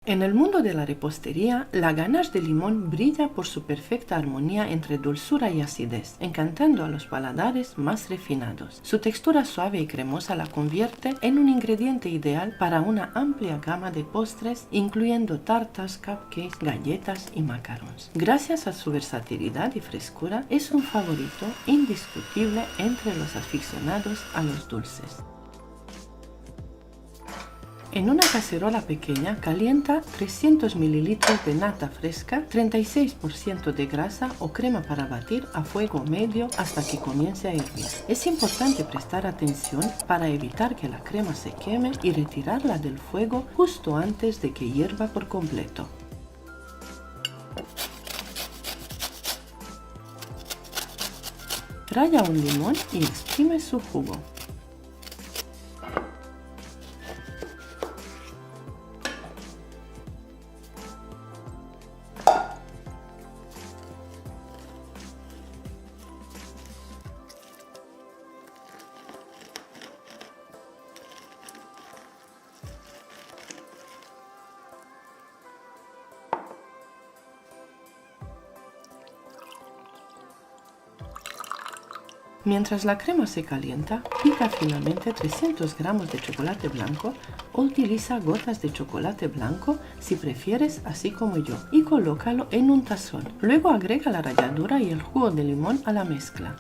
En el mundo de la repostería, la ganache de limón brilla por su perfecta armonía entre dulzura y acidez, encantando a los paladares más refinados. Su textura suave y cremosa la convierte en un ingrediente ideal para una amplia gama de postres, incluyendo tartas, cupcakes, galletas y macarons. Gracias a su versatilidad y frescura, es un favorito indiscutible entre los aficionados a los dulces. En una cacerola pequeña calienta 300 ml de nata fresca, 36% de grasa o crema para batir a fuego medio hasta que comience a hervir. Es importante prestar atención para evitar que la crema se queme y retirarla del fuego justo antes de que hierva por completo. Ralla un limón y exprime su jugo. Mientras la crema se calienta, pica finamente 300 gramos de chocolate blanco o utiliza gotas de chocolate blanco si prefieres, así como yo, y colócalo en un tazón. Luego agrega la ralladura y el jugo de limón a la mezcla.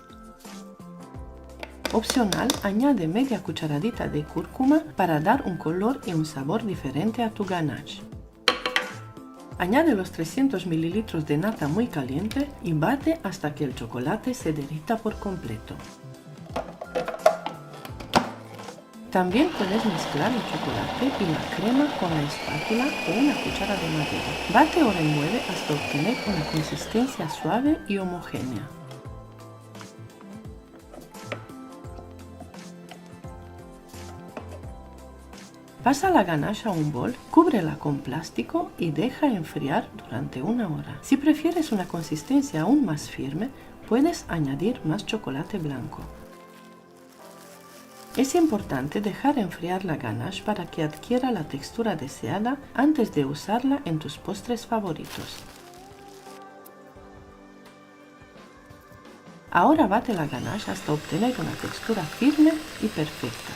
Opcional, añade media cucharadita de cúrcuma para dar un color y un sabor diferente a tu ganache. Añade los 300 ml de nata muy caliente y bate hasta que el chocolate se derrita por completo. También puedes mezclar el chocolate y la crema con la espátula o una cuchara de madera. Bate o remueve hasta obtener una consistencia suave y homogénea. Pasa la ganache a un bol, cúbrela con plástico y deja enfriar durante una hora. Si prefieres una consistencia aún más firme, puedes añadir más chocolate blanco. Es importante dejar enfriar la ganache para que adquiera la textura deseada antes de usarla en tus postres favoritos. Ahora bate la ganache hasta obtener una textura firme y perfecta.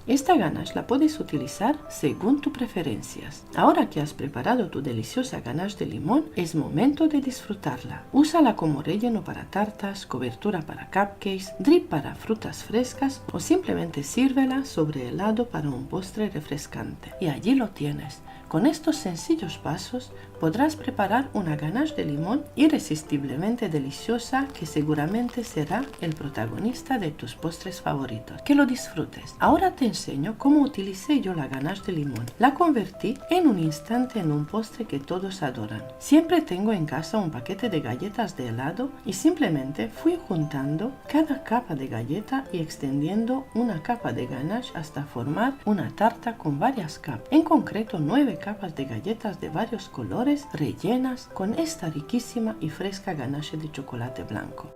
Esta ganache la puedes utilizar según tus preferencias. Ahora que has preparado tu deliciosa ganache de limón, es momento de disfrutarla. Úsala como relleno para tartas, cobertura para cupcakes, drip para frutas frescas o simplemente sírvela sobre helado para un postre refrescante. Y allí lo tienes. Con estos sencillos pasos podrás preparar una ganache de limón irresistiblemente deliciosa que seguramente será el protagonista de tus postres favoritos. Que lo disfrutes. Ahora te enseño cómo utilicé yo la ganache de limón. La convertí en un instante en un postre que todos adoran. Siempre tengo en casa un paquete de galletas de helado y simplemente fui juntando cada capa de galleta y extendiendo una capa de ganache hasta formar una tarta con varias capas. En concreto 9 capas de galletas de varios colores rellenas con esta riquísima y fresca ganache de chocolate blanco.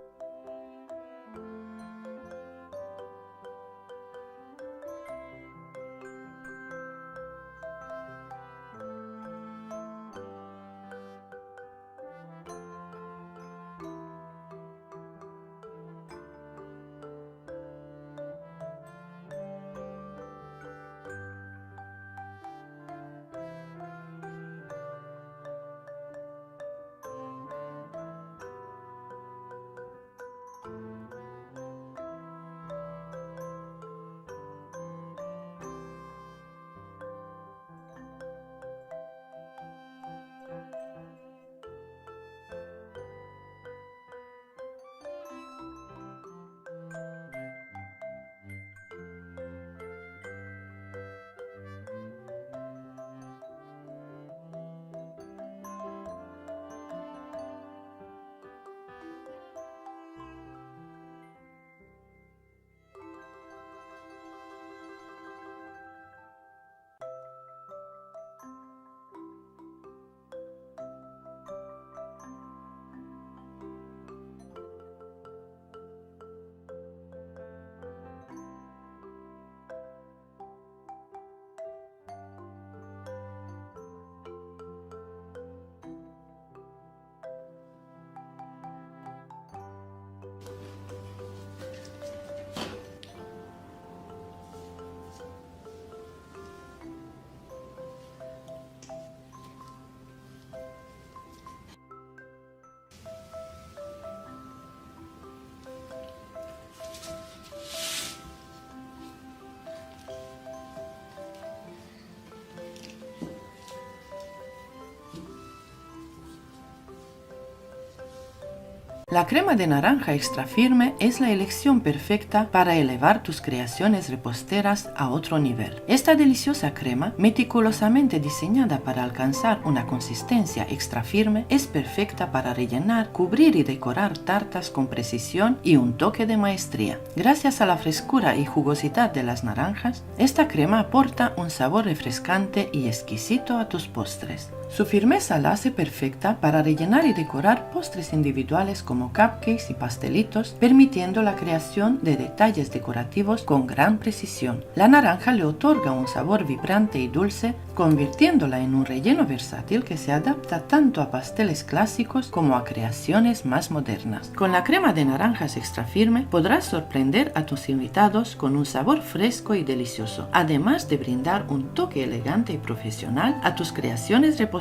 La crema de naranja extra firme es la elección perfecta para elevar tus creaciones reposteras a otro nivel. Esta deliciosa crema, meticulosamente diseñada para alcanzar una consistencia extra firme, es perfecta para rellenar, cubrir y decorar tartas con precisión y un toque de maestría. Gracias a la frescura y jugosidad de las naranjas, esta crema aporta un sabor refrescante y exquisito a tus postres. Su firmeza la hace perfecta para rellenar y decorar postres individuales como cupcakes y pastelitos, permitiendo la creación de detalles decorativos con gran precisión. La naranja le otorga un sabor vibrante y dulce, convirtiéndola en un relleno versátil que se adapta tanto a pasteles clásicos como a creaciones más modernas. Con la crema de naranjas extra firme podrás sorprender a tus invitados con un sabor fresco y delicioso, además de brindar un toque elegante y profesional a tus creaciones reposteras.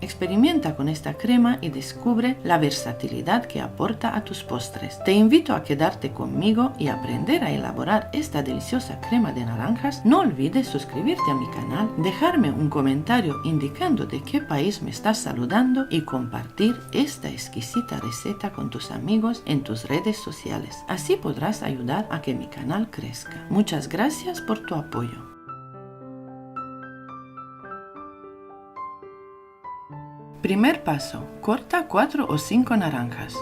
Experimenta con esta crema y descubre la versatilidad que aporta a tus postres. Te invito a quedarte conmigo y aprender a elaborar esta deliciosa crema de naranjas. No olvides suscribirte a mi canal, dejarme un comentario indicando de qué país me estás saludando y compartir esta exquisita receta con tus amigos en tus redes sociales. Así podrás ayudar a que mi canal crezca. Muchas gracias por tu apoyo. Primer paso. Corta 4 o 5 naranjas.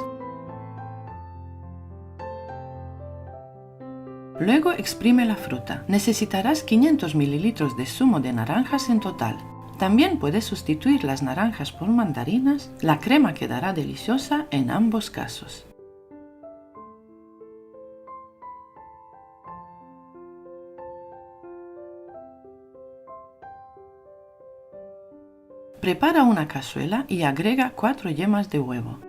Luego exprime la fruta. Necesitarás 500 ml de zumo de naranjas en total. También puedes sustituir las naranjas por mandarinas. La crema quedará deliciosa en ambos casos. Prepara una cazuela y agrega 4 yemas de huevo.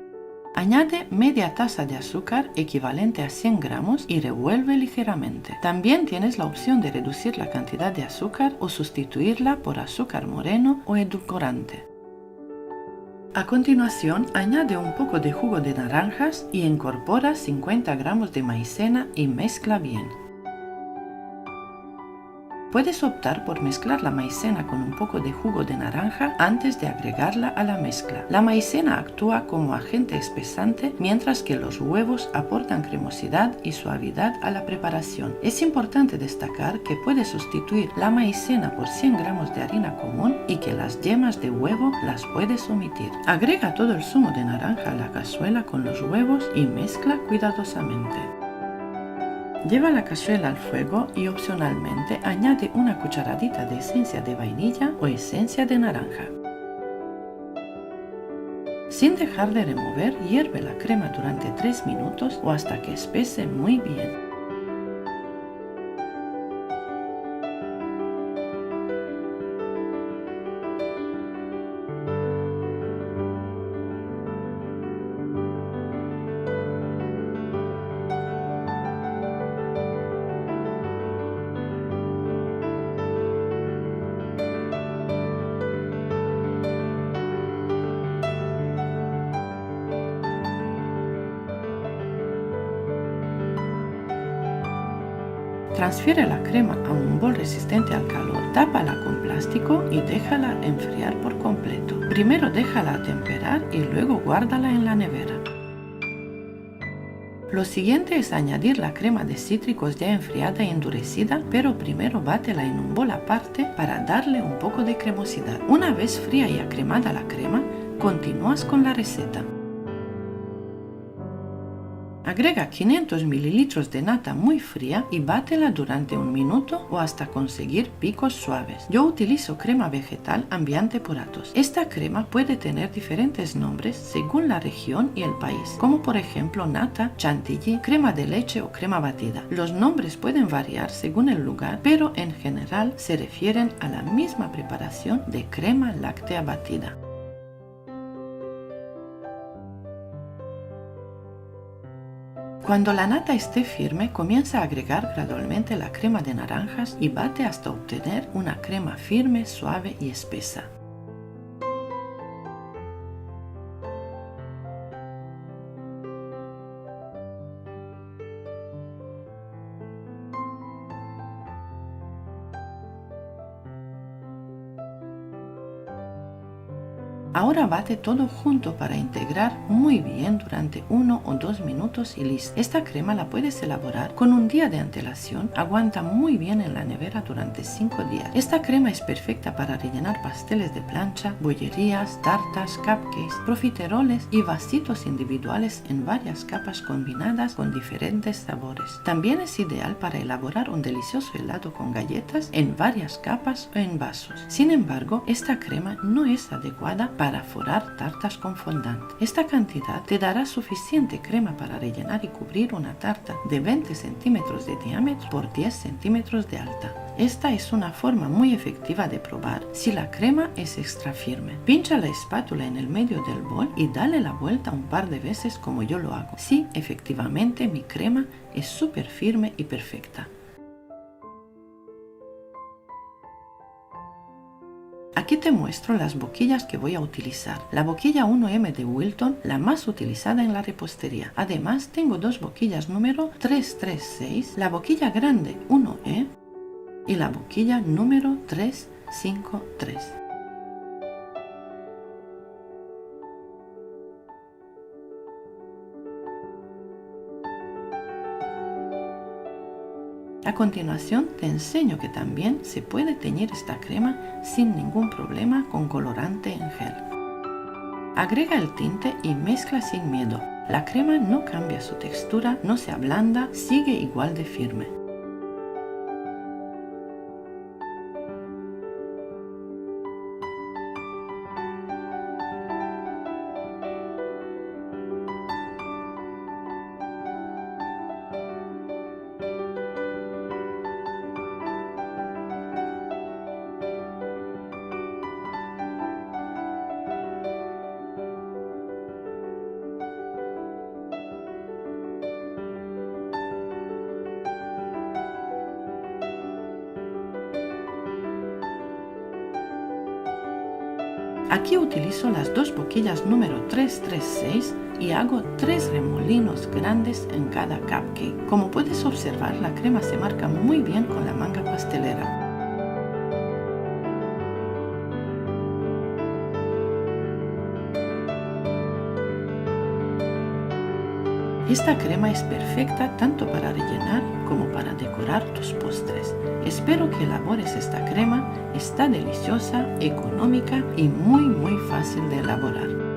Añade media taza de azúcar equivalente a 100 gramos y revuelve ligeramente. También tienes la opción de reducir la cantidad de azúcar o sustituirla por azúcar moreno o edulcorante. A continuación, añade un poco de jugo de naranjas y incorpora 50 gramos de maicena y mezcla bien. Puedes optar por mezclar la maicena con un poco de jugo de naranja antes de agregarla a la mezcla. La maicena actúa como agente espesante, mientras que los huevos aportan cremosidad y suavidad a la preparación. Es importante destacar que puedes sustituir la maicena por 100 gramos de harina común y que las yemas de huevo las puedes omitir. Agrega todo el zumo de naranja a la cazuela con los huevos y mezcla cuidadosamente. Lleva la cazuela al fuego y opcionalmente añade una cucharadita de esencia de vainilla o esencia de naranja. Sin dejar de remover, hierve la crema durante 3 minutos o hasta que espese muy bien. Transfiere la crema a un bol resistente al calor, tápala con plástico y déjala enfriar por completo. Primero déjala atemperar y luego guárdala en la nevera. Lo siguiente es añadir la crema de cítricos ya enfriada y endurecida, pero primero bátela en un bol aparte para darle un poco de cremosidad. Una vez fría y acremada la crema, continúas con la receta. Agrega 500 ml de nata muy fría y bátela durante 1 minuto o hasta conseguir picos suaves. Yo utilizo crema vegetal Ambiente Puratos. Esta crema puede tener diferentes nombres según la región y el país, como por ejemplo nata, chantilly, crema de leche o crema batida. Los nombres pueden variar según el lugar, pero en general se refieren a la misma preparación de crema láctea batida. Cuando la nata esté firme, comienza a agregar gradualmente la crema de naranjas y bate hasta obtener una crema firme, suave y espesa. Ahora bate todo junto para integrar muy bien durante 1 o 2 minutos y listo. Esta crema la puedes elaborar con un día de antelación, aguanta muy bien en la nevera durante 5 días. Esta crema es perfecta para rellenar pasteles de plancha, bollerías, tartas, cupcakes, profiteroles y vasitos individuales en varias capas combinadas con diferentes sabores. También es ideal para elaborar un delicioso helado con galletas en varias capas o en vasos. Sin embargo, esta crema no es adecuada para forrar tartas con fondant. Esta cantidad te dará suficiente crema para rellenar y cubrir una tarta de 20 centímetros de diámetro por 10 centímetros de alta. Esta es una forma muy efectiva de probar si la crema es extra firme. Pincha la espátula en el medio del bol y dale la vuelta un par de veces como yo lo hago. Sí, efectivamente mi crema es súper firme y perfecta. Aquí te muestro las boquillas que voy a utilizar. La boquilla 1M de Wilton, la más utilizada en la repostería. Además, tengo 2 boquillas número 336, la boquilla grande 1E y la boquilla número 353. A continuación te enseño que también se puede teñir esta crema sin ningún problema con colorante en gel. Agrega el tinte y mezcla sin miedo. La crema no cambia su textura, no se ablanda, sigue igual de firme. Aquí utilizo las dos boquillas número 336 y hago 3 remolinos grandes en cada cupcake. Como puedes observar, la crema se marca muy bien con la manga pastelera. Esta crema es perfecta tanto para rellenar como para decorar tus postres. Espero que elabores esta crema, está deliciosa, económica y muy fácil de elaborar.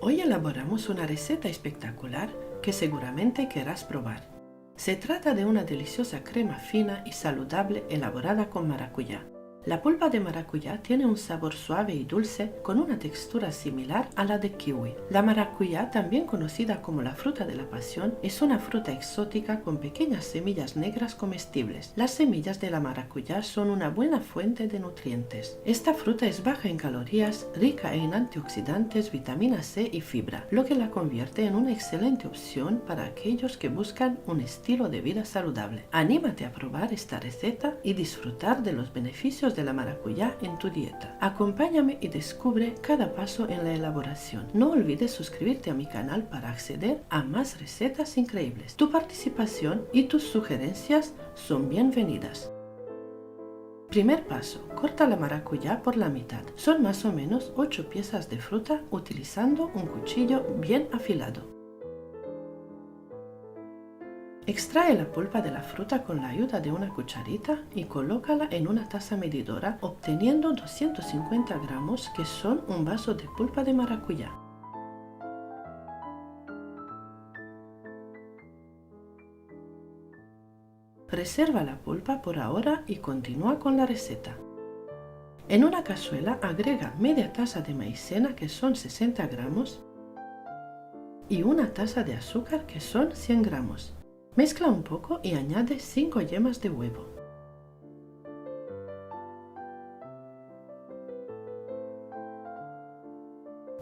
Hoy elaboramos una receta espectacular que seguramente querrás probar. Se trata de una deliciosa crema fina y saludable elaborada con maracuyá. La pulpa de maracuyá tiene un sabor suave y dulce con una textura similar a la de kiwi. La maracuyá, también conocida como la fruta de la pasión, es una fruta exótica con pequeñas semillas negras comestibles. Las semillas de la maracuyá son una buena fuente de nutrientes. Esta fruta es baja en calorías, rica en antioxidantes, vitamina C y fibra, lo que la convierte en una excelente opción para aquellos que buscan un estilo de vida saludable. Anímate a probar esta receta y disfrutar de los beneficios de la maracuyá en tu dieta. Acompáñame y descubre cada paso en la elaboración. No olvides suscribirte a mi canal para acceder a más recetas increíbles. Tu participación y tus sugerencias son bienvenidas. Primer paso, corta la maracuyá por la mitad. Son más o menos 8 piezas de fruta utilizando un cuchillo bien afilado. Extrae la pulpa de la fruta con la ayuda de una cucharita y colócala en una taza medidora, obteniendo 250 gramos, que son un vaso de pulpa de maracuyá. Reserva la pulpa por ahora y continúa con la receta. En una cazuela agrega media taza de maicena, que son 60 gramos, y una taza de azúcar, que son 100 gramos. Mezcla un poco y añade 5 yemas de huevo.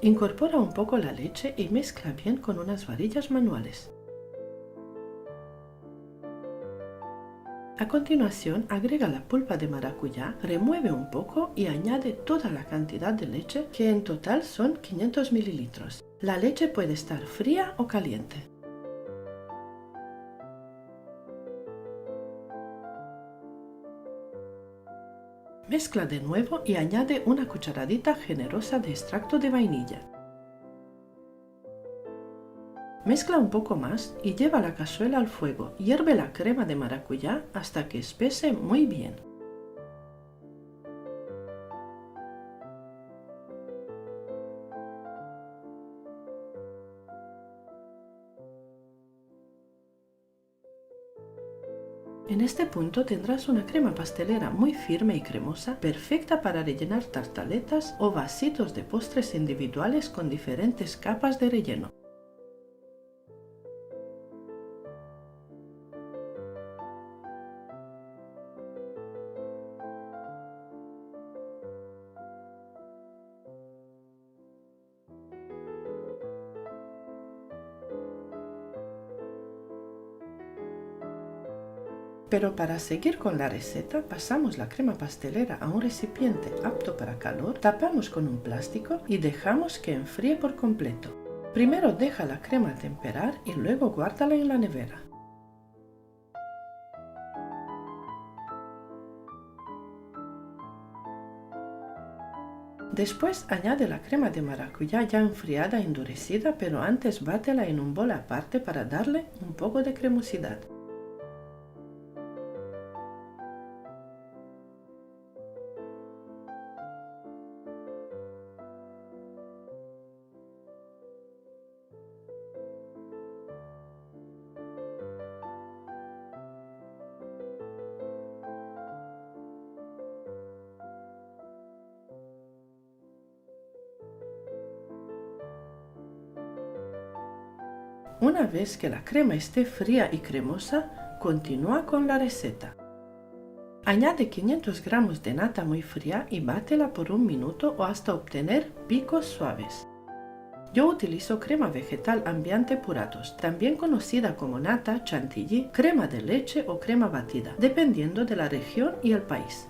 Incorpora un poco la leche y mezcla bien con unas varillas manuales. A continuación, agrega la pulpa de maracuyá, remueve un poco y añade toda la cantidad de leche, que en total son 500 mililitros. La leche puede estar fría o caliente. Mezcla de nuevo y añade una cucharadita generosa de extracto de vainilla. Mezcla un poco más y lleva la cazuela al fuego. Hierve la crema de maracuyá hasta que espese muy bien. En este punto tendrás una crema pastelera muy firme y cremosa, perfecta para rellenar tartaletas o vasitos de postres individuales con diferentes capas de relleno. Pero para seguir con la receta, pasamos la crema pastelera a un recipiente apto para calor, tapamos con un plástico y dejamos que enfríe por completo. Primero deja la crema temperar y luego guárdala en la nevera. Después añade la crema de maracuyá ya enfriada e endurecida, pero antes bátela en un bol aparte para darle un poco de cremosidad. Una vez que la crema esté fría y cremosa, continúa con la receta. Añade 500 gramos de nata muy fría y bátela por 1 minuto o hasta obtener picos suaves. Yo utilizo crema vegetal Ambiente Puratos, también conocida como nata, chantilly, crema de leche o crema batida, dependiendo de la región y el país.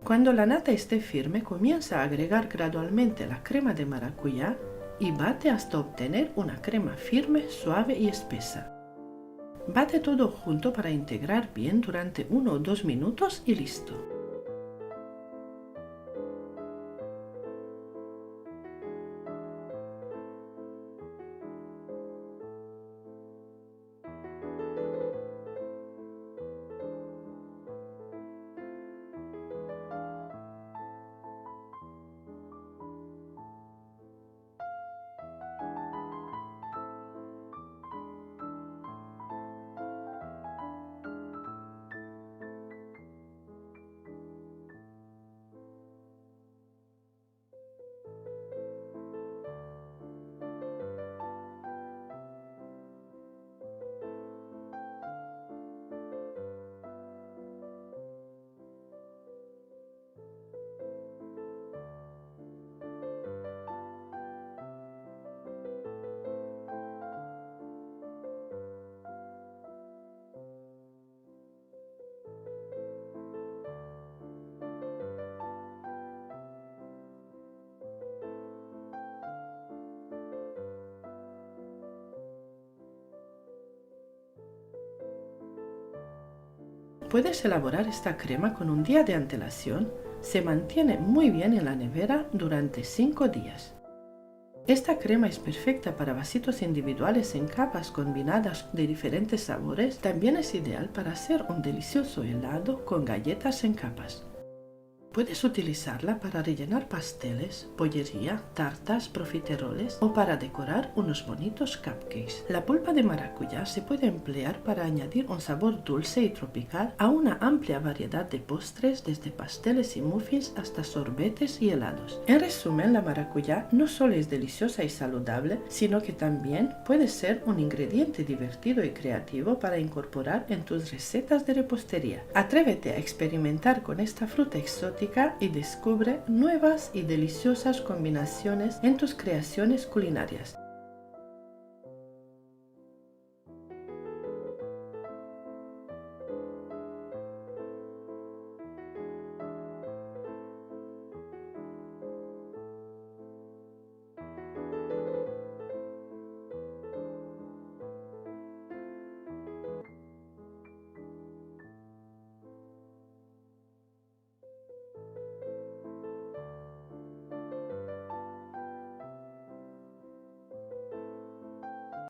Cuando la nata esté firme, comienza a agregar gradualmente la crema de maracuyá y bate hasta obtener una crema firme, suave y espesa. Bate todo junto para integrar bien durante 1 o 2 minutos y listo. Puedes elaborar esta crema con un día de antelación, se mantiene muy bien en la nevera durante 5 días. Esta crema es perfecta para vasitos individuales en capas combinadas de diferentes sabores, también es ideal para hacer un delicioso helado con galletas en capas. Puedes utilizarla para rellenar pasteles, bollería, tartas, profiteroles o para decorar unos bonitos cupcakes. La pulpa de maracuyá se puede emplear para añadir un sabor dulce y tropical a una amplia variedad de postres, desde pasteles y muffins hasta sorbetes y helados. En resumen, la maracuyá no solo es deliciosa y saludable, sino que también puede ser un ingrediente divertido y creativo para incorporar en tus recetas de repostería. Atrévete a experimentar con esta fruta exótica y descubre nuevas y deliciosas combinaciones en tus creaciones culinarias.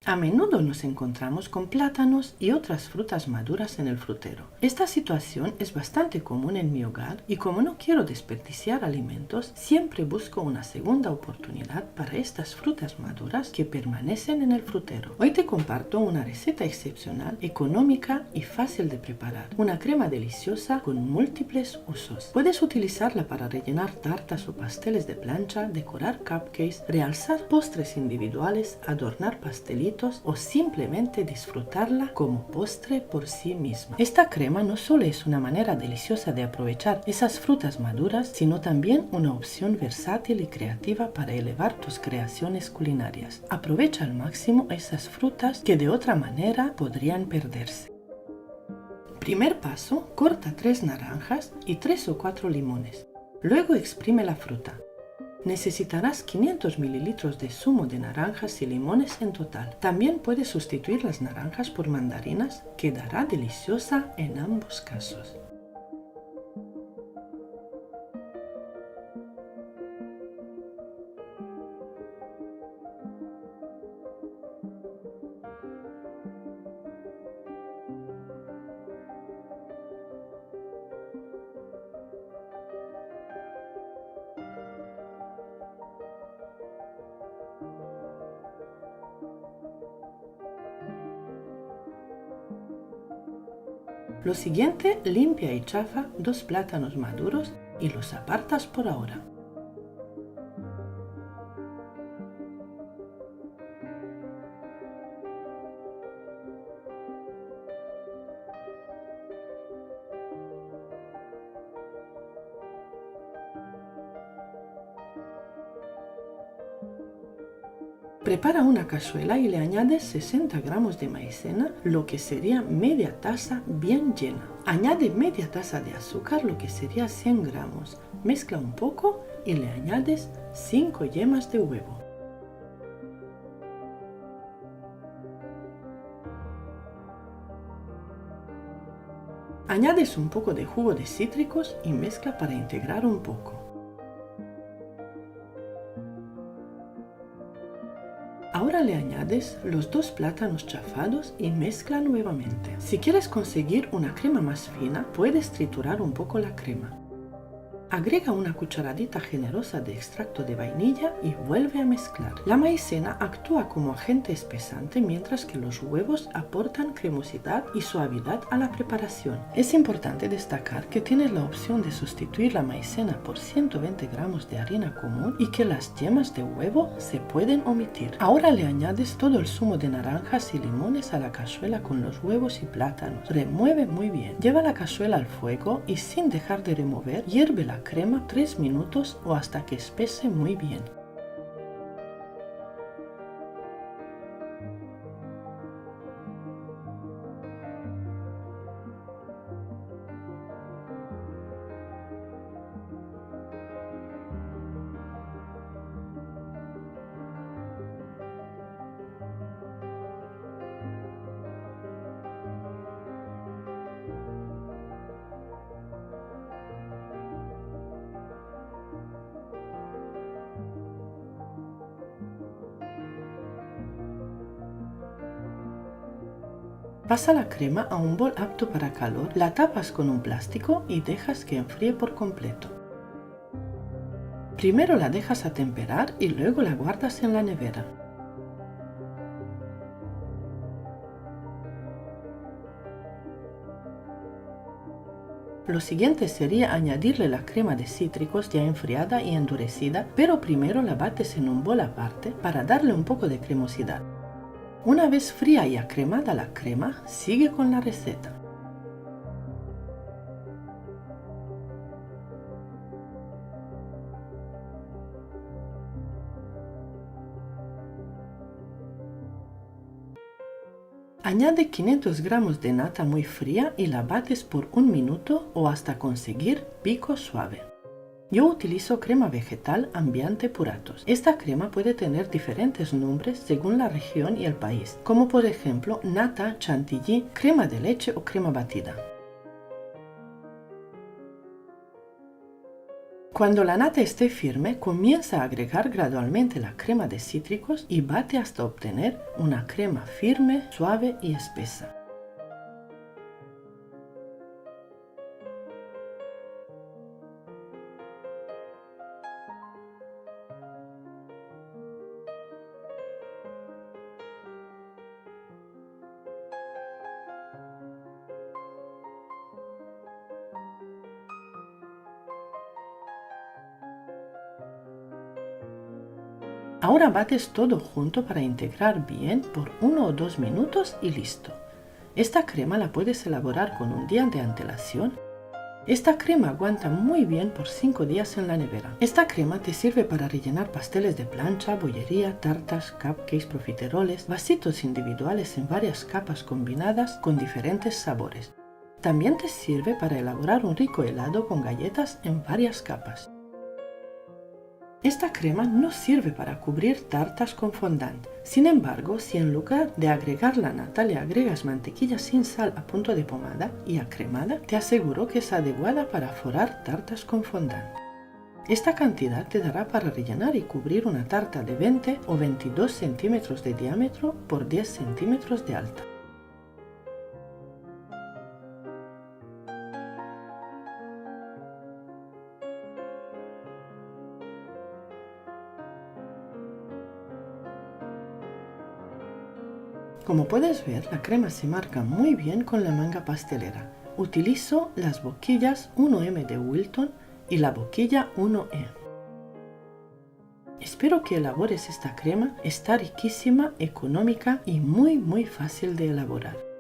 A menudo nos encontramos con plátanos y otras frutas maduras en el frutero. Esta situación es bastante común en mi hogar y como no quiero desperdiciar alimentos, siempre busco una segunda oportunidad para estas frutas maduras que permanecen en el frutero. Hoy te comparto una receta excepcional, económica y fácil de preparar. Una crema deliciosa con múltiples usos. Puedes utilizarla para rellenar tartas o pasteles de plancha, decorar cupcakes, realzar postres individuales, adornar pastelitos minutos o simplemente disfrutarla como postre por sí misma. Esta crema no solo es una manera deliciosa de aprovechar esas frutas maduras, sino también una opción versátil y creativa para elevar tus creaciones culinarias. Aprovecha al máximo esas frutas que de otra manera podrían perderse. Primer paso, corta 3 naranjas y 3 o 4 limones. Luego exprime la fruta. Necesitarás 500 ml de zumo de naranjas y limones en total. También puedes sustituir las naranjas por mandarinas, quedará deliciosa en ambos casos. Lo siguiente, limpia y chafa 2 plátanos maduros y los apartas por ahora. Prepara una cazuela y le añades 60 gramos de maicena, lo que sería media taza bien llena. Añade media taza de azúcar, lo que sería 100 gramos. Mezcla un poco y le añades 5 yemas de huevo. Añades un poco de jugo de cítricos y mezcla para integrar un poco. Ahora le añades los 2 plátanos chafados y mezcla nuevamente. Si quieres conseguir una crema más fina, puedes triturar un poco la crema. Agrega una cucharadita generosa de extracto de vainilla y vuelve a mezclar. La maicena actúa como agente espesante mientras que los huevos aportan cremosidad y suavidad a la preparación. Es importante destacar que tienes la opción de sustituir la maicena por 120 gramos de harina común y que las yemas de huevo se pueden omitir. Ahora le añades todo el zumo de naranjas y limones a la cazuela con los huevos y plátanos. Remueve muy bien. Lleva la cazuela al fuego y sin dejar de remover, hierve la crema 3 minutos o hasta que espese muy bien. Pasa la crema a un bol apto para calor, la tapas con un plástico y dejas que enfríe por completo. Primero la dejas atemperar y luego la guardas en la nevera. Lo siguiente sería añadirle la crema de cítricos ya enfriada y endurecida, pero primero la bates en un bol aparte para darle un poco de cremosidad. Una vez fría y acremada la crema, sigue con la receta. Añade 500 gramos de nata muy fría y la bates por 1 minuto o hasta conseguir pico suave. Yo utilizo crema vegetal Ambiente Puratos. Esta crema puede tener diferentes nombres según la región y el país, como por ejemplo nata, chantilly, crema de leche o crema batida. Cuando la nata esté firme, comienza a agregar gradualmente la crema de cítricos y bate hasta obtener una crema firme, suave y espesa. Ahora bates todo junto para integrar bien por 1 o 2 minutos y listo. Esta crema la puedes elaborar con un día de antelación. Esta crema aguanta muy bien por 5 días en la nevera. Esta crema te sirve para rellenar pasteles de plancha, bollería, tartas, cupcakes, profiteroles, vasitos individuales en varias capas combinadas con diferentes sabores. También te sirve para elaborar un rico helado con galletas en varias capas. Esta crema no sirve para cubrir tartas con fondant. Sin embargo, si en lugar de agregar la nata le agregas mantequilla sin sal a punto de pomada y acremada, te aseguro que es adecuada para forrar tartas con fondant. Esta cantidad te dará para rellenar y cubrir una tarta de 20 o 22 centímetros de diámetro por 10 centímetros de alta. Como puedes ver, la crema se marca muy bien con la manga pastelera. Utilizo las boquillas 1M de Wilton y la boquilla 1E. Espero que elabores esta crema, está riquísima, económica y muy fácil de elaborar.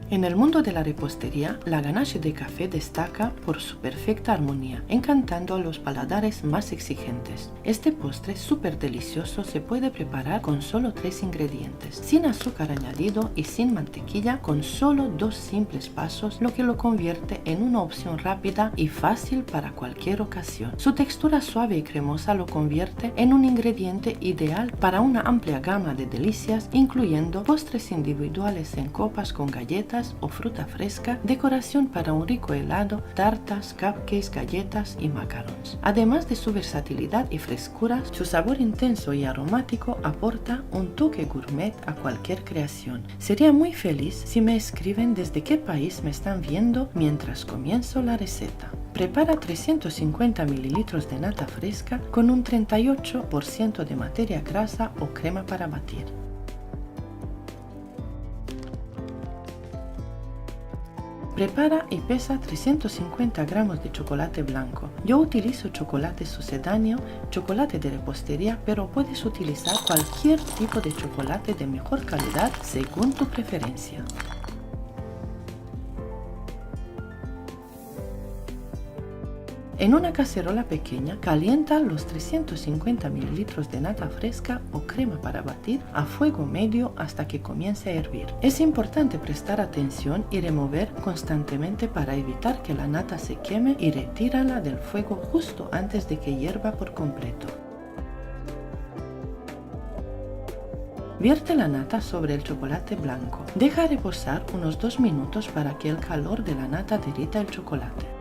En el mundo de la repostería, la ganache de café destaca por su perfecta armonía, encantando a los paladares más exigentes. Este postre súper delicioso se puede preparar con solo 3 ingredientes, sin azúcar añadido y sin mantequilla, con solo 2 simples pasos, lo que lo convierte en una opción rápida y fácil para cualquier ocasión. Su textura suave y cremosa lo convierte en un ingrediente ideal para una amplia gama de delicias, incluyendo postres individuales en copas con galletas o fruta fresca, decoración para un rico helado, tartas, cupcakes, galletas y macarons. Además de su versatilidad y frescura, su sabor intenso y aromático aporta un toque gourmet a cualquier creación. Sería muy feliz si me escriben desde qué país me están viendo mientras comienzo la receta. Prepara 350 ml de nata fresca con un 38% de materia grasa o crema para batir. Prepara y pesa 350 gramos de chocolate blanco. Yo utilizo chocolate sucedáneo, chocolate de repostería, pero puedes utilizar cualquier tipo de chocolate de mejor calidad según tu preferencia. En una cacerola pequeña, calienta los 350 ml de nata fresca o crema para batir a fuego medio hasta que comience a hervir. Es importante prestar atención y remover constantemente para evitar que la nata se queme, y retírala del fuego justo antes de que hierva por completo. Vierte la nata sobre el chocolate blanco. Deja reposar unos 2 minutos para que el calor de la nata derrita el chocolate.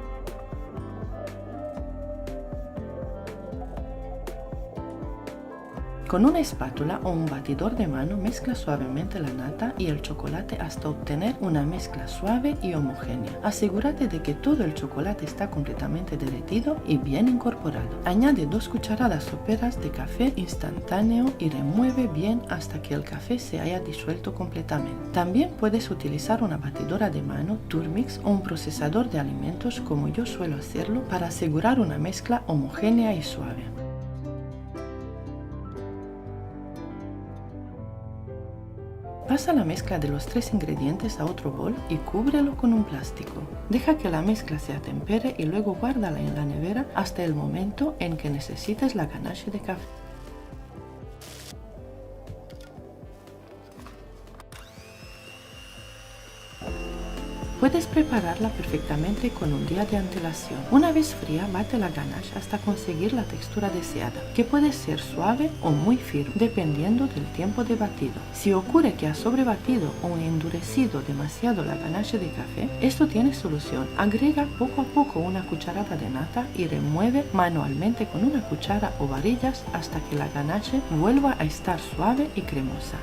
Con una espátula o un batidor de mano mezcla suavemente la nata y el chocolate hasta obtener una mezcla suave y homogénea. Asegúrate de que todo el chocolate está completamente derretido y bien incorporado. Añade 2 cucharadas soperas de café instantáneo y remueve bien hasta que el café se haya disuelto completamente. También puedes utilizar una batidora de mano, Turmix o un procesador de alimentos como yo suelo hacerlo para asegurar una mezcla homogénea y suave. Pasa la mezcla de los 3 ingredientes a otro bol y cúbrelo con un plástico. Deja que la mezcla se atempere y luego guárdala en la nevera hasta el momento en que necesites la ganache de café. Puedes prepararla perfectamente con un día de antelación. Una vez fría, bate la ganache hasta conseguir la textura deseada, que puede ser suave o muy firme, dependiendo del tiempo de batido. Si ocurre que has sobrebatido o endurecido demasiado la ganache de café, esto tiene solución. Agrega poco a poco una cucharada de nata y remueve manualmente con una cuchara o varillas hasta que la ganache vuelva a estar suave y cremosa.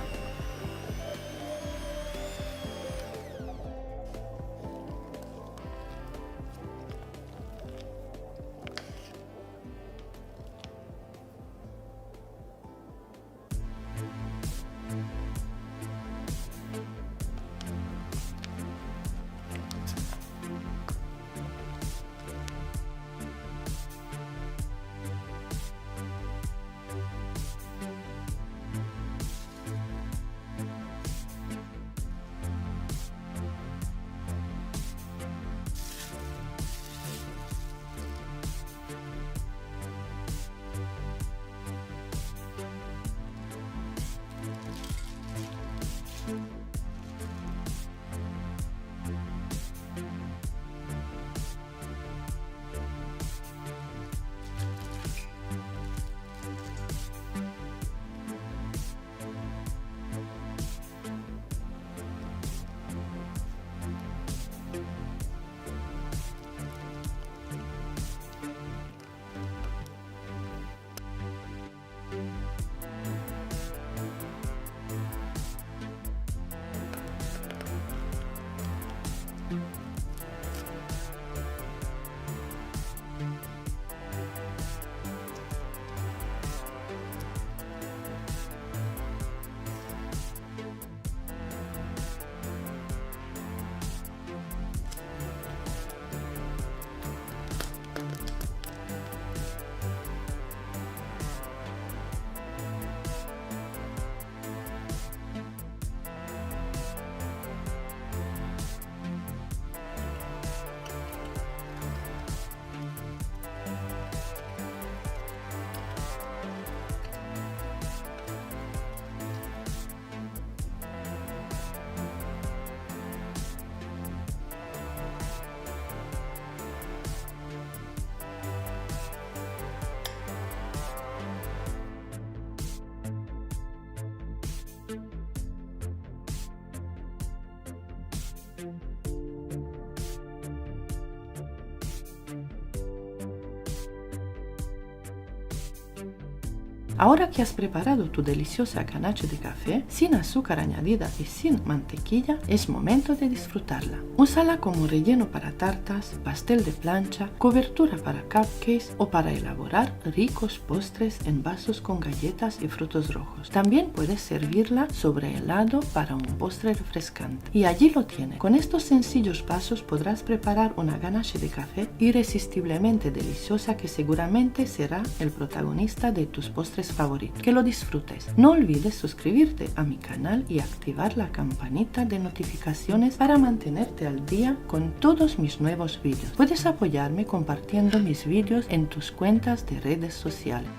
Ahora que has preparado tu deliciosa ganache de café, sin azúcar añadida y sin mantequilla, es momento de disfrutarla. Úsala como relleno para tartas, pastel de plancha, cobertura para cupcakes o para elaborar ricos postres en vasos con galletas y frutos rojos. También puedes servirla sobre helado para un postre refrescante. Y allí lo tiene. Con estos sencillos pasos podrás preparar una ganache de café irresistiblemente deliciosa que seguramente será el protagonista de tus postres favoritos. Que lo disfrutes. No olvides suscribirte a mi canal y activar la campanita de notificaciones para mantenerte al día con todos mis nuevos vídeos. Puedes apoyarme compartiendo mis vídeos en tus cuentas de redes sociales.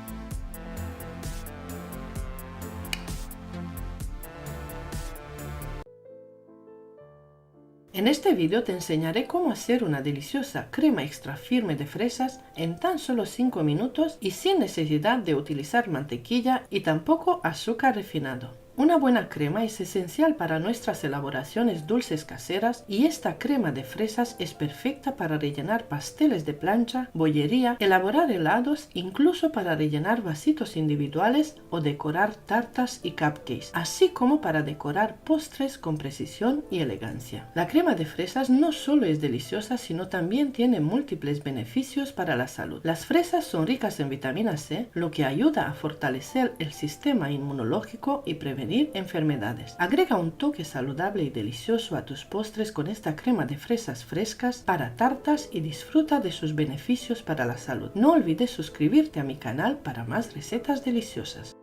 En este vídeo te enseñaré cómo hacer una deliciosa crema extra firme de fresas en tan solo 5 minutos y sin necesidad de utilizar mantequilla y tampoco azúcar refinado. Una buena crema es esencial para nuestras elaboraciones dulces caseras y esta crema de fresas es perfecta para rellenar pasteles de plancha, bollería, elaborar helados, incluso para rellenar vasitos individuales o decorar tartas y cupcakes, así como para decorar postres con precisión y elegancia. La crema de fresas no solo es deliciosa, sino también tiene múltiples beneficios para la salud. Las fresas son ricas en vitamina C, lo que ayuda a fortalecer el sistema inmunológico y prevenir enfermedades. Agrega un toque saludable y delicioso a tus postres con esta crema de fresas frescas para tartas y disfruta de sus beneficios para la salud. No olvides suscribirte a mi canal para más recetas deliciosas.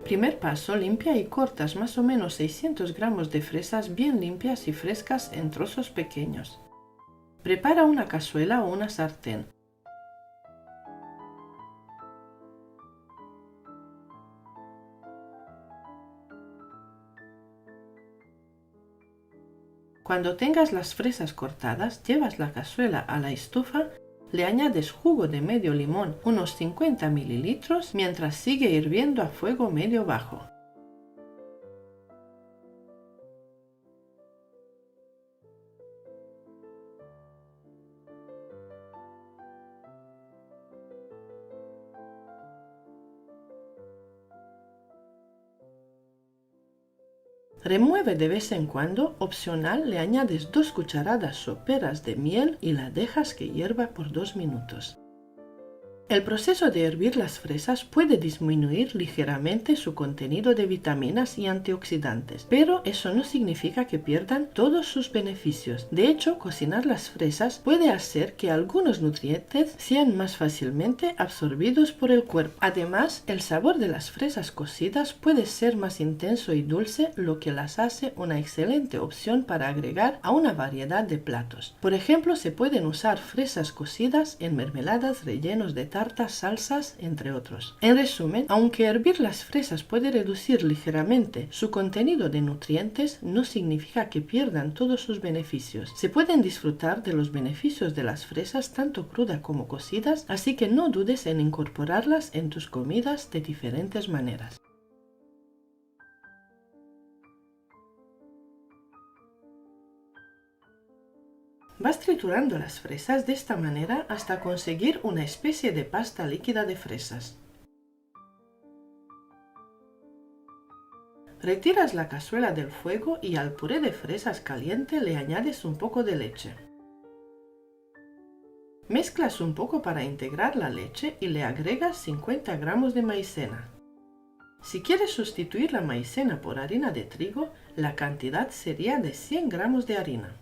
Primer paso, limpia y cortas más o menos 600 gramos de fresas bien limpias y frescas en trozos pequeños. Prepara una cazuela o una sartén. Cuando tengas las fresas cortadas, llevas la cazuela a la estufa, le añades jugo de medio limón, unos 50 mililitros, mientras sigue hirviendo a fuego medio bajo. Remueve de vez en cuando, opcional, le añades 2 cucharadas soperas de miel y la dejas que hierva por 2 minutos. El proceso de hervir las fresas puede disminuir ligeramente su contenido de vitaminas y antioxidantes, pero eso no significa que pierdan todos sus beneficios. De hecho, cocinar las fresas puede hacer que algunos nutrientes sean más fácilmente absorbidos por el cuerpo. Además, el sabor de las fresas cocidas puede ser más intenso y dulce, lo que las hace una excelente opción para agregar a una variedad de platos. Por ejemplo, se pueden usar fresas cocidas en mermeladas, rellenos de tartas, salsas, entre otros. En resumen, aunque hervir las fresas puede reducir ligeramente su contenido de nutrientes, no significa que pierdan todos sus beneficios. Se pueden disfrutar de los beneficios de las fresas tanto crudas como cocidas, así que no dudes en incorporarlas en tus comidas de diferentes maneras. Vas triturando las fresas de esta manera hasta conseguir una especie de pasta líquida de fresas. Retiras la cazuela del fuego y al puré de fresas caliente le añades un poco de leche. Mezclas un poco para integrar la leche y le agregas 50 gramos de maicena. Si quieres sustituir la maicena por harina de trigo, la cantidad sería de 100 gramos de harina.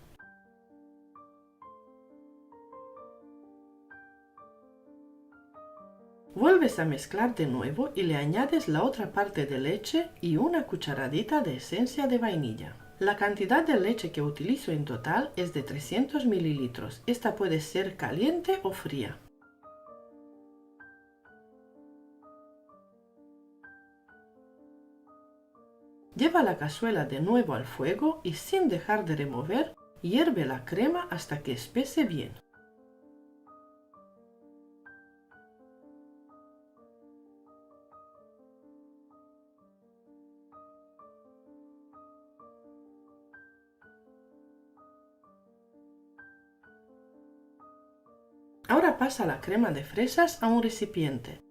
Vuelves a mezclar de nuevo y le añades la otra parte de leche y una cucharadita de esencia de vainilla. La cantidad de leche que utilizo en total es de 300 mililitros. Esta puede ser caliente o fría. Lleva la cazuela de nuevo al fuego y sin dejar de remover, hierve la crema hasta que espese bien. Ahora pasa la crema de fresas a un recipiente.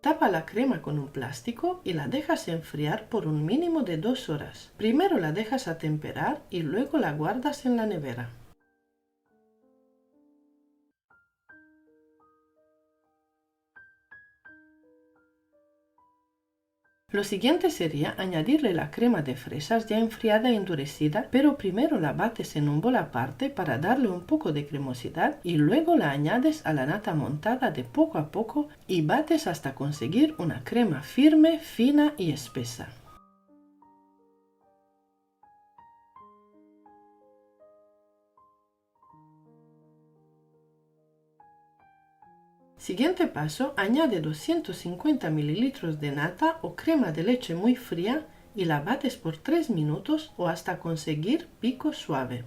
Tapa la crema con un plástico y la dejas enfriar por un mínimo de 2 horas. Primero la dejas atemperar y luego la guardas en la nevera. Lo siguiente sería añadirle la crema de fresas ya enfriada e endurecida, pero primero la bates en un bol aparte para darle un poco de cremosidad y luego la añades a la nata montada de poco a poco y bates hasta conseguir una crema firme, fina y espesa. Siguiente paso, añade 250 ml de nata o crema de leche muy fría y la bates por 3 minutos o hasta conseguir pico suave.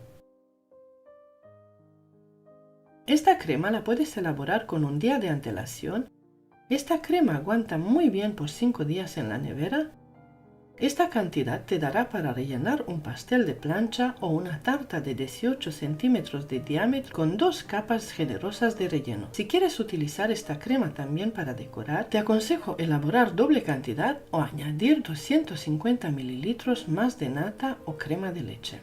Esta crema la puedes elaborar con un día de antelación. Esta crema aguanta muy bien por 5 días en la nevera. Esta cantidad te dará para rellenar un pastel de plancha o una tarta de 18 centímetros de diámetro con 2 capas generosas de relleno. Si quieres utilizar esta crema también para decorar, te aconsejo elaborar doble cantidad o añadir 250 mililitros más de nata o crema de leche.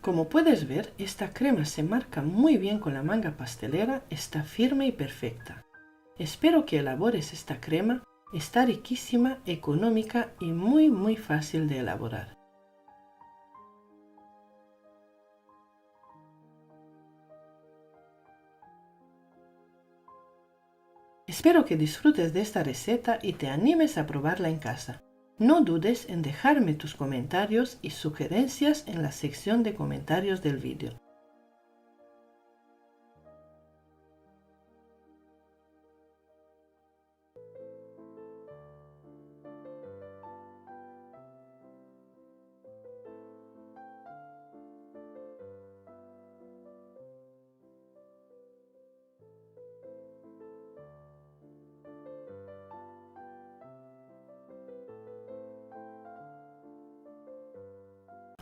Como puedes ver, esta crema se marca muy bien con la manga pastelera, está firme y perfecta. Espero que elabores esta crema, está riquísima, económica y muy fácil de elaborar. Espero que disfrutes de esta receta y te animes a probarla en casa. No dudes en dejarme tus comentarios y sugerencias en la sección de comentarios del vídeo.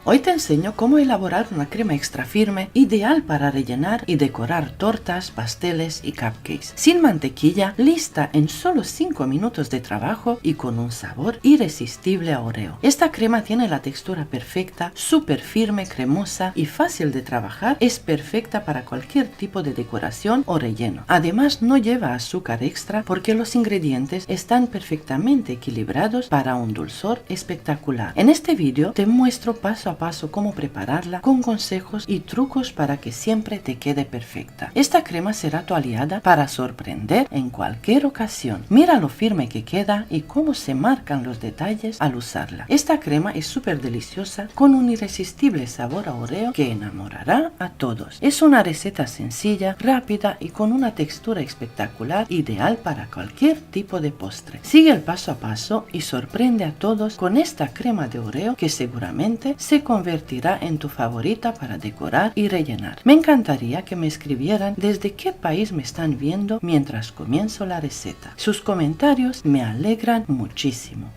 Hoy te enseño cómo elaborar una crema extra firme ideal para rellenar y decorar tortas, pasteles y cupcakes. Sin mantequilla, lista en solo 5 minutos de trabajo y con un sabor irresistible a Oreo. Esta crema tiene la textura perfecta, súper firme, cremosa y fácil de trabajar. Es perfecta para cualquier tipo de decoración o relleno. Además, no lleva azúcar extra porque los ingredientes están perfectamente equilibrados para un dulzor espectacular. En este vídeo te muestro paso a paso cómo prepararla con consejos y trucos para que siempre te quede perfecta. Esta crema será tu aliada para sorprender en cualquier ocasión. Mira lo firme que queda y cómo se marcan los detalles al usarla. Esta crema es súper deliciosa con un irresistible sabor a Oreo que enamorará a todos. Es una receta sencilla, rápida y con una textura espectacular, ideal para cualquier tipo de postre. Sigue el paso a paso y sorprende a todos con esta crema de Oreo que seguramente se convertirá en tu favorita para decorar y rellenar. Me encantaría que me escribieran desde qué país me están viendo mientras comienzo la receta. Sus comentarios me alegran muchísimo.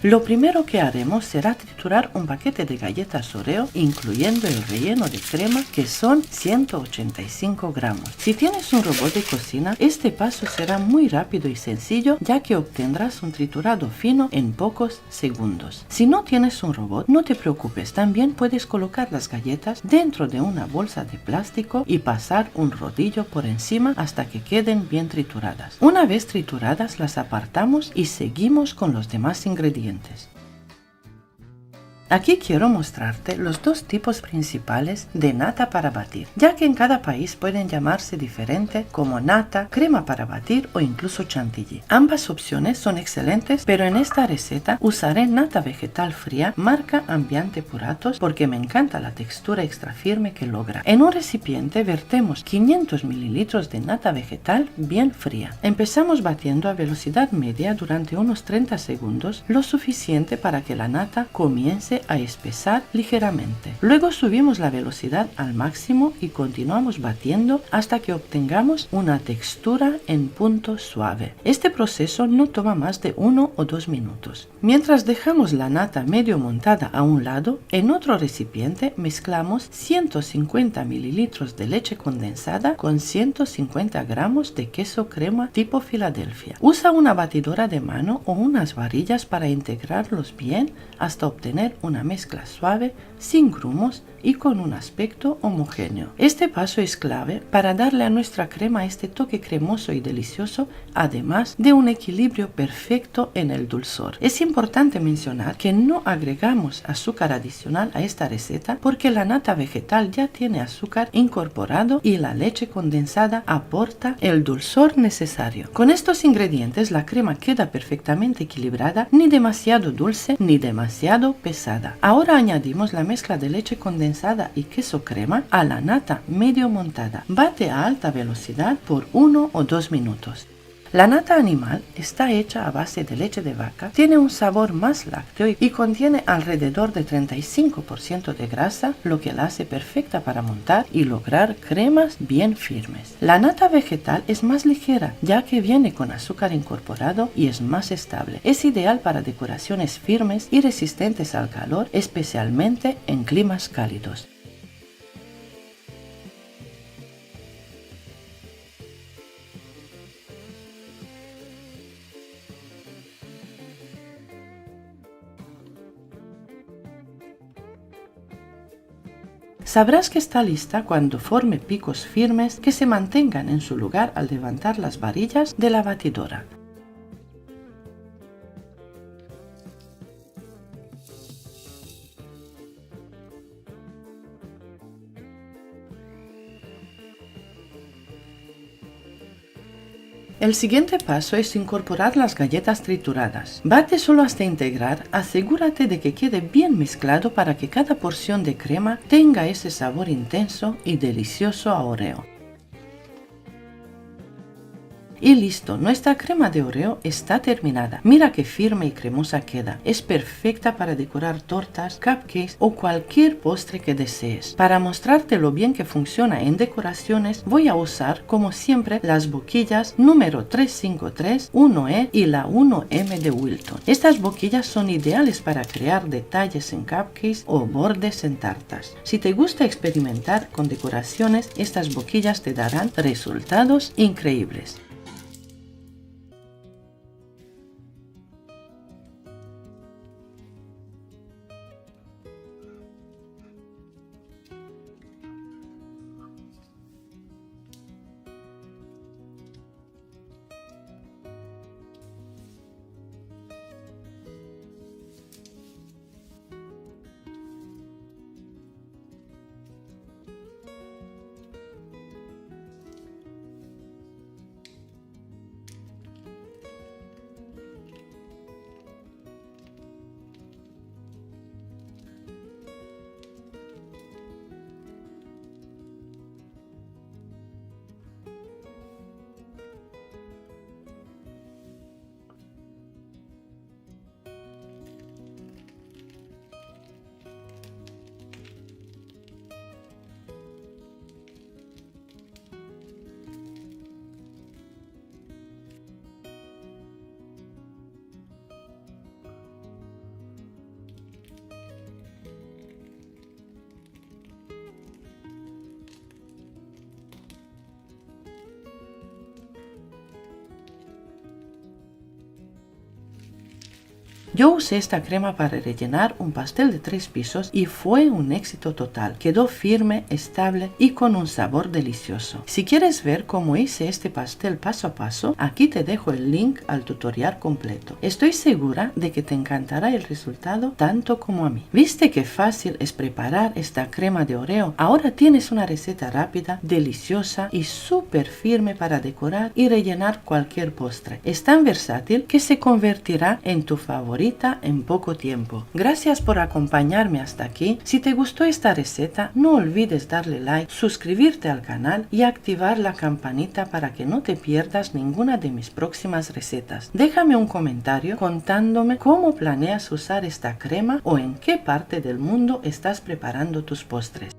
Lo primero que haremos será triturar un paquete de galletas Oreo, incluyendo el relleno de crema, que son 185 gramos. Si tienes un robot de cocina, este paso será muy rápido y sencillo, ya que obtendrás un triturado fino en pocos segundos. Si no tienes un robot, no te preocupes, también puedes colocar las galletas dentro de una bolsa de plástico y pasar un rodillo por encima hasta que queden bien trituradas. Una vez trituradas, las apartamos y seguimos con los demás ingredientes. Aquí quiero mostrarte los dos tipos principales de nata para batir, ya que en cada país pueden llamarse diferente, como nata, crema para batir o incluso chantilly. Ambas opciones son excelentes, pero en esta receta usaré nata vegetal fría marca Ambiente Puratos porque me encanta la textura extra firme que logra. En un recipiente vertemos 500 mililitros de nata vegetal bien fría. Empezamos batiendo a velocidad media durante unos 30 segundos, lo suficiente para que la nata comience a espesar ligeramente. Luego subimos la velocidad al máximo y continuamos batiendo hasta que obtengamos una textura en punto suave. Este proceso no toma más de 1 o 2 minutos. Mientras dejamos la nata medio montada a un lado, en otro recipiente mezclamos 150 mililitros de leche condensada con 150 gramos de queso crema tipo Filadelfia. Usa una batidora de mano o unas varillas para integrarlos bien hasta obtener una mezcla suave, sin grumos y con un aspecto homogéneo. Este paso es clave para darle a nuestra crema este toque cremoso y delicioso, además de un equilibrio perfecto en el dulzor. Es importante mencionar que no agregamos azúcar adicional a esta receta porque la nata vegetal ya tiene azúcar incorporado y la leche condensada aporta el dulzor necesario. Con estos ingredientes la crema queda perfectamente equilibrada, ni demasiado dulce ni demasiado pesada. Ahora añadimos la mezcla de leche condensada y queso crema a la nata medio montada. Bate a alta velocidad por 1 o 2 minutos. La nata animal está hecha a base de leche de vaca, tiene un sabor más lácteo y contiene alrededor de 35% de grasa, lo que la hace perfecta para montar y lograr cremas bien firmes. La nata vegetal es más ligera, ya que viene con azúcar incorporado y es más estable. Es ideal para decoraciones firmes y resistentes al calor, especialmente en climas cálidos. Sabrás que está lista cuando forme picos firmes que se mantengan en su lugar al levantar las varillas de la batidora. El siguiente paso es incorporar las galletas trituradas. Bate solo hasta integrar, asegúrate de que quede bien mezclado para que cada porción de crema tenga ese sabor intenso y delicioso a Oreo. Y listo, nuestra crema de Oreo está terminada. Mira qué firme y cremosa queda. Es perfecta para decorar tortas, cupcakes o cualquier postre que desees. Para mostrarte lo bien que funciona en decoraciones, voy a usar, como siempre, las boquillas número 353, 1E y la 1M de Wilton. Estas boquillas son ideales para crear detalles en cupcakes o bordes en tartas. Si te gusta experimentar con decoraciones, estas boquillas te darán resultados increíbles. Yo usé esta crema para rellenar un pastel de 3 pisos y fue un éxito total. Quedó firme, estable y con un sabor delicioso. Si quieres ver cómo hice este pastel paso a paso, aquí te dejo el link al tutorial completo. Estoy segura de que te encantará el resultado tanto como a mí. ¿Viste qué fácil es preparar esta crema de Oreo? Ahora tienes una receta rápida, deliciosa y súper firme para decorar y rellenar cualquier postre. Es tan versátil que se convertirá en tu favorita en poco tiempo. Gracias por acompañarme hasta aquí. Si te gustó esta receta, no olvides darle like, suscribirte al canal y activar la campanita para que no te pierdas ninguna de mis próximas recetas. Déjame un comentario contándome cómo planeas usar esta crema o en qué parte del mundo estás preparando tus postres.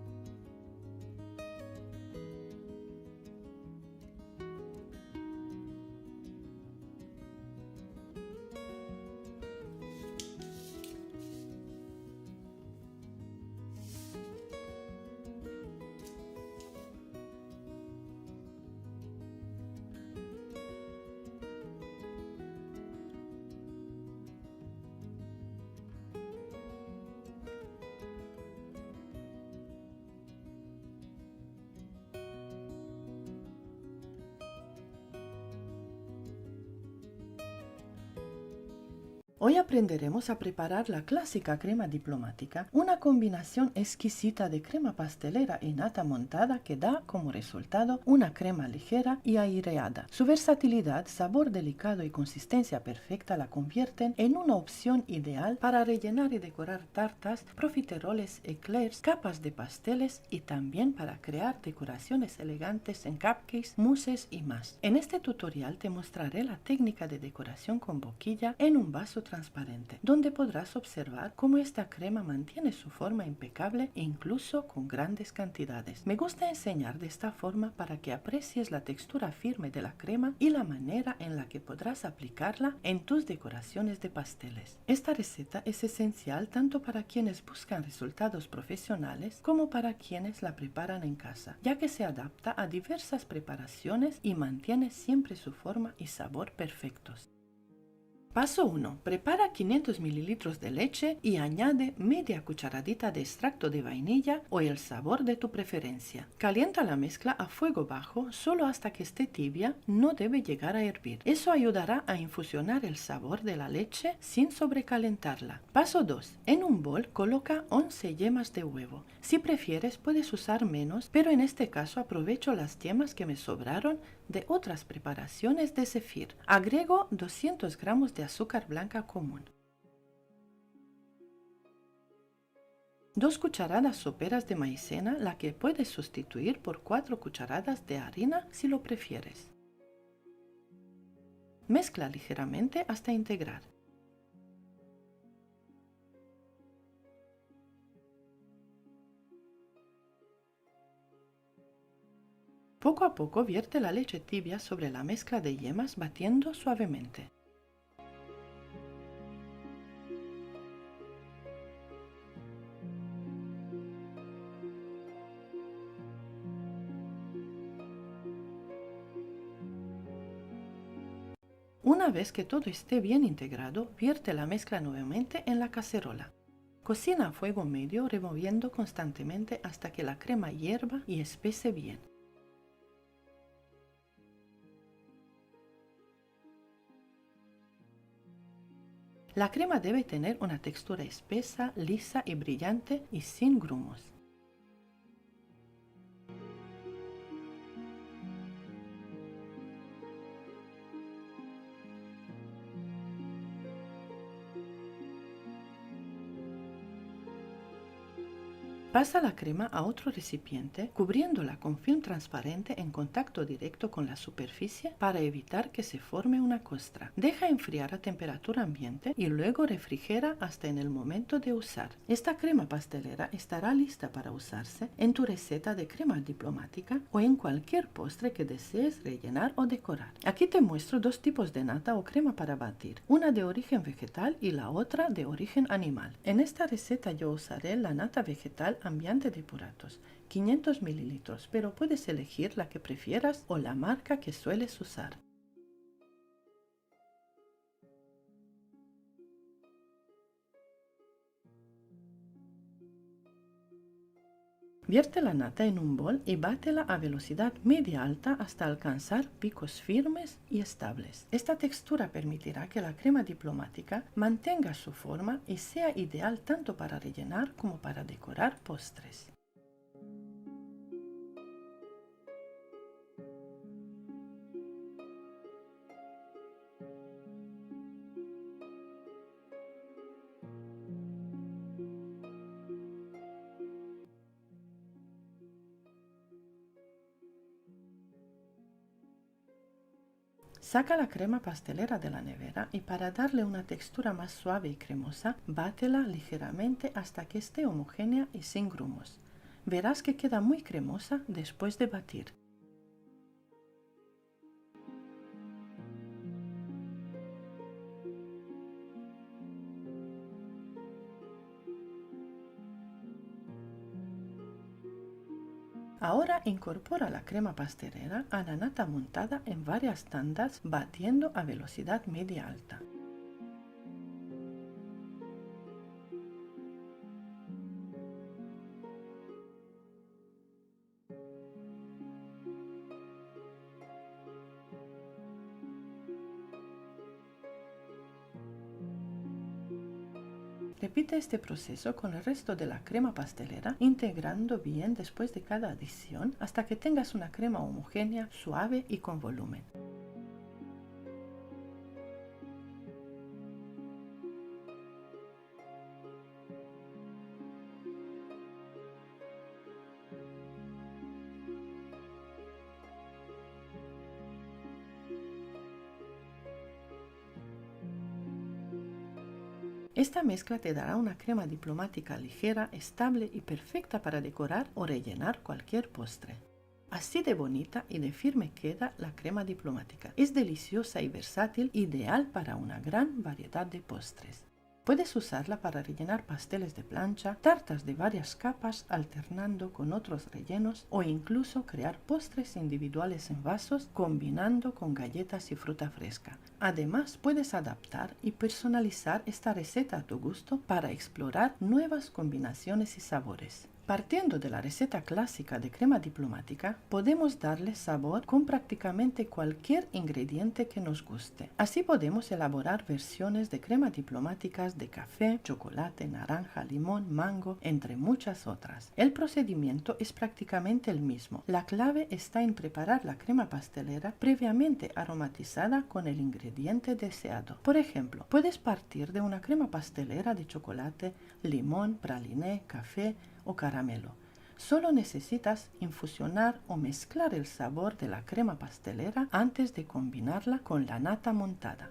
Hoy aprenderemos a preparar la clásica crema diplomática, una combinación exquisita de crema pastelera y nata montada que da como resultado una crema ligera y aireada. Su versatilidad, sabor delicado y consistencia perfecta la convierten en una opción ideal para rellenar y decorar tartas, profiteroles, eclairs, capas de pasteles y también para crear decoraciones elegantes en cupcakes, mousses y más. En este tutorial te mostraré la técnica de decoración con boquilla en un vaso transparente, donde podrás observar cómo esta crema mantiene su forma impecable e incluso con grandes cantidades. Me gusta enseñar de esta forma para que aprecies la textura firme de la crema y la manera en la que podrás aplicarla en tus decoraciones de pasteles. Esta receta es esencial tanto para quienes buscan resultados profesionales como para quienes la preparan en casa, ya que se adapta a diversas preparaciones y mantiene siempre su forma y sabor perfectos. Paso 1. Prepara 500 ml de leche y añade media cucharadita de extracto de vainilla o el sabor de tu preferencia. Calienta la mezcla a fuego bajo solo hasta que esté tibia, no debe llegar a hervir. Eso ayudará a infusionar el sabor de la leche sin sobrecalentarla. Paso 2. En un bol coloca 11 yemas de huevo. Si prefieres puedes usar menos, pero en este caso aprovecho las yemas que me sobraron de otras preparaciones de zefir. Agrego 200 gramos de azúcar blanca común, 2 cucharadas soperas de maicena, la que puedes sustituir por 4 cucharadas de harina si lo prefieres. Mezcla ligeramente hasta integrar. Poco a poco vierte la leche tibia sobre la mezcla de yemas batiendo suavemente. Una vez que todo esté bien integrado, vierte la mezcla nuevamente en la cacerola. Cocina a fuego medio removiendo constantemente hasta que la crema hierva y espese bien. La crema debe tener una textura espesa, lisa y brillante y sin grumos. Pasa la crema a otro recipiente, cubriéndola con film transparente en contacto directo con la superficie para evitar que se forme una costra. Deja enfriar a temperatura ambiente y luego refrigera hasta en el momento de usar. Esta crema pastelera estará lista para usarse en tu receta de crema diplomática o en cualquier postre que desees rellenar o decorar. Aquí te muestro 2 tipos de nata o crema para batir, una de origen vegetal y la otra de origen animal. En esta receta yo usaré la nata vegetal ambiente de Puratos, 500 ml, pero puedes elegir la que prefieras o la marca que sueles usar. Vierte la nata en un bol y bátela a velocidad media-alta hasta alcanzar picos firmes y estables. Esta textura permitirá que la crema diplomática mantenga su forma y sea ideal tanto para rellenar como para decorar postres. Saca la crema pastelera de la nevera y para darle una textura más suave y cremosa, bátela ligeramente hasta que esté homogénea y sin grumos. Verás que queda muy cremosa después de batir. Ahora incorpora la crema pastelera a la nata montada en varias tandas batiendo a velocidad media-alta. Repite este proceso con el resto de la crema pastelera, integrando bien después de cada adición hasta que tengas una crema homogénea, suave y con volumen. Esta mezcla te dará una crema diplomática ligera, estable y perfecta para decorar o rellenar cualquier postre. Así de bonita y de firme queda la crema diplomática. Es deliciosa y versátil, ideal para una gran variedad de postres. Puedes usarla para rellenar pasteles de plancha, tartas de varias capas alternando con otros rellenos o incluso crear postres individuales en vasos combinando con galletas y fruta fresca. Además, puedes adaptar y personalizar esta receta a tu gusto para explorar nuevas combinaciones y sabores. Partiendo de la receta clásica de crema diplomática, podemos darle sabor con prácticamente cualquier ingrediente que nos guste. Así podemos elaborar versiones de crema diplomáticas de café, chocolate, naranja, limón, mango, entre muchas otras. El procedimiento es prácticamente el mismo. La clave está en preparar la crema pastelera previamente aromatizada con el ingrediente deseado. Por ejemplo, puedes partir de una crema pastelera de chocolate, limón, praliné, café o caramelo. Solo necesitas infusionar o mezclar el sabor de la crema pastelera antes de combinarla con la nata montada.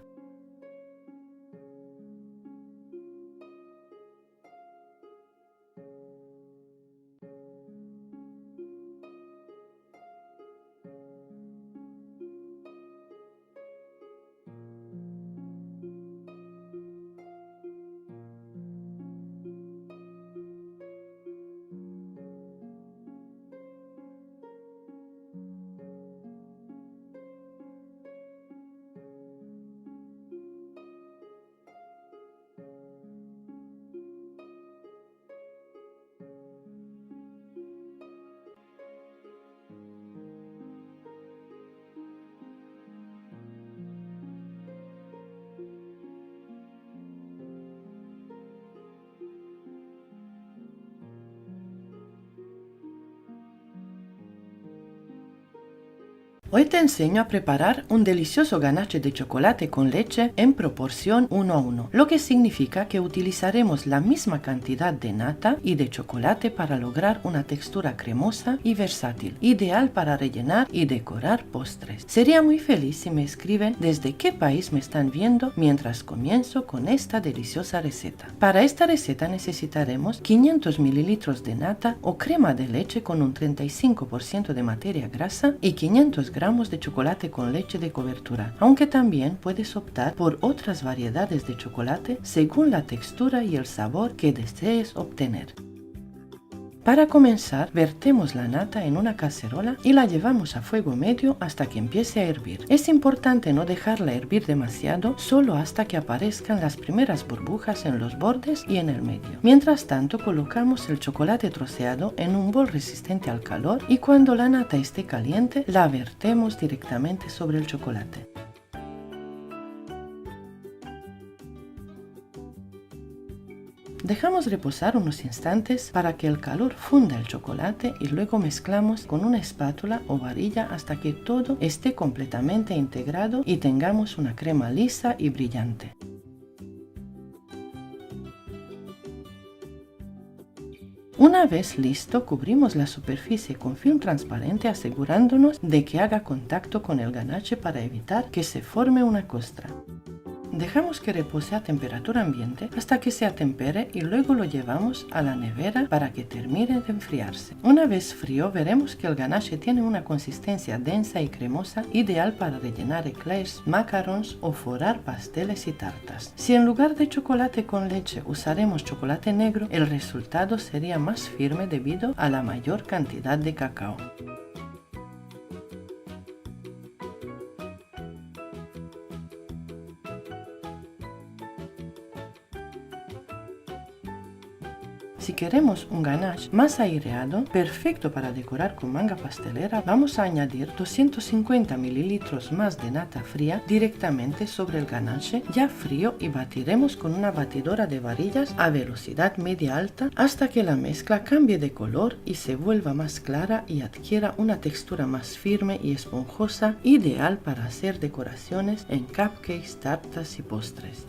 Hoy te enseño a preparar un delicioso ganache de chocolate con leche en proporción 1:1, lo que significa que utilizaremos la misma cantidad de nata y de chocolate para lograr una textura cremosa y versátil, ideal para rellenar y decorar postres. Sería muy feliz si me escriben desde qué país me están viendo mientras comienzo con esta deliciosa receta. Para esta receta necesitaremos 500 ml de nata o crema de leche con un 35% de materia grasa y 500 gramos de chocolate con leche de cobertura, aunque también puedes optar por otras variedades de chocolate según la textura y el sabor que desees obtener. Para comenzar, vertemos la nata en una cacerola y la llevamos a fuego medio hasta que empiece a hervir. Es importante no dejarla hervir demasiado, solo hasta que aparezcan las primeras burbujas en los bordes y en el medio. Mientras tanto, colocamos el chocolate troceado en un bol resistente al calor y cuando la nata esté caliente, la vertemos directamente sobre el chocolate. Dejamos reposar unos instantes para que el calor funda el chocolate y luego mezclamos con una espátula o varilla hasta que todo esté completamente integrado y tengamos una crema lisa y brillante. Una vez listo, cubrimos la superficie con film transparente asegurándonos de que haga contacto con el ganache para evitar que se forme una costra. Dejamos que repose a temperatura ambiente hasta que se atempere y luego lo llevamos a la nevera para que termine de enfriarse. Una vez frío, veremos que el ganache tiene una consistencia densa y cremosa, ideal para rellenar eclairs, macarons o forrar pasteles y tartas. Si en lugar de chocolate con leche usaremos chocolate negro, el resultado sería más firme debido a la mayor cantidad de cacao. Si queremos un ganache más aireado, perfecto para decorar con manga pastelera, vamos a añadir 250 ml más de nata fría directamente sobre el ganache ya frío y batiremos con una batidora de varillas a velocidad media-alta hasta que la mezcla cambie de color y se vuelva más clara y adquiera una textura más firme y esponjosa, ideal para hacer decoraciones en cupcakes, tartas y postres.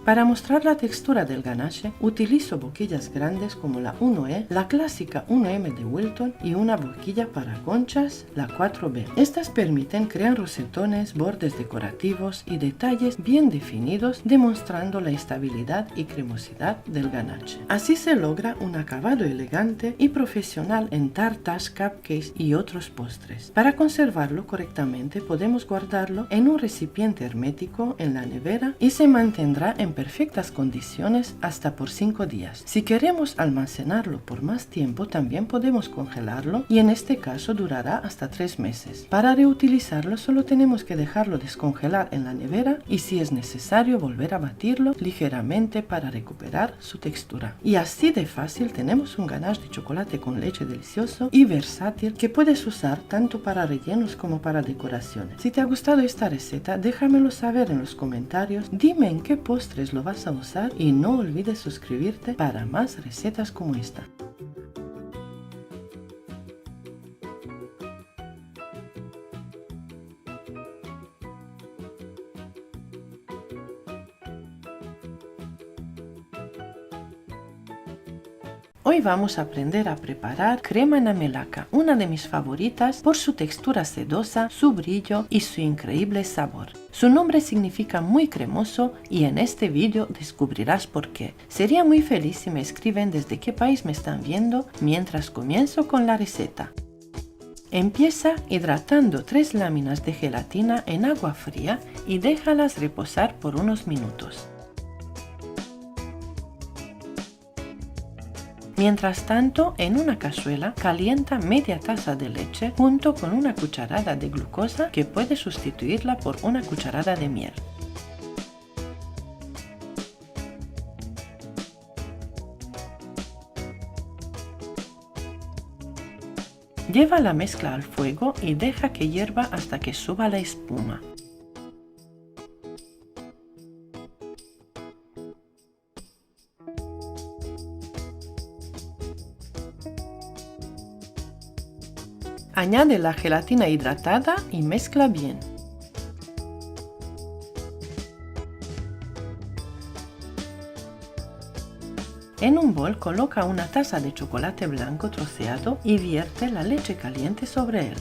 Para mostrar la textura del ganache, utilizo boquillas grandes como la 1E, la clásica 1M de Wilton y una boquilla para conchas, la 4B. Estas permiten crear rosetones, bordes decorativos y detalles bien definidos, demostrando la estabilidad y cremosidad del ganache. Así se logra un acabado elegante y profesional en tartas, cupcakes y otros postres. Para conservarlo correctamente, podemos guardarlo en un recipiente hermético en la nevera y se mantendrá en perfectas condiciones hasta por 5 días. Si queremos almacenarlo por más tiempo, también podemos congelarlo y en este caso durará hasta 3 meses. Para reutilizarlo solo tenemos que dejarlo descongelar en la nevera y si es necesario volver a batirlo ligeramente para recuperar su textura. Y así de fácil tenemos un ganache de chocolate con leche delicioso y versátil que puedes usar tanto para rellenos como para decoraciones. Si te ha gustado esta receta, déjamelo saber en los comentarios, dime en qué postres lo vas a usar y no olvides suscribirte para más recetas como esta. Hoy vamos a aprender a preparar crema namelaca, una de mis favoritas por su textura sedosa, su brillo y su increíble sabor. Su nombre significa muy cremoso y en este vídeo descubrirás por qué. Sería muy feliz si me escriben desde qué país me están viendo mientras comienzo con la receta. Empieza hidratando 3 láminas de gelatina en agua fría y déjalas reposar por unos minutos. Mientras tanto, en una cazuela calienta media taza de leche junto con una cucharada de glucosa que puede sustituirla por una cucharada de miel. Lleva la mezcla al fuego y deja que hierva hasta que suba la espuma. Añade la gelatina hidratada y mezcla bien. En un bol coloca una taza de chocolate blanco troceado y vierte la leche caliente sobre él.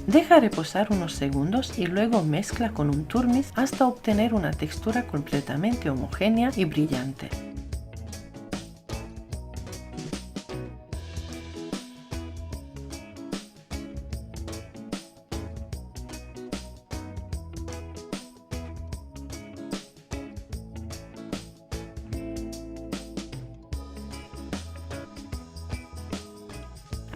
Deja reposar unos segundos y luego mezcla con un turmis hasta obtener una textura completamente homogénea y brillante.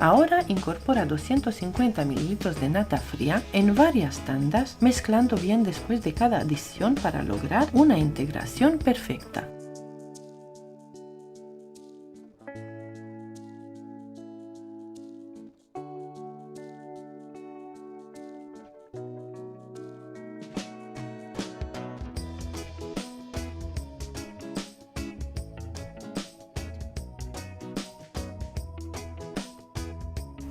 Ahora incorpora 250 ml de nata fría en varias tandas, mezclando bien después de cada adición para lograr una integración perfecta.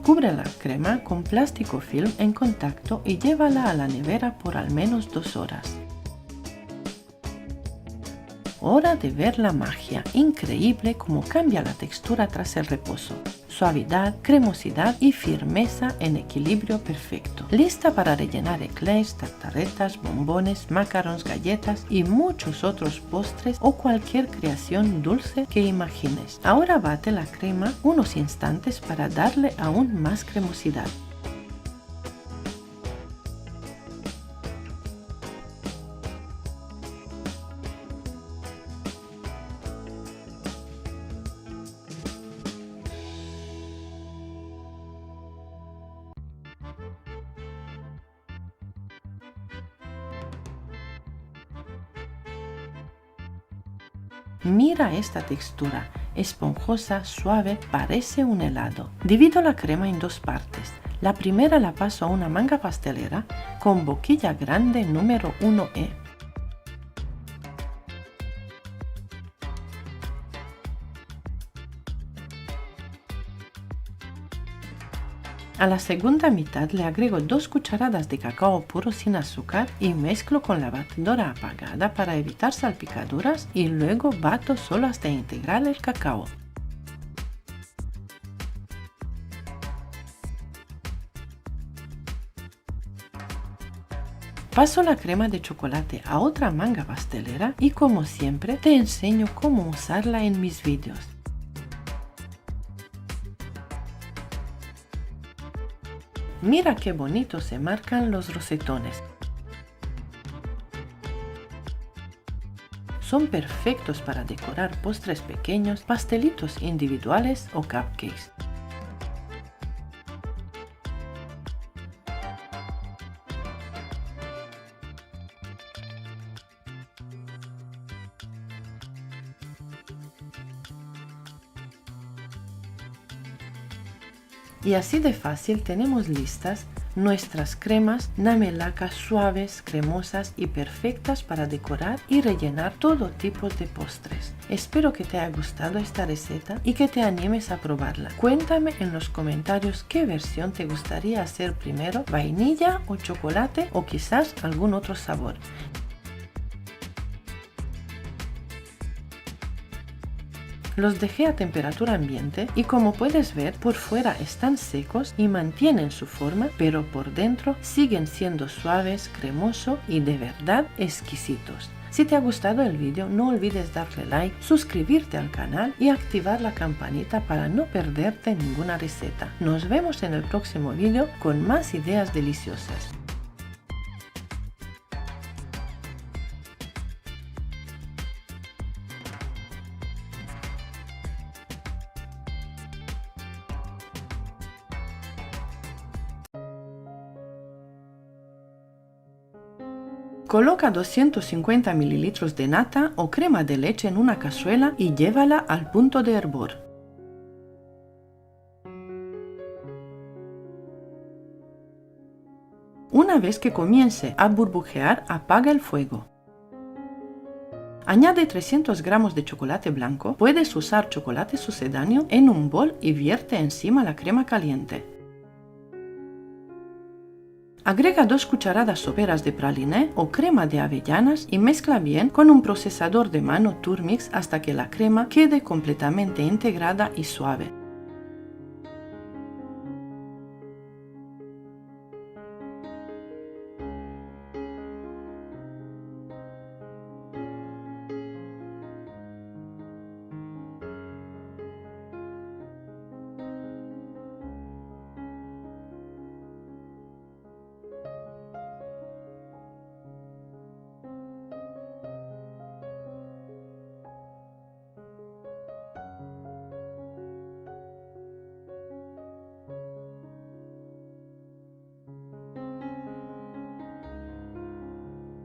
Cubre la crema con plástico film en contacto y llévala a la nevera por al menos 2 horas. Hora de ver la magia, increíble cómo cambia la textura tras el reposo. Suavidad, cremosidad y firmeza en equilibrio perfecto. Lista para rellenar eclairs, tartaretas, bombones, macarons, galletas y muchos otros postres o cualquier creación dulce que imagines. Ahora bate la crema unos instantes para darle aún más cremosidad. Mira esta textura, esponjosa, suave, parece un helado. Divido la crema en 2 partes. La primera la paso a una manga pastelera con boquilla grande número 1E. A la segunda mitad le agrego 2 cucharadas de cacao puro sin azúcar y mezclo con la batidora apagada para evitar salpicaduras y luego bato solo hasta integrar el cacao. Paso la crema de chocolate a otra manga pastelera y como siempre te enseño cómo usarla en mis vídeos. Mira qué bonito se marcan los rosetones. Son perfectos para decorar postres pequeños, pastelitos individuales o cupcakes. Y así de fácil tenemos listas nuestras cremas namelacas suaves, cremosas y perfectas para decorar y rellenar todo tipo de postres. Espero que te haya gustado esta receta y que te animes a probarla. Cuéntame en los comentarios qué versión te gustaría hacer primero, vainilla o chocolate o quizás algún otro sabor. Los dejé a temperatura ambiente y como puedes ver por fuera están secos y mantienen su forma, pero por dentro siguen siendo suaves, cremosos y de verdad exquisitos. Si te ha gustado el vídeo no olvides darle like, suscribirte al canal y activar la campanita para no perderte ninguna receta. Nos vemos en el próximo vídeo con más ideas deliciosas. Coloca 250 ml de nata o crema de leche en una cazuela y llévala al punto de hervor. Una vez que comience a burbujear, apaga el fuego. Añade 300 gramos de chocolate blanco, puedes usar chocolate sucedáneo en un bol y vierte encima la crema caliente. Agrega 2 cucharadas soperas de praliné o crema de avellanas y mezcla bien con un procesador de mano Turmix hasta que la crema quede completamente integrada y suave.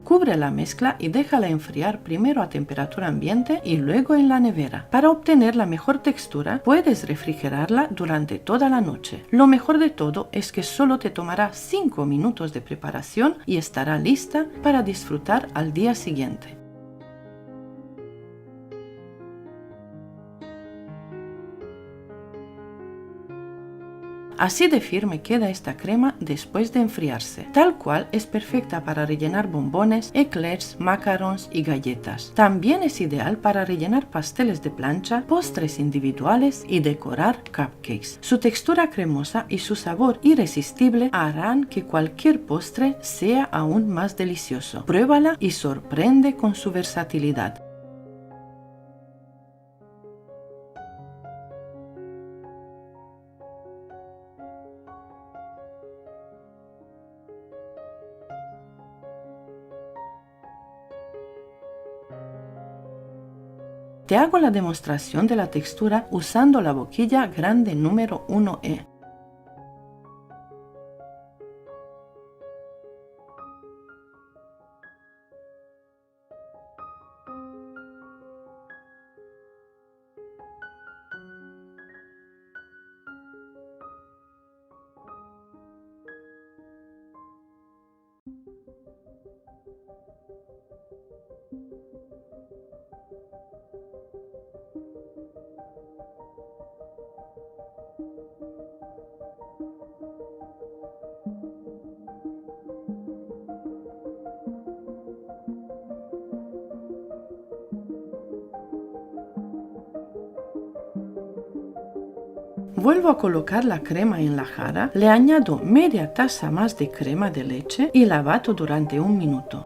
Cubre la mezcla y déjala enfriar primero a temperatura ambiente y luego en la nevera. Para obtener la mejor textura, puedes refrigerarla durante toda la noche. Lo mejor de todo es que solo te tomará 5 minutos de preparación y estará lista para disfrutar al día siguiente. Así de firme queda esta crema después de enfriarse. Tal cual es perfecta para rellenar bombones, eclairs, macarons y galletas. También es ideal para rellenar pasteles de plancha, postres individuales y decorar cupcakes. Su textura cremosa y su sabor irresistible harán que cualquier postre sea aún más delicioso. Pruébala y sorprende con su versatilidad. Te hago la demostración de la textura usando la boquilla grande número 1E. Vuelvo a colocar la crema en la jarra, le añado media taza más de crema de leche y la bato durante 1 minuto.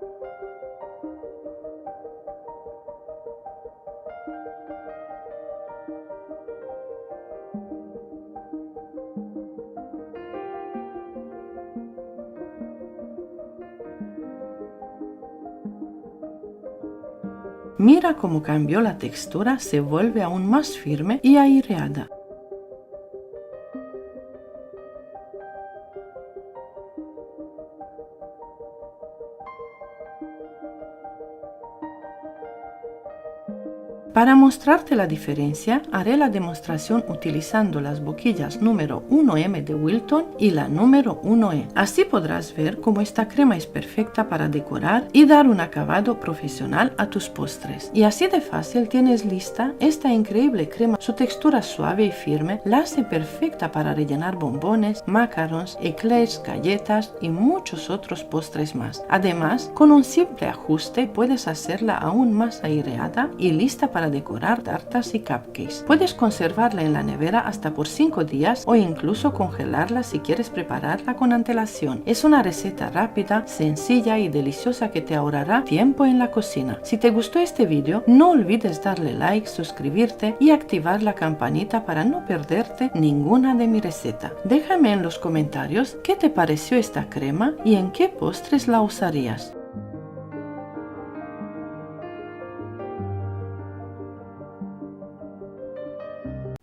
Mira cómo cambió la textura, se vuelve aún más firme y aireada. Para mostrarte la diferencia, haré la demostración utilizando las boquillas número 1M de Wilton y la número 1E. Así podrás ver cómo esta crema es perfecta para decorar y dar un acabado profesional a tus postres. Y así de fácil tienes lista esta increíble crema. Su textura suave y firme la hace perfecta para rellenar bombones, macarons, eclairs, galletas y muchos otros postres más. Además, con un simple ajuste puedes hacerla aún más aireada y lista para decorar tartas y cupcakes. Puedes conservarla en la nevera hasta por 5 días o incluso congelarla si quieres prepararla con antelación. Es una receta rápida, sencilla y deliciosa que te ahorrará tiempo en la cocina. Si te gustó este vídeo, no olvides darle like, suscribirte y activar la campanita para no perderte ninguna de mi receta. Déjame en los comentarios qué te pareció esta crema y en qué postres la usarías.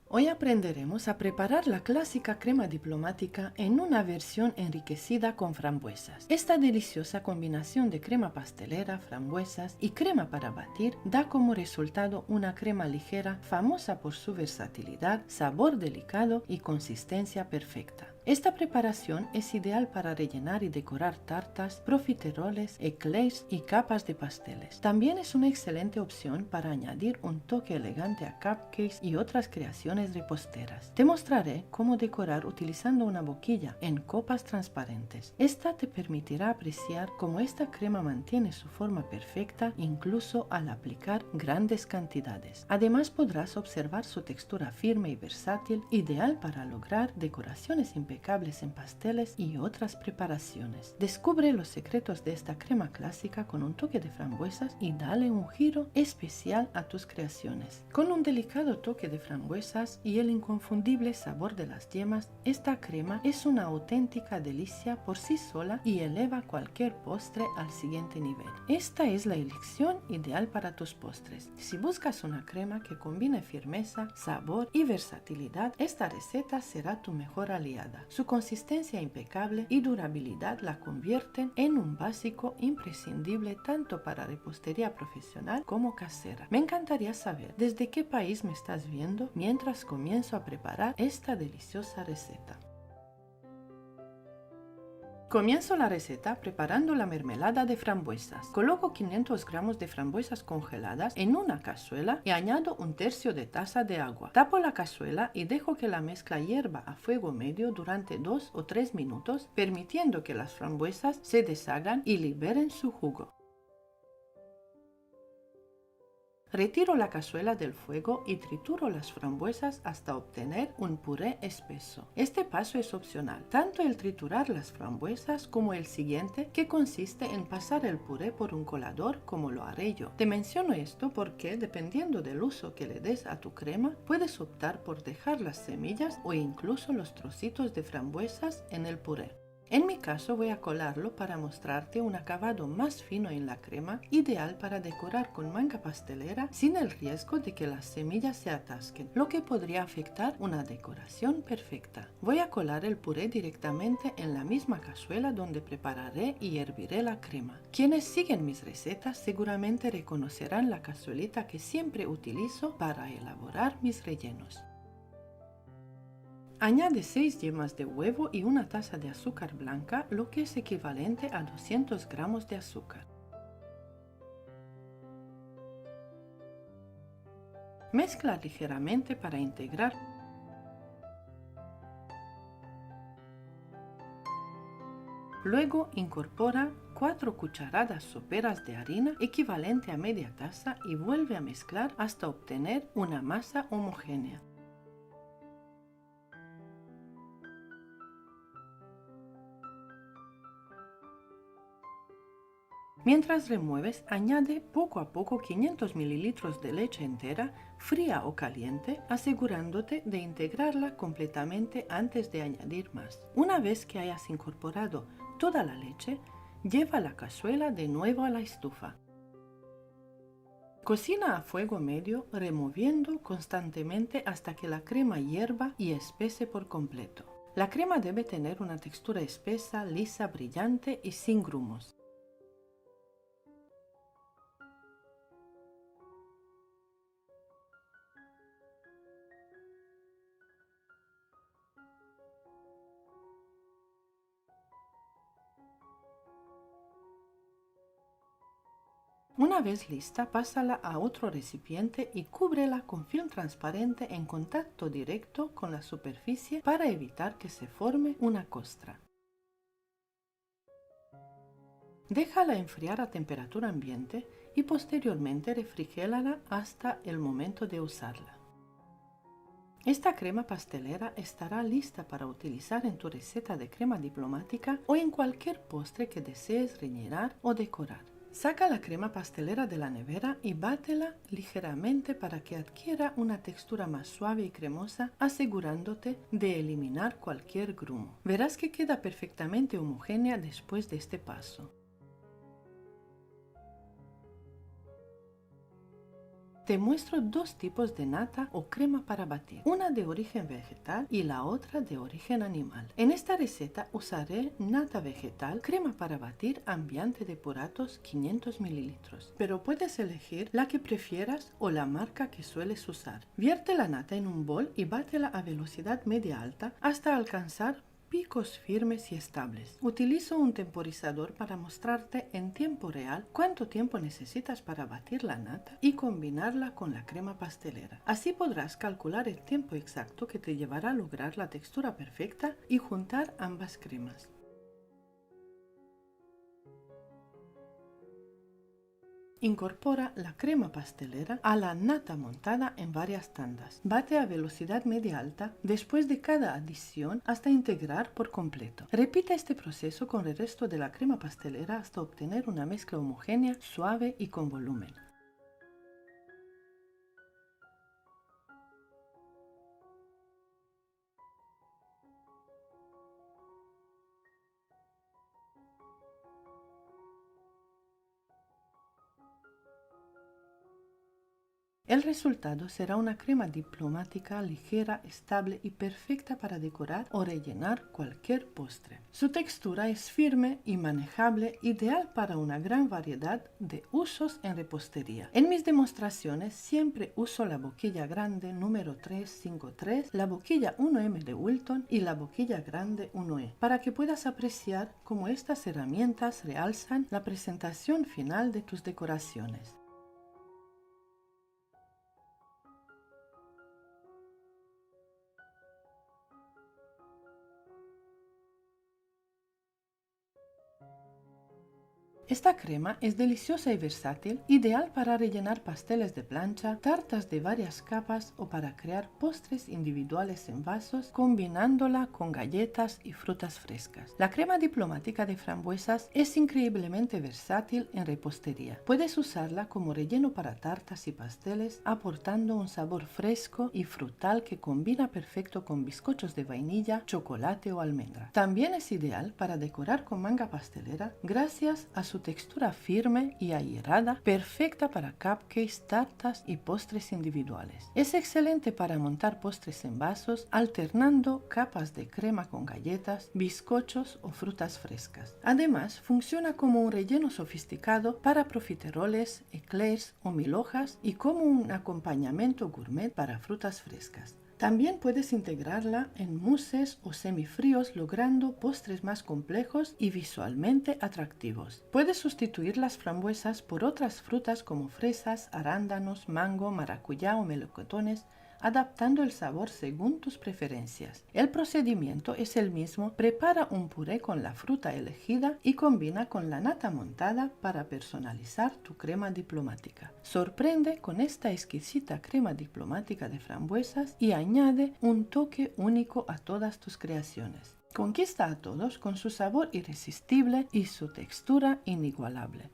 Hoy aprenderemos a preparar la clásica crema diplomática en una versión enriquecida con frambuesas. Esta deliciosa combinación de crema pastelera, frambuesas y crema para batir da como resultado una crema ligera, famosa por su versatilidad, sabor delicado y consistencia perfecta. Esta preparación es ideal para rellenar y decorar tartas, profiteroles, eclairs y capas de pasteles. También es una excelente opción para añadir un toque elegante a cupcakes y otras creaciones reposteras. Te mostraré cómo decorar utilizando una boquilla en copas transparentes. Esta te permitirá apreciar cómo esta crema mantiene su forma perfecta incluso al aplicar grandes cantidades. Además podrás observar su textura firme y versátil, ideal para lograr decoraciones impecables en pasteles y otras preparaciones. Descubre los secretos de esta crema clásica con un toque de frambuesas y dale un giro especial a tus creaciones. Con un delicado toque de frambuesas y el inconfundible sabor de las yemas, esta crema es una auténtica delicia por sí sola y eleva cualquier postre al siguiente nivel. Esta es la elección ideal para tus postres. Si buscas una crema que combine firmeza, sabor y versatilidad, esta receta será tu mejor aliada. Su consistencia impecable y durabilidad la convierten en un básico imprescindible tanto para repostería profesional como casera. Me encantaría saber desde qué país me estás viendo mientras comienzo a preparar esta deliciosa receta. Comienzo la receta preparando la mermelada de frambuesas. Coloco 500 gramos de frambuesas congeladas en una cazuela y añado un tercio de taza de agua. Tapo la cazuela y dejo que la mezcla hierva a fuego medio durante 2 o 3 minutos, permitiendo que las frambuesas se deshagan y liberen su jugo. Retiro la cazuela del fuego y trituro las frambuesas hasta obtener un puré espeso. Este paso es opcional, tanto el triturar las frambuesas como el siguiente, que consiste en pasar el puré por un colador como lo haré yo. Te menciono esto porque, dependiendo del uso que le des a tu crema, puedes optar por dejar las semillas o incluso los trocitos de frambuesas en el puré. En mi caso voy a colarlo para mostrarte un acabado más fino en la crema, ideal para decorar con manga pastelera sin el riesgo de que las semillas se atasquen, lo que podría afectar una decoración perfecta. Voy a colar el puré directamente en la misma cazuela donde prepararé y herviré la crema. Quienes siguen mis recetas seguramente reconocerán la cazuelita que siempre utilizo para elaborar mis rellenos. Añade 6 yemas de huevo y una taza de azúcar blanca, lo que es equivalente a 200 gramos de azúcar. Mezcla ligeramente para integrar. Luego incorpora 4 cucharadas soperas de harina, equivalente a media taza, y vuelve a mezclar hasta obtener una masa homogénea. Mientras remueves, añade poco a poco 500 ml de leche entera, fría o caliente, asegurándote de integrarla completamente antes de añadir más. Una vez que hayas incorporado toda la leche, lleva la cazuela de nuevo a la estufa. Cocina a fuego medio, removiendo constantemente hasta que la crema hierva y espese por completo. La crema debe tener una textura espesa, lisa, brillante y sin grumos. Una vez lista, pásala a otro recipiente y cúbrela con film transparente en contacto directo con la superficie para evitar que se forme una costra. Déjala enfriar a temperatura ambiente y posteriormente refrigérala hasta el momento de usarla. Esta crema pastelera estará lista para utilizar en tu receta de crema diplomática o en cualquier postre que desees rellenar o decorar. Saca la crema pastelera de la nevera y bátela ligeramente para que adquiera una textura más suave y cremosa, asegurándote de eliminar cualquier grumo. Verás que queda perfectamente homogénea después de este paso. Te muestro dos tipos de nata o crema para batir, una de origen vegetal y la otra de origen animal. En esta receta usaré nata vegetal, crema para batir ambiente de Puratos 500 ml, pero puedes elegir la que prefieras o la marca que sueles usar. Vierte la nata en un bol y bátela a velocidad media alta hasta alcanzar picos firmes y estables. Utilizo un temporizador para mostrarte en tiempo real cuánto tiempo necesitas para batir la nata y combinarla con la crema pastelera. Así podrás calcular el tiempo exacto que te llevará a lograr la textura perfecta y juntar ambas cremas. Incorpora la crema pastelera a la nata montada en varias tandas. Bate a velocidad media-alta después de cada adición hasta integrar por completo. Repite este proceso con el resto de la crema pastelera hasta obtener una mezcla homogénea, suave y con volumen. El resultado será una crema diplomática ligera, estable y perfecta para decorar o rellenar cualquier postre. Su textura es firme y manejable, ideal para una gran variedad de usos en repostería. En mis demostraciones siempre uso la boquilla grande número 353, la boquilla 1M de Wilton y la boquilla grande 1E, para que puedas apreciar cómo estas herramientas realzan la presentación final de tus decoraciones. Esta crema es deliciosa y versátil, ideal para rellenar pasteles de plancha, tartas de varias capas o para crear postres individuales en vasos, combinándola con galletas y frutas frescas. La crema diplomática de frambuesas es increíblemente versátil en repostería. Puedes usarla como relleno para tartas y pasteles, aportando un sabor fresco y frutal que combina perfecto con bizcochos de vainilla, chocolate o almendra. También es ideal para decorar con manga pastelera gracias a su textura firme y ahierada, perfecta para cupcakes, tartas y postres individuales. Es excelente para montar postres en vasos, alternando capas de crema con galletas, bizcochos o frutas frescas. Además, funciona como un relleno sofisticado para profiteroles, eclairs o mil hojas y como un acompañamiento gourmet para frutas frescas. También puedes integrarla en mousses o semifríos, logrando postres más complejos y visualmente atractivos. Puedes sustituir las frambuesas por otras frutas como fresas, arándanos, mango, maracuyá o melocotones, adaptando el sabor según tus preferencias. El procedimiento es el mismo: prepara un puré con la fruta elegida y combina con la nata montada para personalizar tu crema diplomática. Sorprende con esta exquisita crema diplomática de frambuesas y añade un toque único a todas tus creaciones. Conquista a todos con su sabor irresistible y su textura inigualable.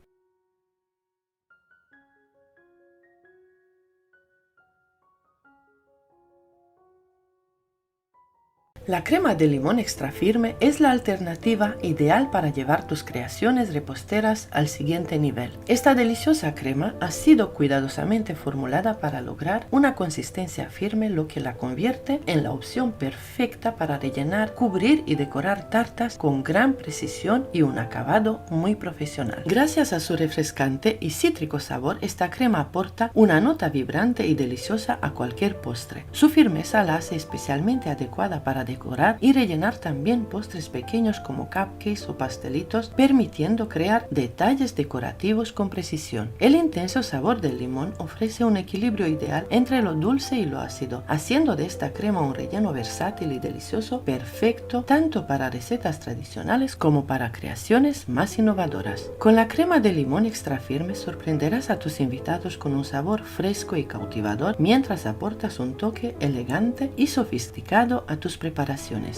La crema de limón extra firme es la alternativa ideal para llevar tus creaciones reposteras al siguiente nivel. Esta deliciosa crema ha sido cuidadosamente formulada para lograr una consistencia firme, lo que la convierte en la opción perfecta para rellenar, cubrir y decorar tartas con gran precisión y un acabado muy profesional. Gracias a su refrescante y cítrico sabor, esta crema aporta una nota vibrante y deliciosa a cualquier postre. Su firmeza la hace especialmente adecuada para decorar y rellenar también postres pequeños como cupcakes o pastelitos, permitiendo crear detalles decorativos con precisión. El intenso sabor del limón ofrece un equilibrio ideal entre lo dulce y lo ácido, haciendo de esta crema un relleno versátil y delicioso, perfecto tanto para recetas tradicionales como para creaciones más innovadoras. Con la crema de limón extra firme sorprenderás a tus invitados con un sabor fresco y cautivador, mientras aportas un toque elegante y sofisticado a tus preparaciones.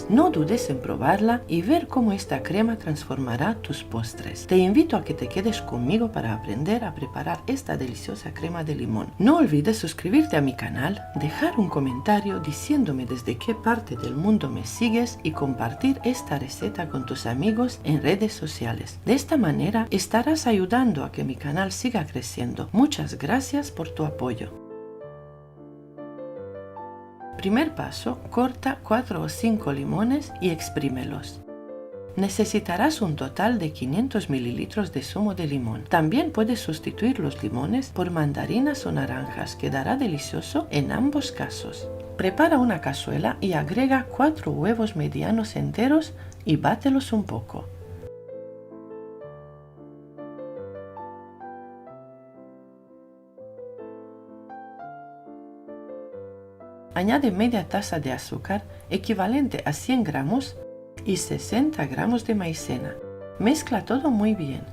No dudes en probarla y ver cómo esta crema transformará tus postres. Te invito a que te quedes conmigo para aprender a preparar esta deliciosa crema de limón. No olvides suscribirte a mi canal, dejar un comentario diciéndome desde qué parte del mundo me sigues y compartir esta receta con tus amigos en redes sociales. De esta manera estarás ayudando a que mi canal siga creciendo. Muchas gracias por tu apoyo. Primer paso: corta 4 o 5 limones y exprímelos. Necesitarás un total de 500 ml de zumo de limón. También puedes sustituir los limones por mandarinas o naranjas, quedará delicioso en ambos casos. Prepara una cazuela y agrega 4 huevos medianos enteros y bátelos un poco. Añade media taza de azúcar, equivalente a 100 gramos, y 60 gramos de maicena. Mezcla todo muy bien.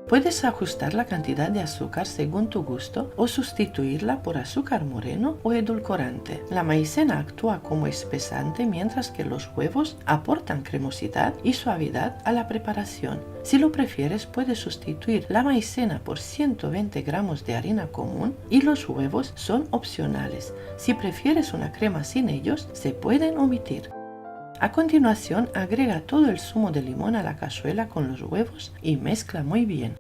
Puedes ajustar la cantidad de azúcar según tu gusto o sustituirla por azúcar moreno o edulcorante. La maicena actúa como espesante mientras que los huevos aportan cremosidad y suavidad a la preparación. Si lo prefieres, puedes sustituir la maicena por 120 gramos de harina común y los huevos son opcionales. Si prefieres una crema sin ellos, se pueden omitir. A continuación, agrega todo el zumo de limón a la cazuela con los huevos y mezcla muy bien.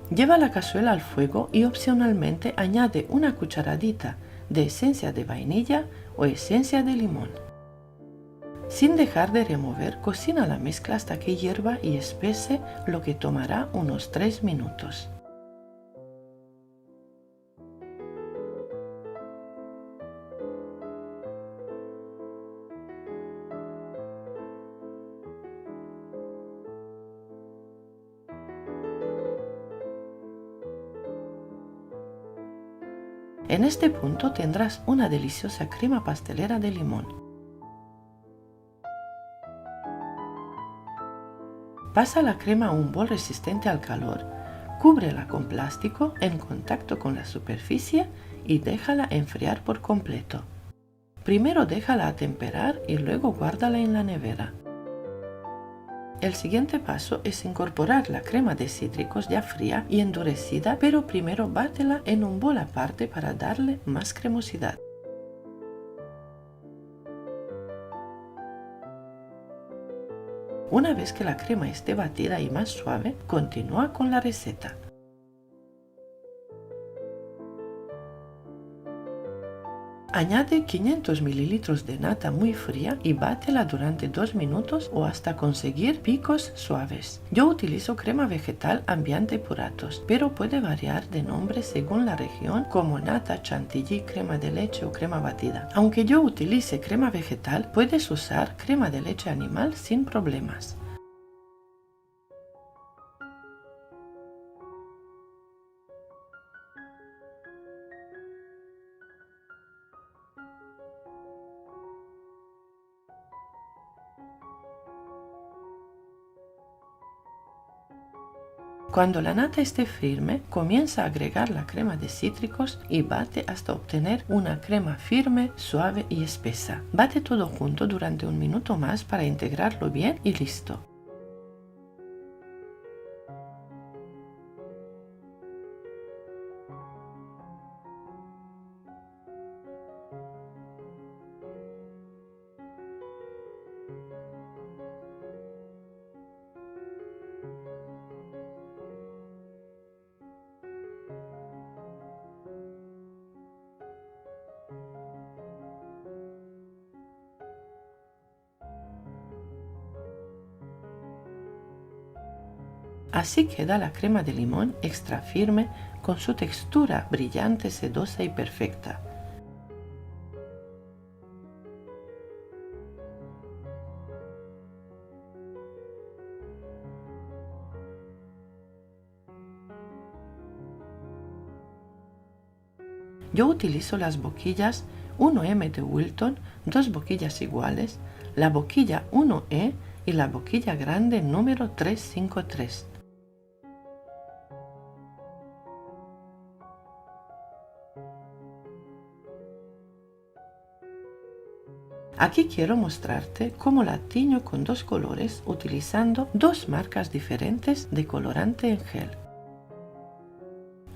Lleva la cazuela al fuego y opcionalmente añade una cucharadita de esencia de vainilla o esencia de limón. Sin dejar de remover, cocina la mezcla hasta que hierva y espese, lo que tomará unos 3 minutos. En este punto tendrás una deliciosa crema pastelera de limón. Pasa la crema a un bol resistente al calor, cúbrela con plástico en contacto con la superficie y déjala enfriar por completo. Primero déjala atemperar y luego guárdala en la nevera. El siguiente paso es incorporar la crema de cítricos ya fría y endurecida, pero primero bátela en un bol aparte para darle más cremosidad. Una vez que la crema esté batida y más suave, continúa con la receta. Añade 500 ml de nata muy fría y bátela durante 2 minutos o hasta conseguir picos suaves. Yo utilizo crema vegetal Ambiente Puratos, pero puede variar de nombre según la región, como nata, chantilly, crema de leche o crema batida. Aunque yo utilice crema vegetal, puedes usar crema de leche animal sin problemas. Cuando la nata esté firme, comienza a agregar la crema de cítricos y bate hasta obtener una crema firme, suave y espesa. Bate todo junto durante 1 minuto más para integrarlo bien y listo. Así queda la crema de limón extra firme con su textura brillante, sedosa y perfecta. Yo utilizo las boquillas 1M de Wilton, 2 boquillas iguales, la boquilla 1E y la boquilla grande número 353. Aquí quiero mostrarte cómo la tiño con 2 colores utilizando 2 marcas diferentes de colorante en gel.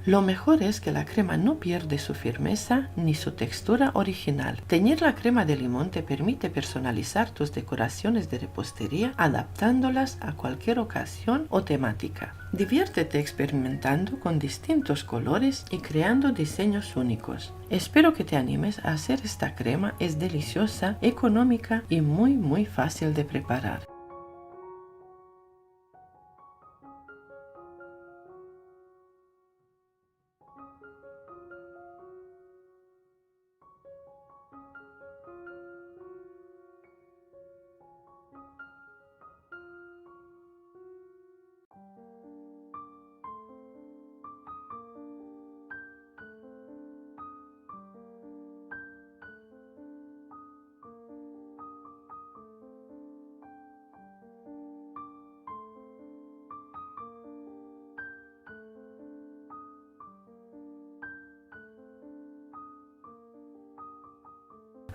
Lo mejor es que la crema no pierde su firmeza ni su textura original. Teñir la crema de limón te permite personalizar tus decoraciones de repostería adaptándolas a cualquier ocasión o temática. Diviértete experimentando con distintos colores y creando diseños únicos. Espero que te animes a hacer esta crema, es deliciosa, económica y muy fácil de preparar.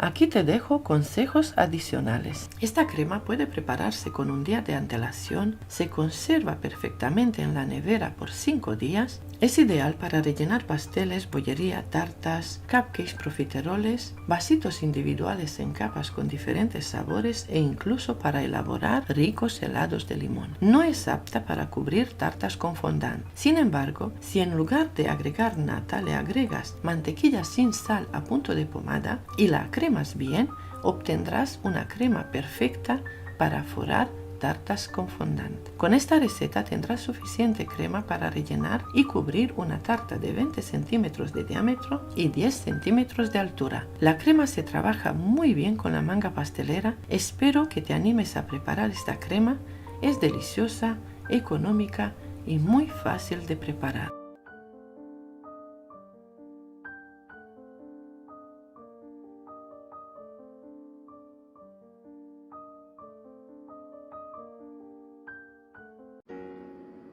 Aquí te dejo consejos adicionales. Esta crema puede prepararse con un día de antelación, se conserva perfectamente en la nevera por 5 días, es ideal para rellenar pasteles, bollería, tartas, cupcakes, profiteroles, vasitos individuales en capas con diferentes sabores e incluso para elaborar ricos helados de limón. No es apta para cubrir tartas con fondant. Sin embargo, si en lugar de agregar nata le agregas mantequilla sin sal a punto de pomada y la cremas bien, obtendrás una crema perfecta para forrar tartas con fondant. Con esta receta tendrás suficiente crema para rellenar y cubrir una tarta de 20 centímetros de diámetro y 10 centímetros de altura. La crema se trabaja muy bien con la manga pastelera. Espero que te animes a preparar esta crema. Es deliciosa, económica y muy fácil de preparar.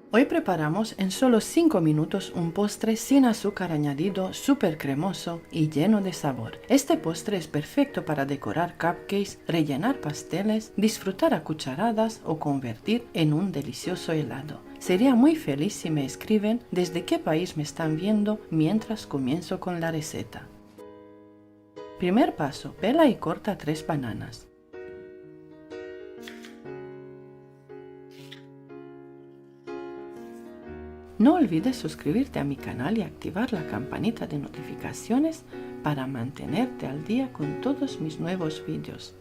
Hoy preparamos en solo 5 minutos un postre sin azúcar añadido, súper cremoso y lleno de sabor. Este postre es perfecto para decorar cupcakes, rellenar pasteles, disfrutar a cucharadas o convertir en un delicioso helado. Sería muy feliz si me escriben desde qué país me están viendo mientras comienzo con la receta. Primer paso, pela y corta 3 bananas. No olvides suscribirte a mi canal y activar la campanita de notificaciones para mantenerte al día con todos mis nuevos vídeos.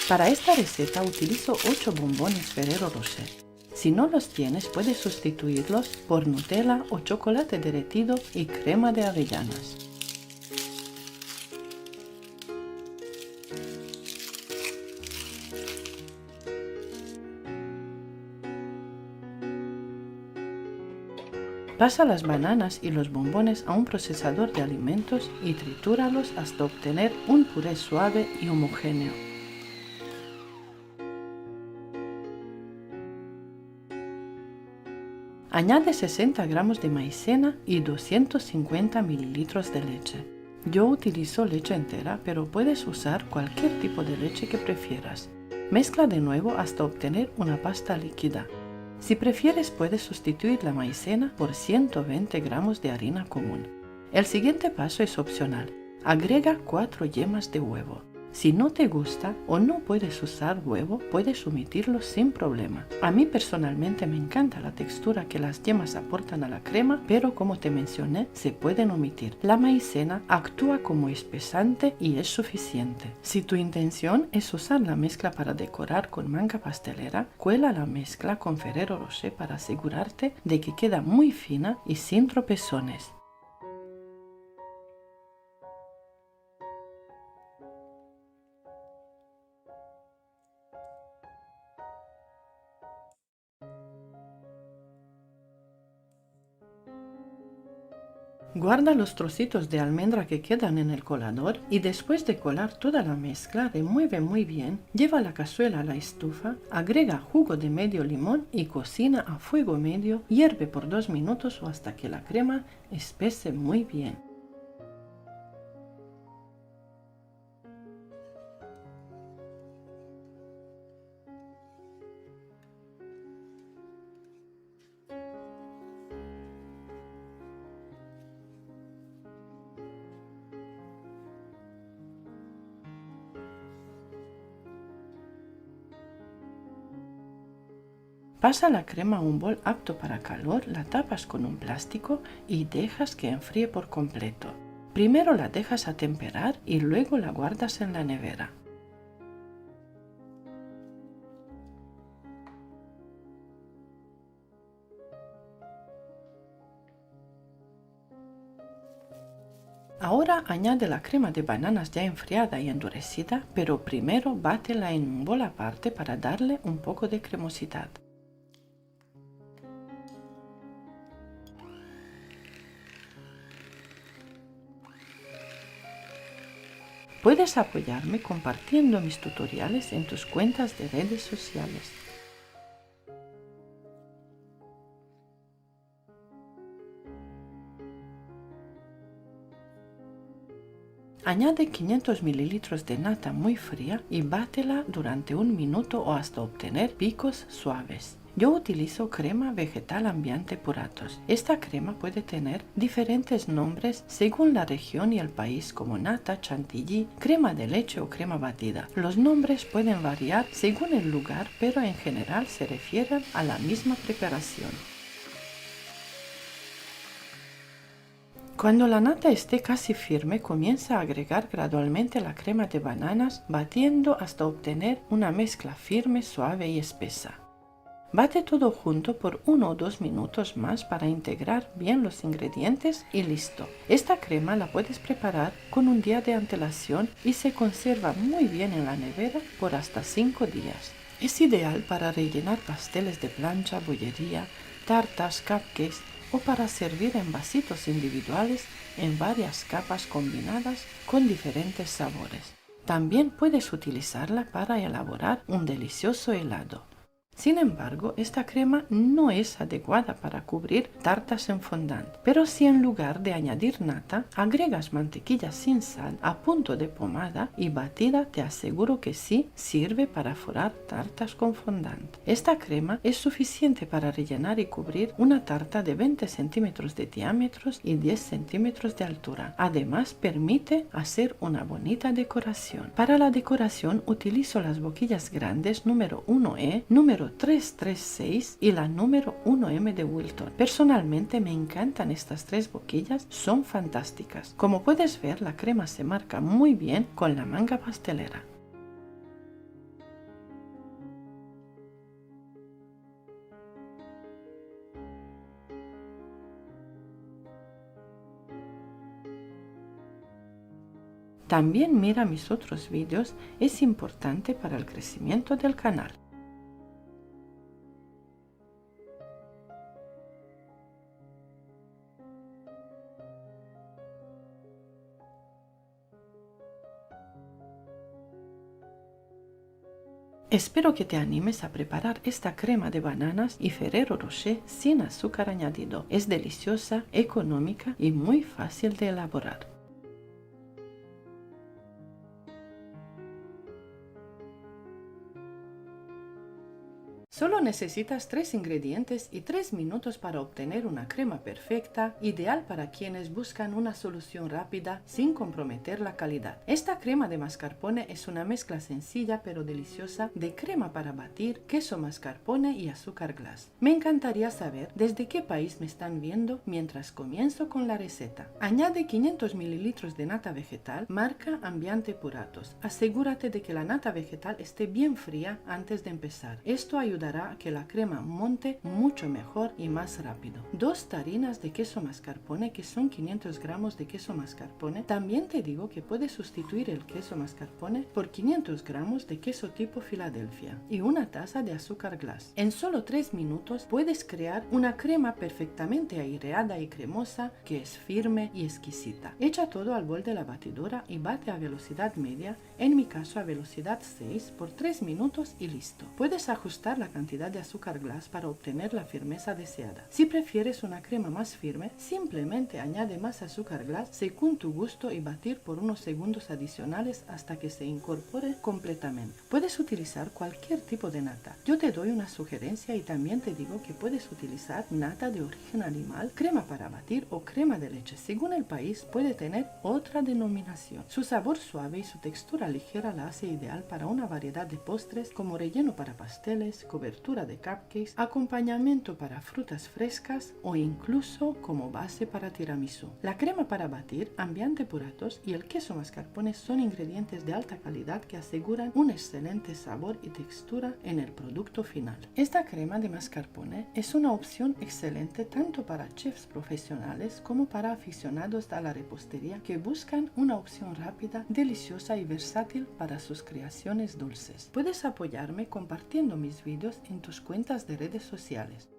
Para esta receta utilizo 8 bombones Ferrero Rocher. Si no los tienes, puedes sustituirlos por Nutella o chocolate derretido y crema de avellanas. Pasa las bananas y los bombones a un procesador de alimentos y tritúralos hasta obtener un puré suave y homogéneo. Añade 60 gramos de maicena y 250 mililitros de leche. Yo utilizo leche entera, pero puedes usar cualquier tipo de leche que prefieras. Mezcla de nuevo hasta obtener una pasta líquida. Si prefieres, puedes sustituir la maicena por 120 gramos de harina común. El siguiente paso es opcional. Agrega 4 yemas de huevo. Si no te gusta o no puedes usar huevo, puedes omitirlo sin problema. A mí personalmente me encanta la textura que las yemas aportan a la crema, pero como te mencioné, se pueden omitir. La maicena actúa como espesante y es suficiente. Si tu intención es usar la mezcla para decorar con manga pastelera, cuela la mezcla con Ferrero Rocher para asegurarte de que queda muy fina y sin tropezones. Guarda los trocitos de almendra que quedan en el colador y después de colar toda la mezcla, remueve muy bien, lleva la cazuela a la estufa, agrega jugo de medio limón y cocina a fuego medio, hierve por 2 minutos o hasta que la crema espese muy bien. Pasa la crema a un bol apto para calor, la tapas con un plástico y dejas que enfríe por completo. Primero la dejas atemperar y luego la guardas en la nevera. Ahora añade la crema de bananas ya enfriada y endurecida, pero primero bátela en un bol aparte para darle un poco de cremosidad. Puedes apoyarme compartiendo mis tutoriales en tus cuentas de redes sociales. Añade 500 ml de nata muy fría y bátela durante un minuto o hasta obtener picos suaves. Yo utilizo crema vegetal ambiente Puratos. Esta crema puede tener diferentes nombres según la región y el país, como nata, chantilly, crema de leche o crema batida. Los nombres pueden variar según el lugar, pero en general se refieren a la misma preparación. Cuando la nata esté casi firme, comienza a agregar gradualmente la crema de bananas, batiendo hasta obtener una mezcla firme, suave y espesa. Bate todo junto por 1 o 2 minutos más para integrar bien los ingredientes y listo. Esta crema la puedes preparar con un día de antelación y se conserva muy bien en la nevera por hasta 5 días. Es ideal para rellenar pasteles de plancha, bollería, tartas, cupcakes o para servir en vasitos individuales en varias capas combinadas con diferentes sabores. También puedes utilizarla para elaborar un delicioso helado. Sin embargo, esta crema no es adecuada para cubrir tartas en fondant, pero si en lugar de añadir nata, agregas mantequilla sin sal a punto de pomada y batida, te aseguro que sí sirve para forrar tartas con fondant. Esta crema es suficiente para rellenar y cubrir una tarta de 20 centímetros de diámetro y 10 centímetros de altura. Además, permite hacer una bonita decoración. Para la decoración utilizo las boquillas grandes número 1E, número 336 y la número 1M de Wilton. Personalmente me encantan estas 3 boquillas, son fantásticas. Como puedes ver, la crema se marca muy bien con la manga pastelera. También mira mis otros vídeos, es importante para el crecimiento del canal. Espero que te animes a preparar esta crema de bananas y Ferrero Rocher sin azúcar añadido. Es deliciosa, económica y muy fácil de elaborar. Solo necesitas 3 ingredientes y 3 minutos para obtener una crema perfecta, ideal para quienes buscan una solución rápida sin comprometer la calidad. Esta crema de mascarpone es una mezcla sencilla pero deliciosa de crema para batir, queso mascarpone y azúcar glass. Me encantaría saber desde qué país me están viendo mientras comienzo con la receta. Añade 500 ml de nata vegetal, marca Ambiente Puratos. Asegúrate de que la nata vegetal esté bien fría antes de empezar. Esto ayudará a que la crema monte mucho mejor y más rápido. 2 tarinas de queso mascarpone, que son 500 gramos de queso mascarpone. También te digo que puedes sustituir el queso mascarpone por 500 gramos de queso tipo Filadelfia y una taza de azúcar glass. En solo 3 minutos puedes crear una crema perfectamente aireada y cremosa que es firme y exquisita. Echa todo al bol de la batidora y bate a velocidad media, en mi caso a velocidad 6, por 3 minutos y listo. Puedes ajustar la cantidad de azúcar glass para obtener la firmeza deseada. Si prefieres una crema más firme, simplemente añade más azúcar glass según tu gusto y batir por unos segundos adicionales hasta que se incorpore completamente. Puedes utilizar cualquier tipo de nata. Yo te doy una sugerencia y también te digo que puedes utilizar nata de origen animal, crema para batir o crema de leche. Según el país puede tener otra denominación. Su sabor suave y su textura ligera la hace ideal para una variedad de postres como relleno para pasteles, cobertura de cupcakes, acompañamiento para frutas frescas o incluso como base para tiramisú. La crema para batir, ambiente puratos y el queso mascarpone son ingredientes de alta calidad que aseguran un excelente sabor y textura en el producto final. Esta crema de mascarpone es una opción excelente tanto para chefs profesionales como para aficionados a la repostería que buscan una opción rápida, deliciosa y versátil para sus creaciones dulces. Puedes apoyarme compartiendo mis vídeos en tus cuentas de redes sociales.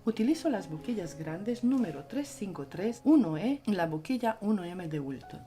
Utilizo las boquillas grandes número 353 1E y la boquilla 1M de Wilton.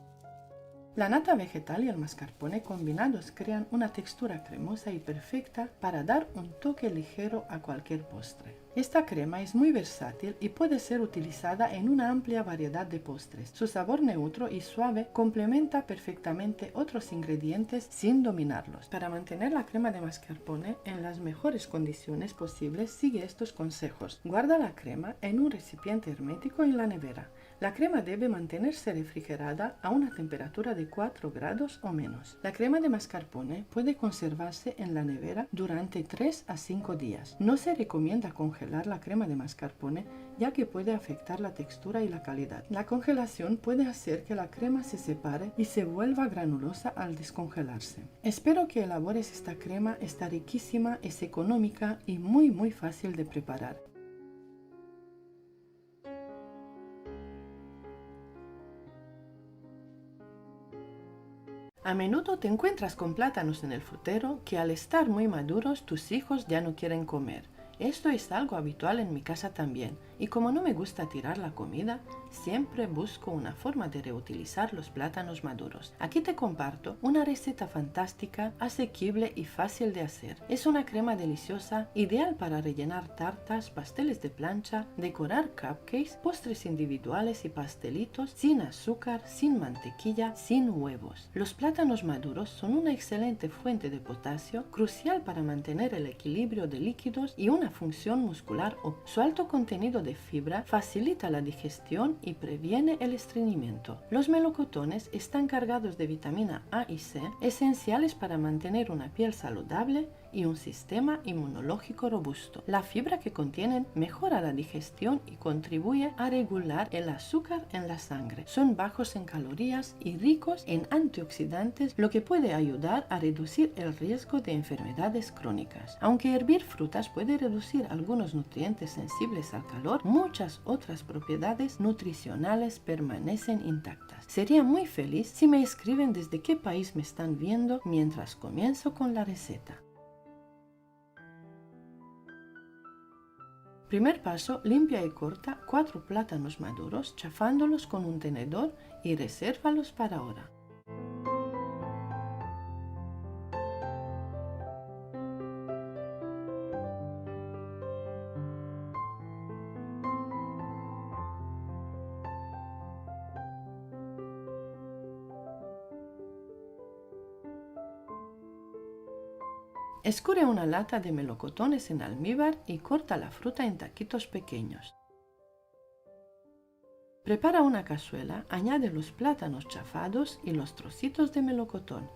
La nata vegetal y el mascarpone combinados crean una textura cremosa y perfecta para dar un toque ligero a cualquier postre. Esta crema es muy versátil y puede ser utilizada en una amplia variedad de postres. Su sabor neutro y suave complementa perfectamente otros ingredientes sin dominarlos. Para mantener la crema de mascarpone en las mejores condiciones posibles, sigue estos consejos. Guarda la crema en un recipiente hermético en la nevera. La crema debe mantenerse refrigerada a una temperatura de 4 grados o menos. La crema de mascarpone puede conservarse en la nevera durante 3 a 5 días. No se recomienda congelar la crema de mascarpone ya que puede afectar la textura y la calidad. La congelación puede hacer que la crema se separe y se vuelva granulosa al descongelarse. Espero que elabores esta crema, está riquísima, es económica y muy fácil de preparar. A menudo te encuentras con plátanos en el frutero que al estar muy maduros tus hijos ya no quieren comer. Esto es algo habitual en mi casa también, y como no me gusta tirar la comida, siempre busco una forma de reutilizar los plátanos maduros. Aquí te comparto una receta fantástica, asequible y fácil de hacer. Es una crema deliciosa, ideal para rellenar tartas, pasteles de plancha, decorar cupcakes, postres individuales y pastelitos, sin azúcar, sin mantequilla, sin huevos. Los plátanos maduros son una excelente fuente de potasio, crucial para mantener el equilibrio de líquidos y una función muscular óptima. Su alto contenido de fibra facilita la digestión y previene el estreñimiento. Los melocotones están cargados de vitamina A y C, esenciales para mantener una piel saludable y un sistema inmunológico robusto. La fibra que contienen mejora la digestión y contribuye a regular el azúcar en la sangre. Son bajos en calorías y ricos en antioxidantes, lo que puede ayudar a reducir el riesgo de enfermedades crónicas. Aunque hervir frutas puede reducir algunos nutrientes sensibles al calor, muchas otras propiedades nutricionales permanecen intactas. Sería muy feliz si me escriben desde qué país me están viendo mientras comienzo con la receta. Primer paso, limpia y corta 4 plátanos maduros chafándolos con un tenedor y resérvalos para ahora. Escurre una lata de melocotones en almíbar y corta la fruta en taquitos pequeños. Prepara una cazuela, añade los plátanos chafados y los trocitos de melocotón.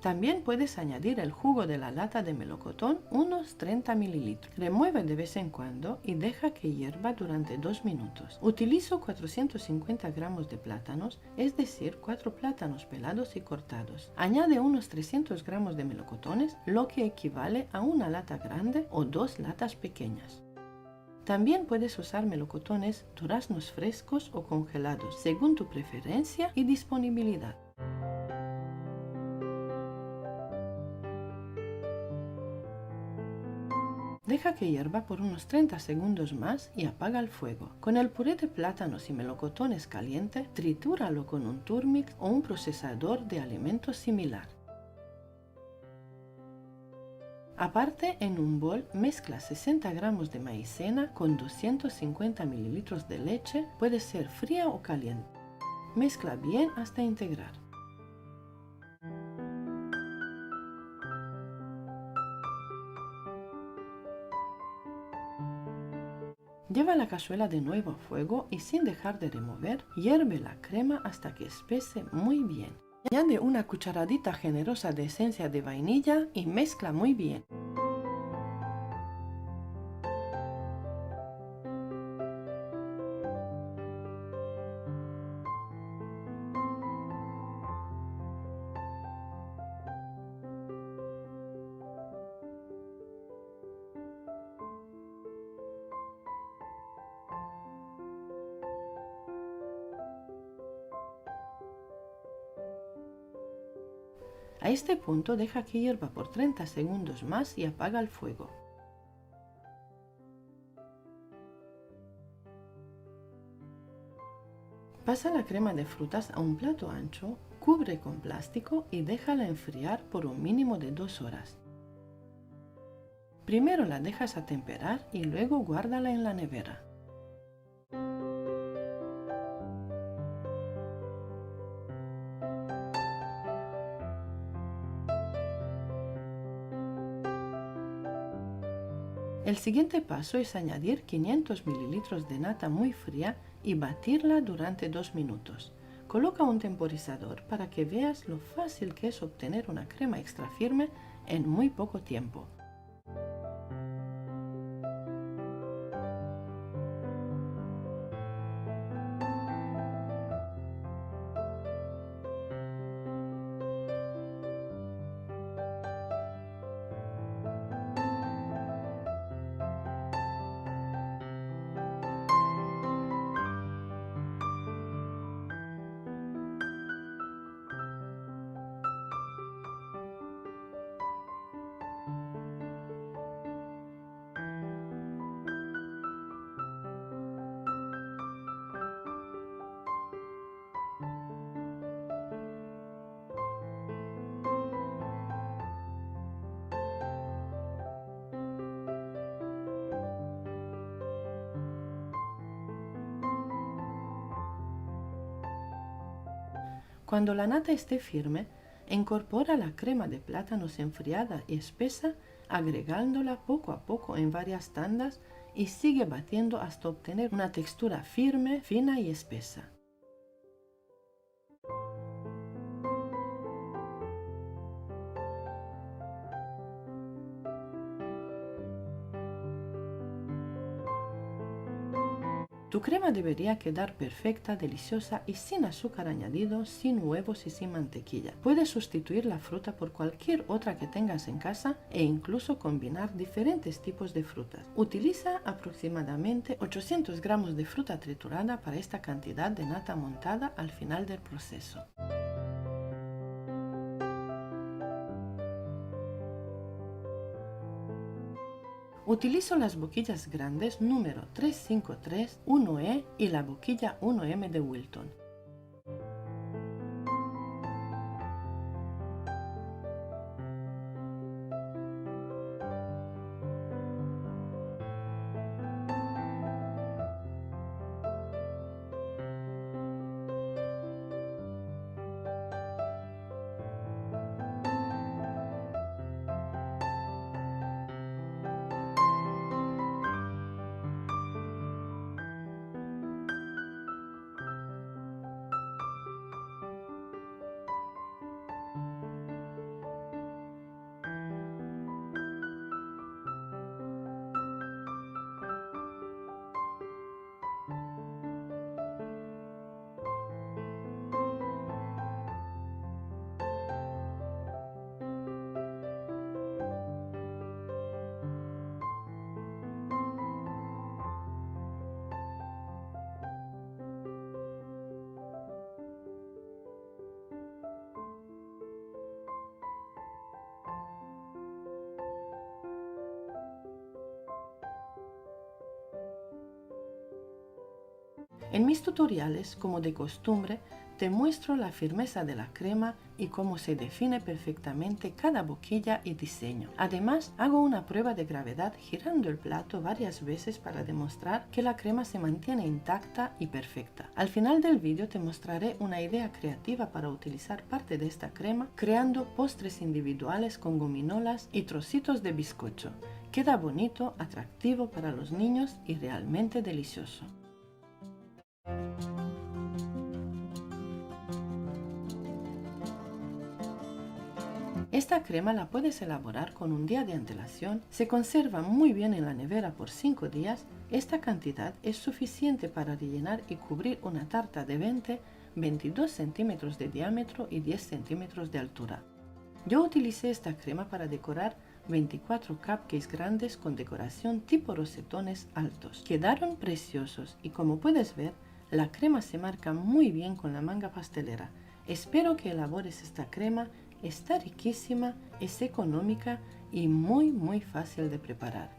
También puedes añadir el jugo de la lata de melocotón, unos 30 ml. Remueve de vez en cuando y deja que hierva durante 2 minutos. Utilizo 450 gramos de plátanos, es decir, 4 plátanos pelados y cortados. Añade unos 300 gramos de melocotones, lo que equivale a una lata grande o 2 latas pequeñas. También puedes usar melocotones, duraznos frescos o congelados, según tu preferencia y disponibilidad. Deja que hierva por unos 30 segundos más y apaga el fuego. Con el puré de plátanos y melocotones caliente, tritúralo con un Turmix o un procesador de alimentos similar. Aparte, en un bol, mezcla 60 gramos de maicena con 250 ml de leche, puede ser fría o caliente. Mezcla bien hasta integrar. Lleva la cazuela de nuevo a fuego y sin dejar de remover, hierve la crema hasta que espese muy bien. Añade una cucharadita generosa de esencia de vainilla y mezcla muy bien. A este punto deja que hierva por 30 segundos más y apaga el fuego. Pasa la crema de frutas a un plato ancho, cubre con plástico y déjala enfriar por un mínimo de 2 horas. Primero la dejas atemperar y luego guárdala en la nevera. El siguiente paso es añadir 500 ml de nata muy fría y batirla durante 2 minutos. Coloca un temporizador para que veas lo fácil que es obtener una crema extra firme en muy poco tiempo. Cuando la nata esté firme, incorpora la crema de plátanos enfriada y espesa, agregándola poco a poco en varias tandas y sigue batiendo hasta obtener una textura firme, fina y espesa. Tu crema debería quedar perfecta, deliciosa y sin azúcar añadido, sin huevos y sin mantequilla. Puedes sustituir la fruta por cualquier otra que tengas en casa e incluso combinar diferentes tipos de frutas. Utiliza aproximadamente 800 gramos de fruta triturada para esta cantidad de nata montada al final del proceso. Utilizo las boquillas grandes número 353, 1E y la boquilla 1M de Wilton. En mis tutoriales, como de costumbre, te muestro la firmeza de la crema y cómo se define perfectamente cada boquilla y diseño. Además, hago una prueba de gravedad girando el plato varias veces para demostrar que la crema se mantiene intacta y perfecta. Al final del vídeo te mostraré una idea creativa para utilizar parte de esta crema creando postres individuales con gominolas y trocitos de bizcocho. Queda bonito, atractivo para los niños y realmente delicioso. Esta crema la puedes elaborar con un día de antelación, se conserva muy bien en la nevera por 5 días. Esta cantidad es suficiente para rellenar y cubrir una tarta de 22 centímetros de diámetro y 10 centímetros de altura. Yo utilicé esta crema para decorar 24 cupcakes grandes con decoración tipo rosetones altos. Quedaron preciosos y como puedes ver, la crema se marca muy bien con la manga pastelera. Espero que elabores esta crema. Está riquísima, es económica y muy fácil de preparar.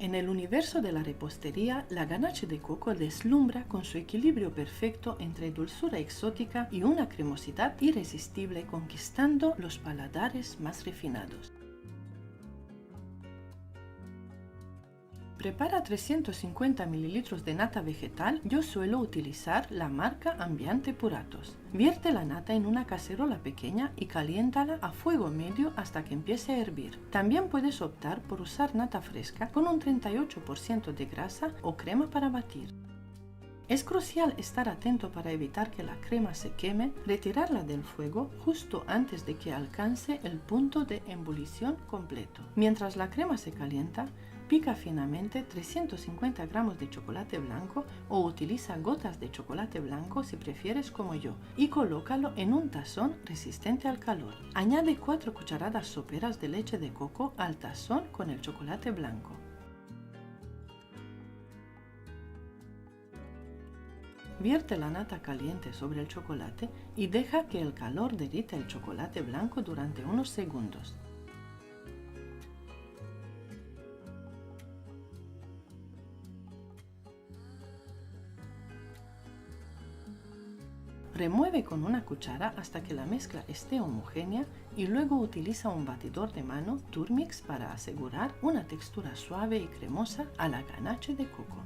En el universo de la repostería, la ganache de coco deslumbra con su equilibrio perfecto entre dulzura exótica y una cremosidad irresistible, conquistando los paladares más refinados. Prepara 350 ml de nata vegetal. Yo suelo utilizar la marca Ambiente Puratos. Vierte la nata en una cacerola pequeña y caliéntala a fuego medio hasta que empiece a hervir. También puedes optar por usar nata fresca con un 38% de grasa o crema para batir. Es crucial estar atento para evitar que la crema se queme, retirarla del fuego justo antes de que alcance el punto de ebullición completo. Mientras la crema se calienta, pica finamente 350 gramos de chocolate blanco o utiliza gotas de chocolate blanco si prefieres como yo y colócalo en un tazón resistente al calor. Añade 4 cucharadas soperas de leche de coco al tazón con el chocolate blanco. Vierte la nata caliente sobre el chocolate y deja que el calor derrita el chocolate blanco durante unos segundos. Remueve con una cuchara hasta que la mezcla esté homogénea y luego utiliza un batidor de mano Turmix para asegurar una textura suave y cremosa a la ganache de coco.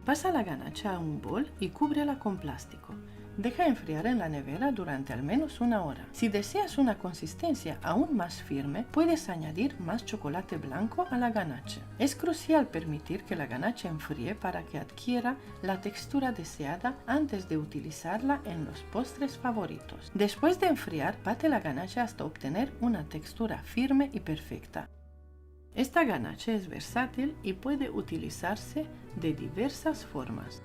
Pasa la ganache a un bol y cúbrela con plástico. Deja enfriar en la nevera durante al menos una hora. Si deseas una consistencia aún más firme, puedes añadir más chocolate blanco a la ganache. Es crucial permitir que la ganache enfríe para que adquiera la textura deseada antes de utilizarla en los postres favoritos. Después de enfriar, bate la ganache hasta obtener una textura firme y perfecta. Esta ganache es versátil y puede utilizarse de diversas formas.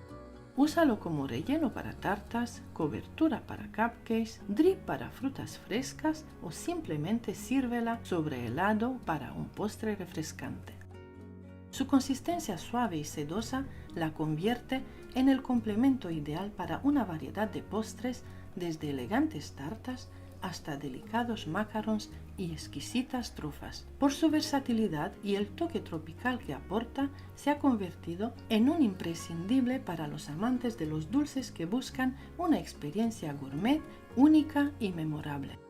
Úsalo como relleno para tartas, cobertura para cupcakes, drip para frutas frescas o simplemente sírvela sobre helado para un postre refrescante. Su consistencia suave y sedosa la convierte en el complemento ideal para una variedad de postres, desde elegantes tartas hasta delicados macarons y exquisitas trufas. Por su versatilidad y el toque tropical que aporta, se ha convertido en un imprescindible para los amantes de los dulces que buscan una experiencia gourmet única y memorable.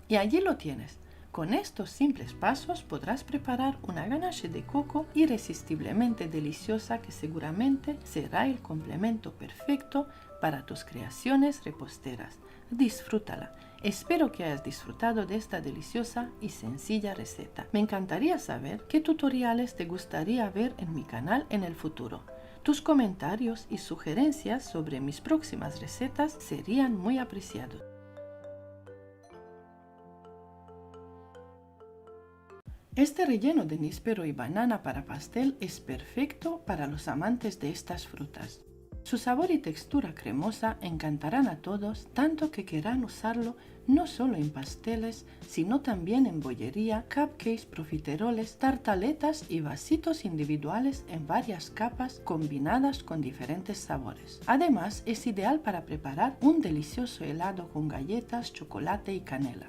Y allí lo tienes. Con estos simples pasos podrás preparar una ganache de coco irresistiblemente deliciosa que seguramente será el complemento perfecto para tus creaciones reposteras. Disfrútala. Espero que hayas disfrutado de esta deliciosa y sencilla receta. Me encantaría saber qué tutoriales te gustaría ver en mi canal en el futuro. Tus comentarios y sugerencias sobre mis próximas recetas serían muy apreciados. Este relleno de níspero y banana para pastel es perfecto para los amantes de estas frutas. Su sabor y textura cremosa encantarán a todos, tanto que querrán usarlo no solo en pasteles, sino también en bollería, cupcakes, profiteroles, tartaletas y vasitos individuales en varias capas combinadas con diferentes sabores. Además, es ideal para preparar un delicioso helado con galletas, chocolate y canela.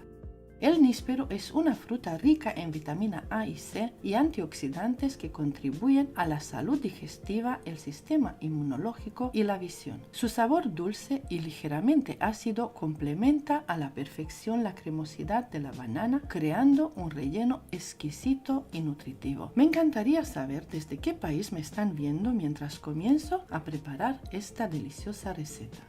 El níspero es una fruta rica en vitamina A y C y antioxidantes que contribuyen a la salud digestiva, el sistema inmunológico y la visión. Su sabor dulce y ligeramente ácido complementa a la perfección la cremosidad de la banana, creando un relleno exquisito y nutritivo. Me encantaría saber desde qué país me están viendo mientras comienzo a preparar esta deliciosa receta.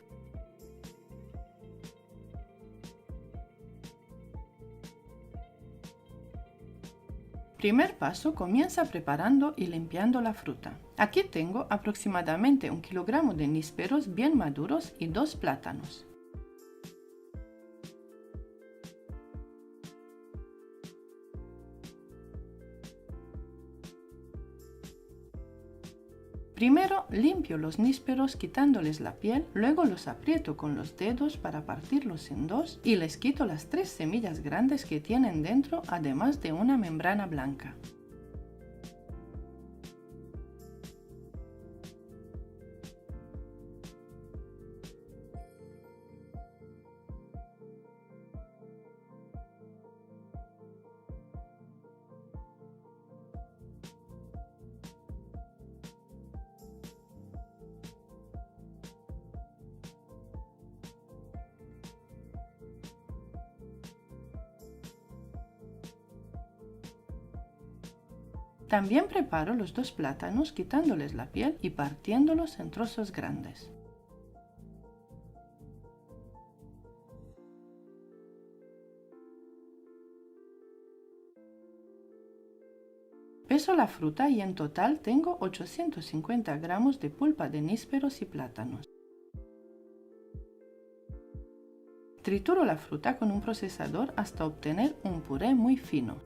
Primer paso, comienza preparando y limpiando la fruta. Aquí tengo aproximadamente 1 kilogramo de nísperos bien maduros y 2 plátanos. Primero limpio los nísperos quitándoles la piel, luego los aprieto con los dedos para partirlos en dos y les quito las 3 semillas grandes que tienen dentro, además de una membrana blanca. También preparo los 2 plátanos quitándoles la piel y partiéndolos en trozos grandes. Peso la fruta y en total tengo 850 gramos de pulpa de nísperos y plátanos. Trituro la fruta con un procesador hasta obtener un puré muy fino.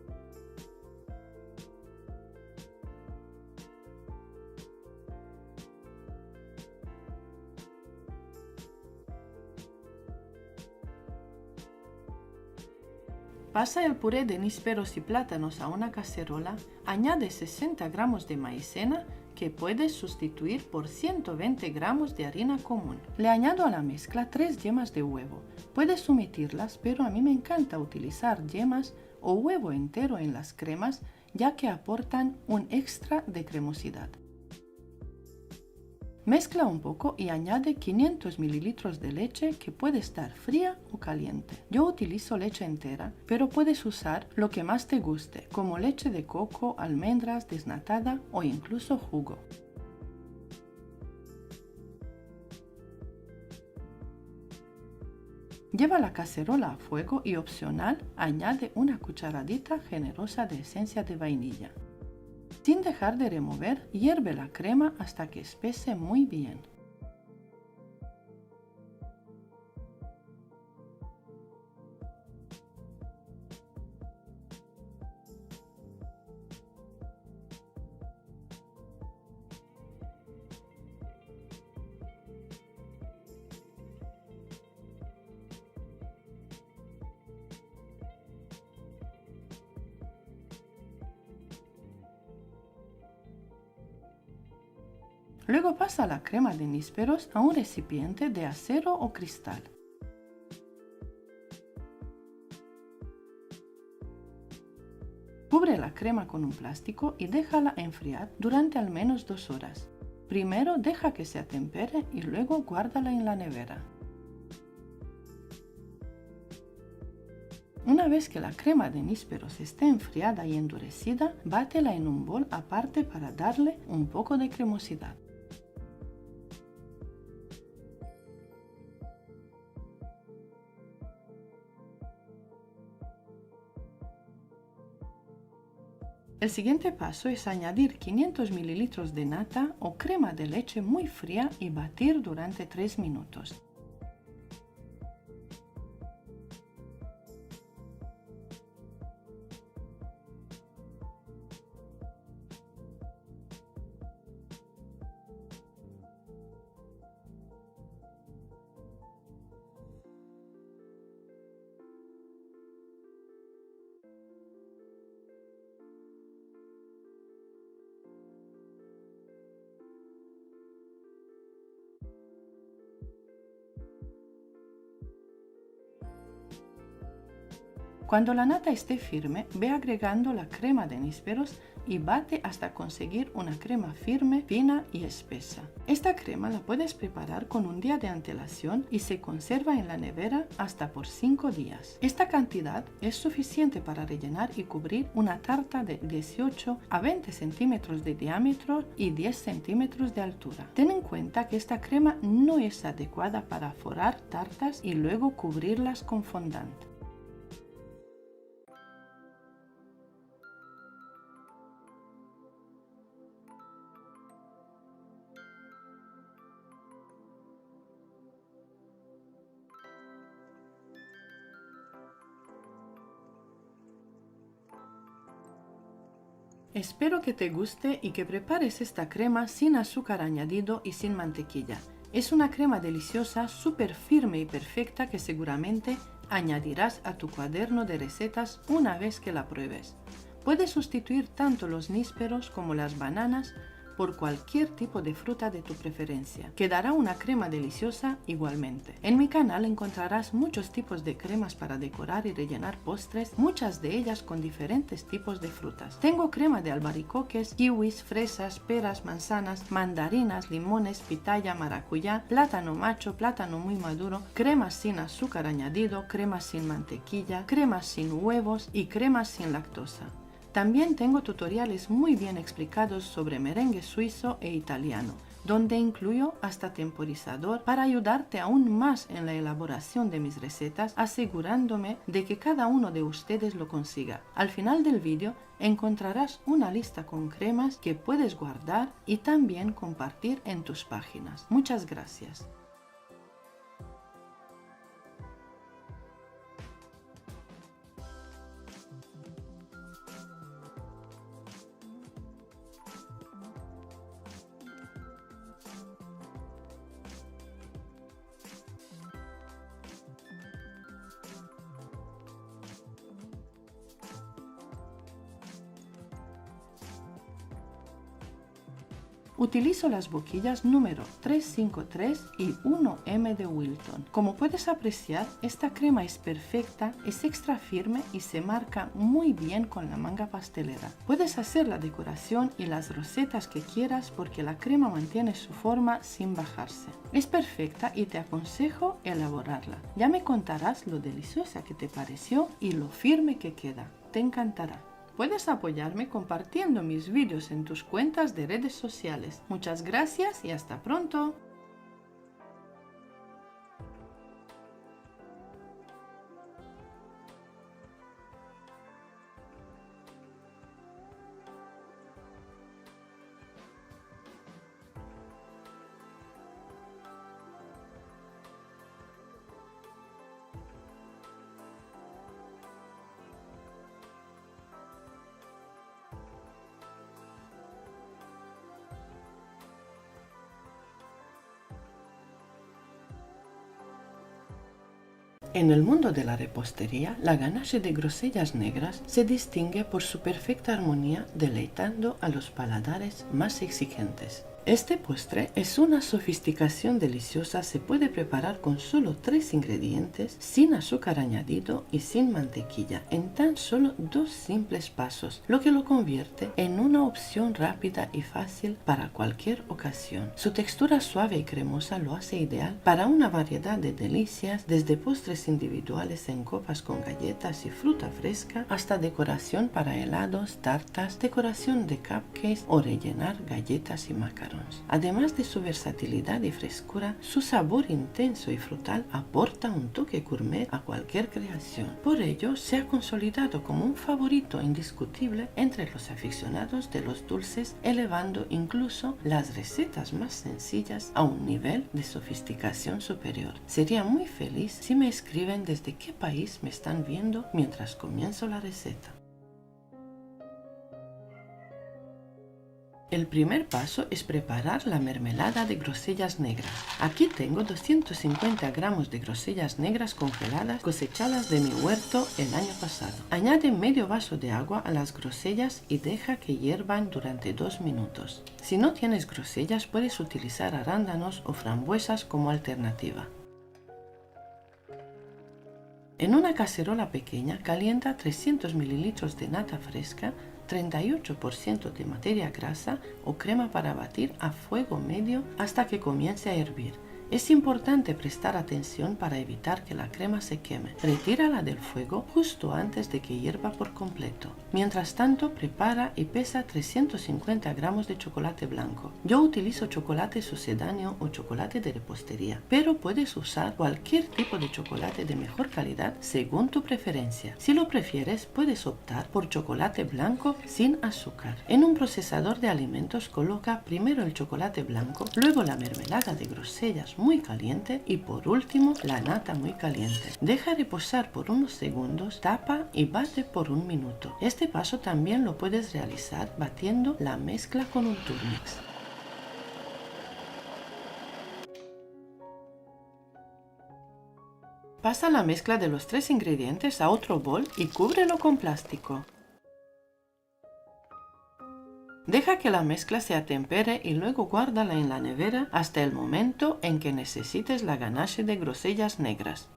Pasa el puré de nísperos y plátanos a una cacerola, añade 60 gramos de maicena que puedes sustituir por 120 gramos de harina común. Le añado a la mezcla 3 yemas de huevo. Puedes omitirlas, pero a mí me encanta utilizar yemas o huevo entero en las cremas ya que aportan un extra de cremosidad. Mezcla un poco y añade 500 ml de leche que puede estar fría o caliente. Yo utilizo leche entera, pero puedes usar lo que más te guste, como leche de coco, almendras, desnatada o incluso jugo. Lleva la cacerola a fuego y opcional, añade una cucharadita generosa de esencia de vainilla. Sin dejar de remover, hierve la crema hasta que espese muy bien. Luego pasa la crema de nísperos a un recipiente de acero o cristal. Cubre la crema con un plástico y déjala enfriar durante al menos 2 horas. Primero deja que se atempere y luego guárdala en la nevera. Una vez que la crema de nísperos esté enfriada y endurecida, bátela en un bol aparte para darle un poco de cremosidad. El siguiente paso es añadir 500 ml de nata o crema de leche muy fría y batir durante 3 minutos. Cuando la nata esté firme, ve agregando la crema de nísperos y bate hasta conseguir una crema firme, fina y espesa. Esta crema la puedes preparar con un día de antelación y se conserva en la nevera hasta por 5 días. Esta cantidad es suficiente para rellenar y cubrir una tarta de 18 a 20 centímetros de diámetro y 10 centímetros de altura. Ten en cuenta que esta crema no es adecuada para forrar tartas y luego cubrirlas con fondant. Espero que te guste y que prepares esta crema sin azúcar añadido y sin mantequilla. Es una crema deliciosa, súper firme y perfecta que seguramente añadirás a tu cuaderno de recetas una vez que la pruebes. Puedes sustituir tanto los nísperos como las bananas por cualquier tipo de fruta de tu preferencia. Quedará una crema deliciosa igualmente. En mi canal encontrarás muchos tipos de cremas para decorar y rellenar postres, muchas de ellas con diferentes tipos de frutas. Tengo crema de albaricoques, kiwis, fresas, peras, manzanas, mandarinas, limones, pitaya, maracuyá, plátano macho, plátano muy maduro, cremas sin azúcar añadido, cremas sin mantequilla, cremas sin huevos y cremas sin lactosa. También tengo tutoriales muy bien explicados sobre merengue suizo e italiano, donde incluyo hasta temporizador para ayudarte aún más en la elaboración de mis recetas, asegurándome de que cada uno de ustedes lo consiga. Al final del vídeo encontrarás una lista con cremas que puedes guardar y también compartir en tus páginas. Muchas gracias. Utilizo las boquillas número 353 y 1M de Wilton. Como puedes apreciar, esta crema es perfecta, es extra firme y se marca muy bien con la manga pastelera. Puedes hacer la decoración y las rosetas que quieras porque la crema mantiene su forma sin bajarse. Es perfecta y te aconsejo elaborarla. Ya me contarás lo deliciosa que te pareció y lo firme que queda. Te encantará. Puedes apoyarme compartiendo mis vídeos en tus cuentas de redes sociales. Muchas gracias y hasta pronto. En el mundo de la repostería, la ganache de grosellas negras se distingue por su perfecta armonía, deleitando a los paladares más exigentes. Este postre es una sofisticación deliciosa, se puede preparar con solo 3 ingredientes, sin azúcar añadido y sin mantequilla, en tan solo 2 simples pasos, lo que lo convierte en una opción rápida y fácil para cualquier ocasión. Su textura suave y cremosa lo hace ideal para una variedad de delicias, desde postres individuales en copas con galletas y fruta fresca, hasta decoración para helados, tartas, decoración de cupcakes o rellenar galletas y macarons. Además de su versatilidad y frescura, su sabor intenso y frutal aporta un toque gourmet a cualquier creación. Por ello, se ha consolidado como un favorito indiscutible entre los aficionados de los dulces, elevando incluso las recetas más sencillas a un nivel de sofisticación superior. Sería muy feliz si me escriben desde qué país me están viendo mientras comienzo la receta. El primer paso es preparar la mermelada de grosellas negras. Aquí tengo 250 gramos de grosellas negras congeladas cosechadas de mi huerto el año pasado. Añade medio vaso de agua a las grosellas y deja que hiervan durante 2 minutos. Si no tienes grosellas, puedes utilizar arándanos o frambuesas como alternativa. En una cacerola pequeña calienta 300 ml de nata fresca, 38% de materia grasa o crema para batir a fuego medio hasta que comience a hervir. Es importante prestar atención para evitar que la crema se queme. Retírala del fuego justo antes de que hierva por completo. Mientras tanto, prepara y pesa 350 gramos de chocolate blanco. Yo utilizo chocolate sucedáneo o chocolate de repostería, pero puedes usar cualquier tipo de chocolate de mejor calidad según tu preferencia. Si lo prefieres, puedes optar por chocolate blanco sin azúcar. En un procesador de alimentos coloca primero el chocolate blanco, luego la mermelada de grosellas muy caliente y por último la nata muy caliente. Deja reposar por unos segundos, tapa y bate por 1 minuto. Este paso también lo puedes realizar batiendo la mezcla con un Turmix. Pasa la mezcla de los 3 ingredientes a otro bol y cúbrelo con plástico. Deja que la mezcla se atempere y luego guárdala en la nevera hasta el momento en que necesites la ganache de grosellas negras.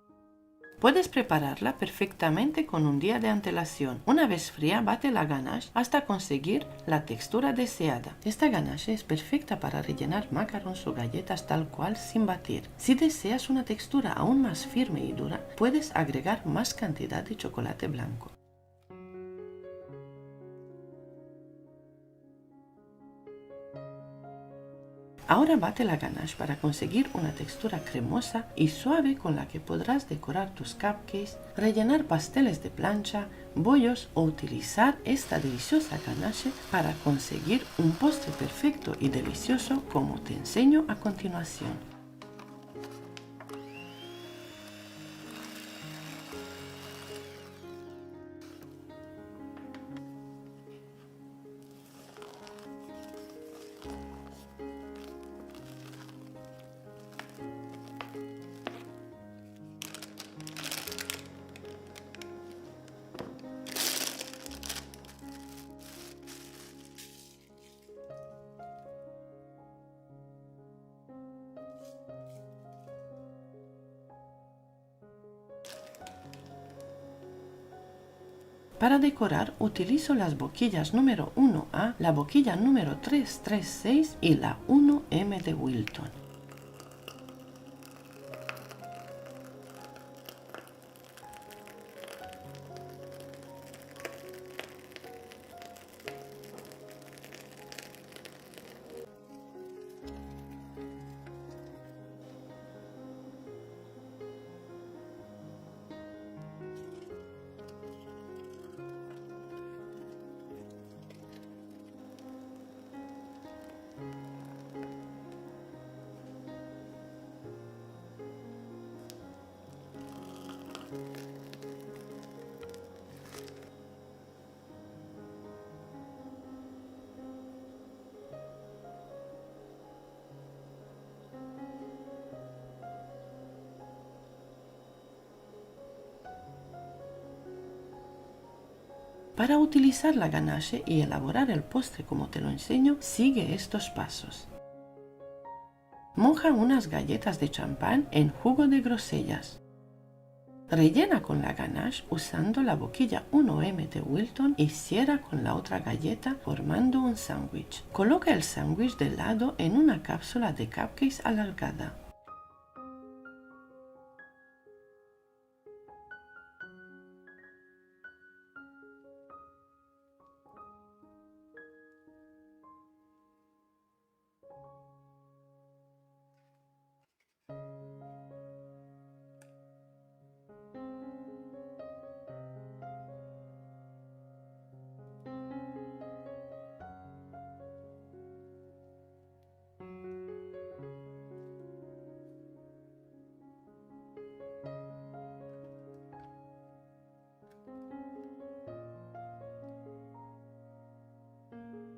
Puedes prepararla perfectamente con un día de antelación. Una vez fría, bate la ganache hasta conseguir la textura deseada. Esta ganache es perfecta para rellenar macarons o galletas tal cual sin batir. Si deseas una textura aún más firme y dura, puedes agregar más cantidad de chocolate blanco. Ahora bate la ganache para conseguir una textura cremosa y suave con la que podrás decorar tus cupcakes, rellenar pasteles de plancha, bollos o utilizar esta deliciosa ganache para conseguir un postre perfecto y delicioso como te enseño a continuación. Para decorar utilizo las boquillas número 1A, la boquilla número 336 y la 1M de Wilton. Para utilizar la ganache y elaborar el postre como te lo enseño, sigue estos pasos. Moja unas galletas de champán en jugo de grosellas. Rellena con la ganache usando la boquilla 1M de Wilton y cierra con la otra galleta formando un sándwich. Coloca el sándwich de lado en una cápsula de cupcakes alargada.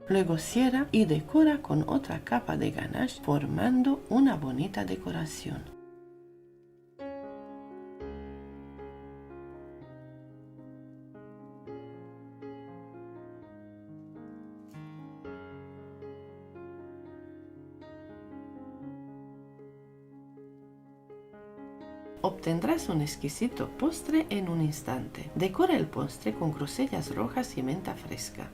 Luego cierra y decora con otra capa de ganache formando una bonita decoración. Obtendrás un exquisito postre en un instante. Decora el postre con grosellas rojas y menta fresca.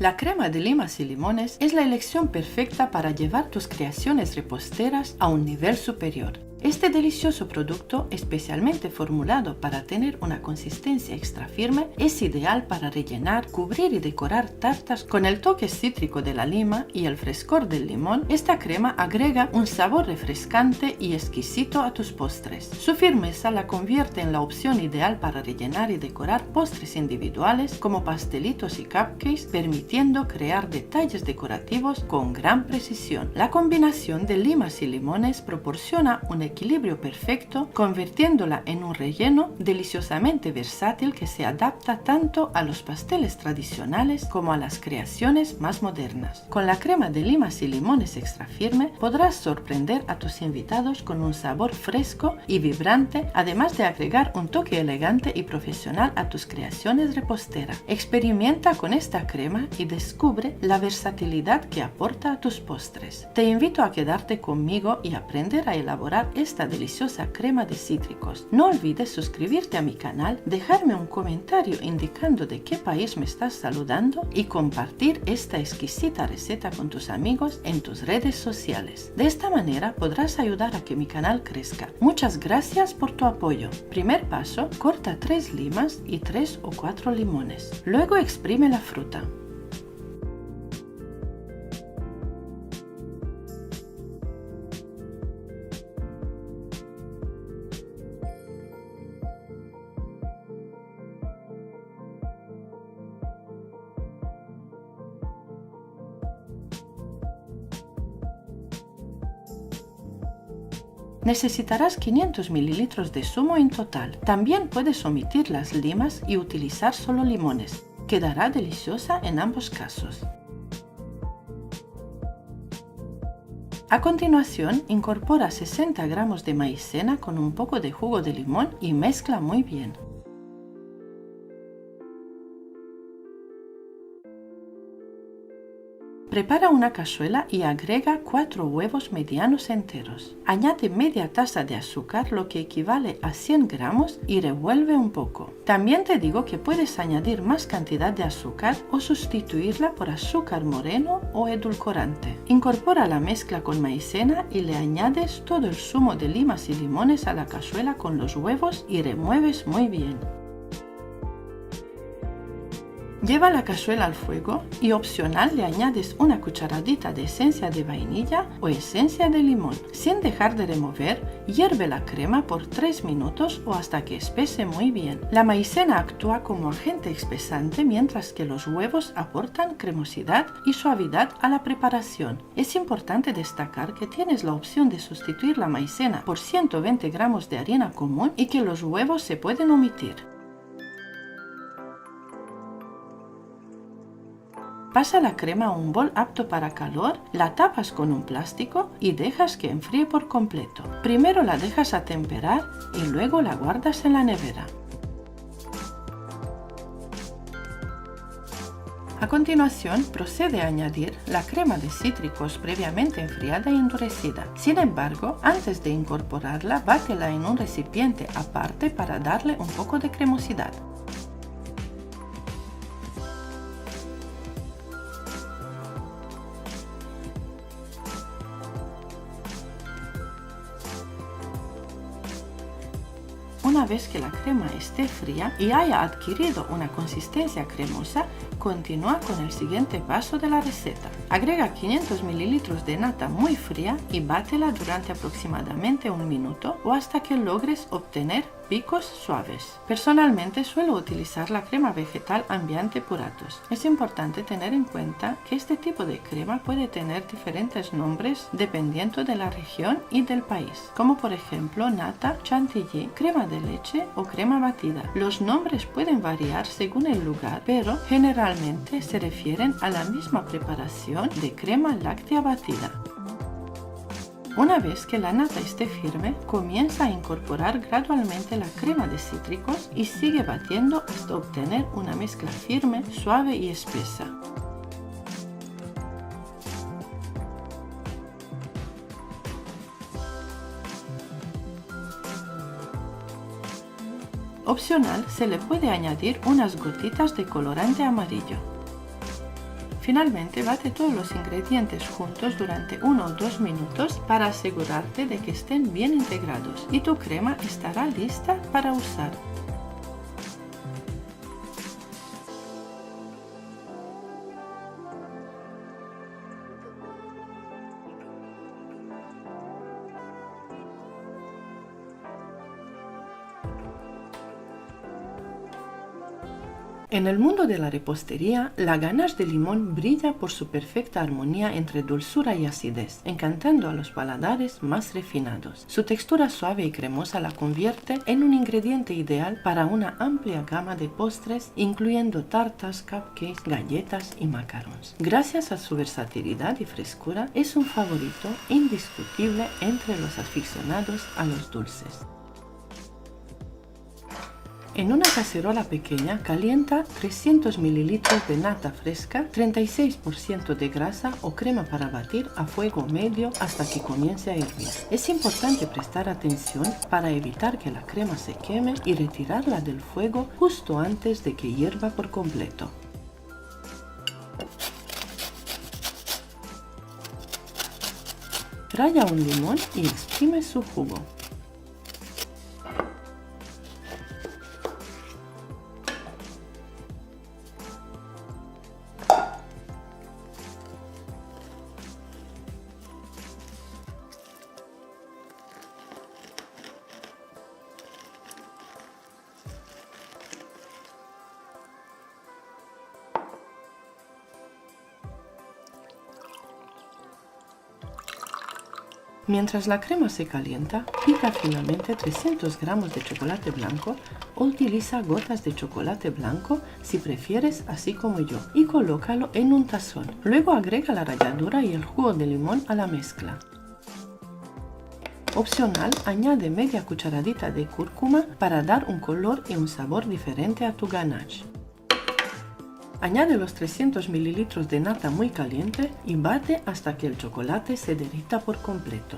La crema de limas y limones es la elección perfecta para llevar tus creaciones reposteras a un nivel superior. Este delicioso producto, especialmente formulado para tener una consistencia extra firme, es ideal para rellenar, cubrir y decorar tartas con el toque cítrico de la lima y el frescor del limón. Esta crema agrega un sabor refrescante y exquisito a tus postres. Su firmeza la convierte en la opción ideal para rellenar y decorar postres individuales como pastelitos y cupcakes, permitiendo crear detalles decorativos con gran precisión. La combinación de limas y limones proporciona un equilibrio perfecto, convirtiéndola en un relleno deliciosamente versátil que se adapta tanto a los pasteles tradicionales como a las creaciones más modernas. Con la crema de limas y limones extra firme podrás sorprender a tus invitados con un sabor fresco y vibrante, además de agregar un toque elegante y profesional a tus creaciones reposteras. Experimenta con esta crema y descubre la versatilidad que aporta a tus postres. Te invito a quedarte conmigo y aprender a elaborar esta deliciosa crema de cítricos. No olvides suscribirte a mi canal, dejarme un comentario indicando de qué país me estás saludando y compartir esta exquisita receta con tus amigos en tus redes sociales. De esta manera podrás ayudar a que mi canal crezca. Muchas gracias por tu apoyo. Primer paso, corta 3 limas y 3 o 4 limones. Luego exprime la fruta. Necesitarás 500 ml de zumo en total. También puedes omitir las limas y utilizar solo limones. Quedará deliciosa en ambos casos. A continuación, incorpora 60 gramos de maicena con un poco de jugo de limón y mezcla muy bien. Prepara una cazuela y agrega 4 huevos medianos enteros. Añade media taza de azúcar, lo que equivale a 100 gramos, y revuelve un poco. También te digo que puedes añadir más cantidad de azúcar o sustituirla por azúcar moreno o edulcorante. Incorpora la mezcla con maicena y le añades todo el zumo de limas y limones a la cazuela con los huevos y remueves muy bien. Lleva la cazuela al fuego y opcional le añades una cucharadita de esencia de vainilla o esencia de limón. Sin dejar de remover, hierve la crema por 3 minutos o hasta que espese muy bien. La maicena actúa como agente espesante mientras que los huevos aportan cremosidad y suavidad a la preparación. Es importante destacar que tienes la opción de sustituir la maicena por 120 gramos de harina común y que los huevos se pueden omitir. Pasa la crema a un bol apto para calor, la tapas con un plástico y dejas que enfríe por completo. Primero la dejas atemperar y luego la guardas en la nevera. A continuación, procede a añadir la crema de cítricos previamente enfriada y endurecida. Sin embargo, antes de incorporarla, bátela en un recipiente aparte para darle un poco de cremosidad. Una vez que la crema esté fría y haya adquirido una consistencia cremosa, continúa con el siguiente paso de la receta. Agrega 500 ml de nata muy fría y bátela durante aproximadamente 1 minuto o hasta que logres obtener picos suaves. Personalmente suelo utilizar la crema vegetal Ambiente Puratos. Es importante tener en cuenta que este tipo de crema puede tener diferentes nombres dependiendo de la región y del país, como por ejemplo nata, chantilly, crema de leche o crema batida. Los nombres pueden variar según el lugar, pero generalmente se refieren a la misma preparación de crema láctea batida. Una vez que la nata esté firme, comienza a incorporar gradualmente la crema de cítricos y sigue batiendo hasta obtener una mezcla firme, suave y espesa. Opcional, se le puede añadir unas gotitas de colorante amarillo. Finalmente, bate todos los ingredientes juntos durante 1 o 2 minutos para asegurarte de que estén bien integrados y tu crema estará lista para usar. En el mundo de la repostería, la ganache de limón brilla por su perfecta armonía entre dulzura y acidez, encantando a los paladares más refinados. Su textura suave y cremosa la convierte en un ingrediente ideal para una amplia gama de postres, incluyendo tartas, cupcakes, galletas y macarons. Gracias a su versatilidad y frescura, es un favorito indiscutible entre los aficionados a los dulces. En una cacerola pequeña calienta 300 ml de nata fresca, 36% de grasa o crema para batir a fuego medio hasta que comience a hervir. Es importante prestar atención para evitar que la crema se queme y retirarla del fuego justo antes de que hierva por completo. Ralla un limón y exprime su jugo. Mientras la crema se calienta, pica finamente 300 gramos de chocolate blanco o utiliza gotas de chocolate blanco si prefieres, así como yo, y colócalo en un tazón. Luego agrega la ralladura y el jugo de limón a la mezcla. Opcional, añade media cucharadita de cúrcuma para dar un color y un sabor diferente a tu ganache. Añade los 300 ml de nata muy caliente y bate hasta que el chocolate se derrita por completo.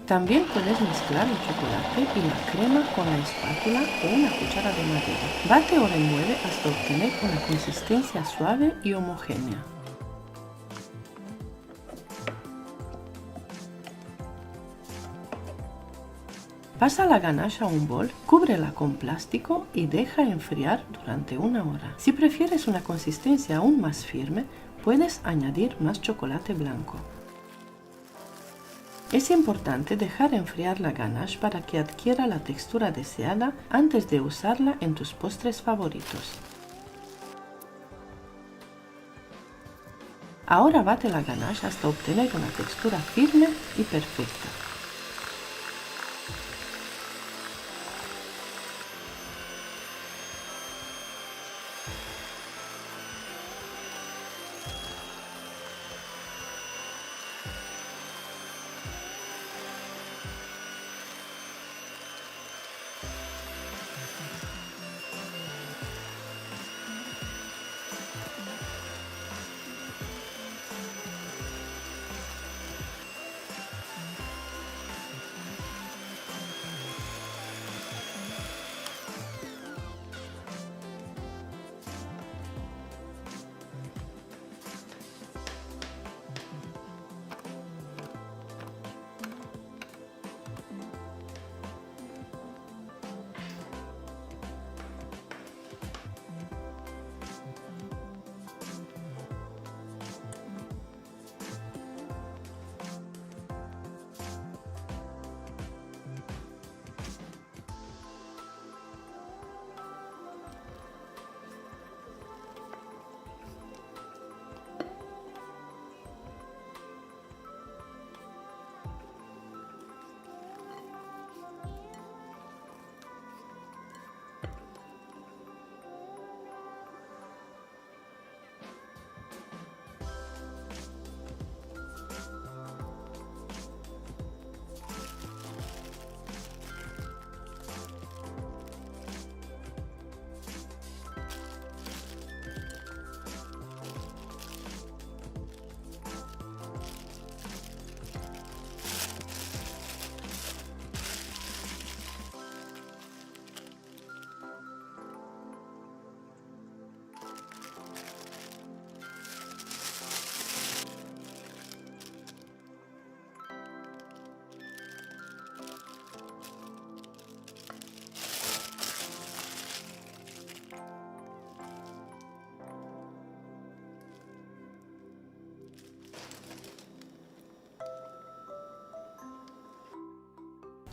También puedes mezclar el chocolate y la crema con la espátula o una cuchara de madera. Bate o remueve hasta obtener una consistencia suave y homogénea. Pasa la ganache a un bol, cúbrela con plástico y deja enfriar durante 1 hora. Si prefieres una consistencia aún más firme, puedes añadir más chocolate blanco. Es importante dejar enfriar la ganache para que adquiera la textura deseada antes de usarla en tus postres favoritos. Ahora bate la ganache hasta obtener una textura firme y perfecta.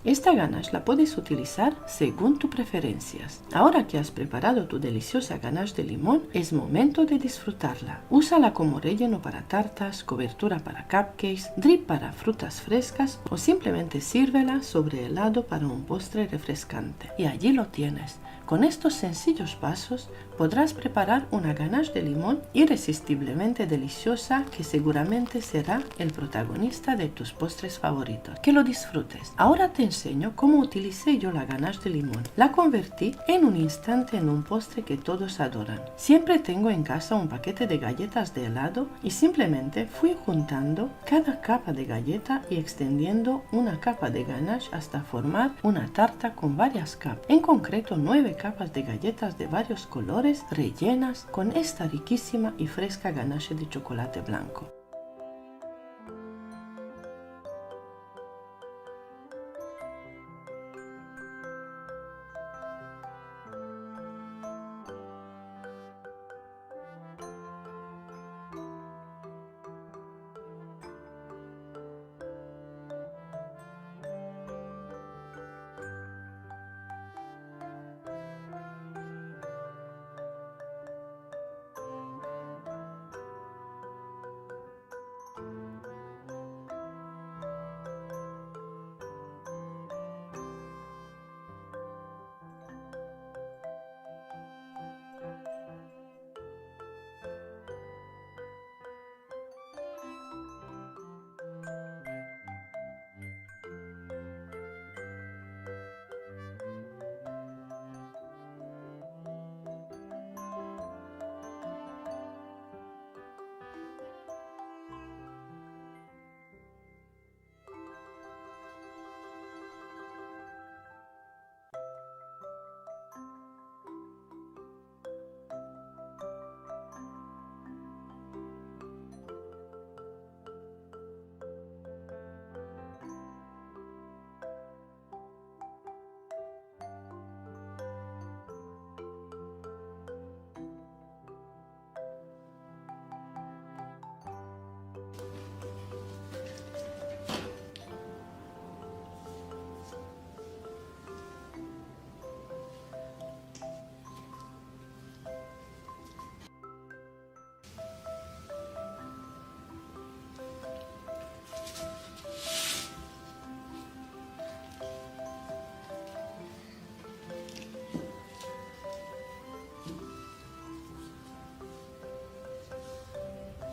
Esta ganache la puedes utilizar según tus preferencias. Ahora que has preparado tu deliciosa ganache de limón, es momento de disfrutarla. Úsala como relleno para tartas, cobertura para cupcakes, drip para frutas frescas o simplemente sírvela sobre helado para un postre refrescante. Y allí lo tienes. Con estos sencillos pasos podrás preparar una ganache de limón irresistiblemente deliciosa que seguramente será el protagonista de tus postres favoritos. Que lo disfrutes. Ahora te enseño cómo utilicé yo la ganache de limón. La convertí en un instante en un postre que todos adoran. Siempre tengo en casa un paquete de galletas de helado y simplemente fui juntando cada capa de galleta y extendiendo una capa de ganache hasta formar una tarta con varias capas. En concreto 9 capas de galletas de varios colores rellenas con esta riquísima y fresca ganache de chocolate blanco.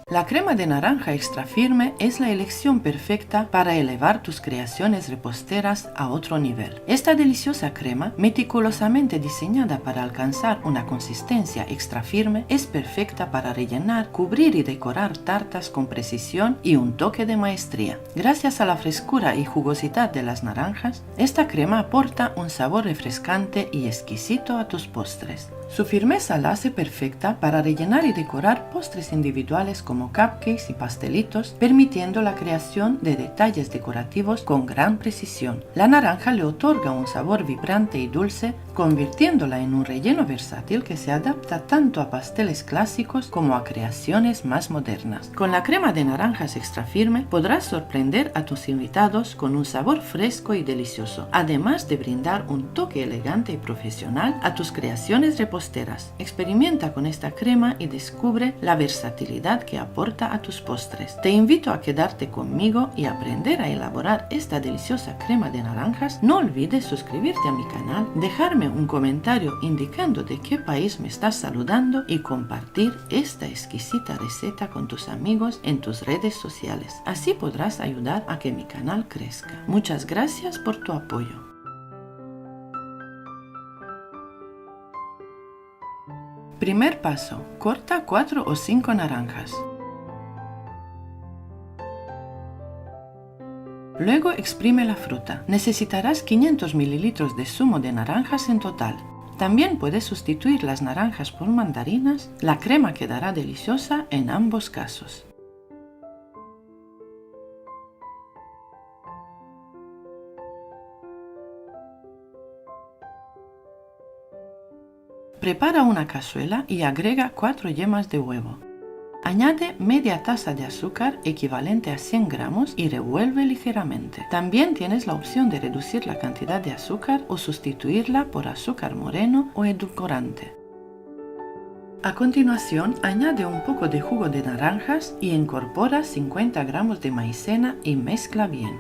La crema de naranja extra firme es la elección perfecta para elevar tus creaciones reposteras a otro nivel. Esta deliciosa crema, meticulosamente diseñada para alcanzar una consistencia extra firme, es perfecta para rellenar, cubrir y decorar tartas con precisión y un toque de maestría. Gracias a la frescura y jugosidad de las naranjas, esta crema aporta un sabor refrescante y exquisito a tus postres. Su firmeza la hace perfecta para rellenar y decorar postres individuales como cupcakes y pastelitos, permitiendo la creación de detalles decorativos con gran precisión. La naranja le otorga un sabor vibrante y dulce, convirtiéndola en un relleno versátil que se adapta tanto a pasteles clásicos como a creaciones más modernas. Con la crema de naranjas extra firme podrás sorprender a tus invitados con un sabor fresco y delicioso, además de brindar un toque elegante y profesional a tus creaciones reposteras. Experimenta con esta crema y descubre la versatilidad que aporta a tus postres. Te invito a quedarte conmigo y aprender a elaborar esta deliciosa crema de naranjas. No olvides suscribirte a mi canal, dejarme un comentario indicando de qué país me estás saludando y compartir esta exquisita receta con tus amigos en tus redes sociales. Así podrás ayudar a que mi canal crezca. Muchas gracias por tu apoyo. Primer paso. Corta 4 o 5 naranjas. Luego exprime la fruta. Necesitarás 500 ml de zumo de naranjas en total. También puedes sustituir las naranjas por mandarinas. La crema quedará deliciosa en ambos casos. Prepara una cazuela y agrega 4 yemas de huevo. Añade media taza de azúcar equivalente a 100 gramos y revuelve ligeramente. También tienes la opción de reducir la cantidad de azúcar o sustituirla por azúcar moreno o edulcorante. A continuación, añade un poco de jugo de naranjas y incorpora 50 gramos de maicena y mezcla bien.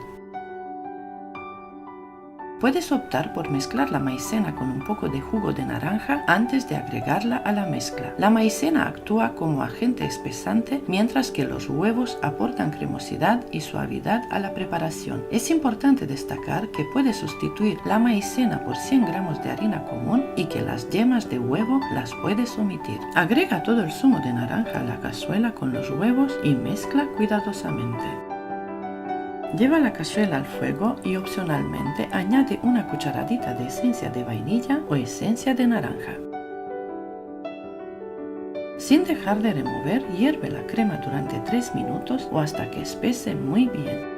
Puedes optar por mezclar la maicena con un poco de jugo de naranja antes de agregarla a la mezcla. La maicena actúa como agente espesante, mientras que los huevos aportan cremosidad y suavidad a la preparación. Es importante destacar que puedes sustituir la maicena por 100 gramos de harina común y que las yemas de huevo las puedes omitir. Agrega todo el zumo de naranja a la cazuela con los huevos y mezcla cuidadosamente. Lleva la cazuela al fuego y opcionalmente añade una cucharadita de esencia de vainilla o esencia de naranja. Sin dejar de remover, hierve la crema durante 3 minutos o hasta que espese muy bien.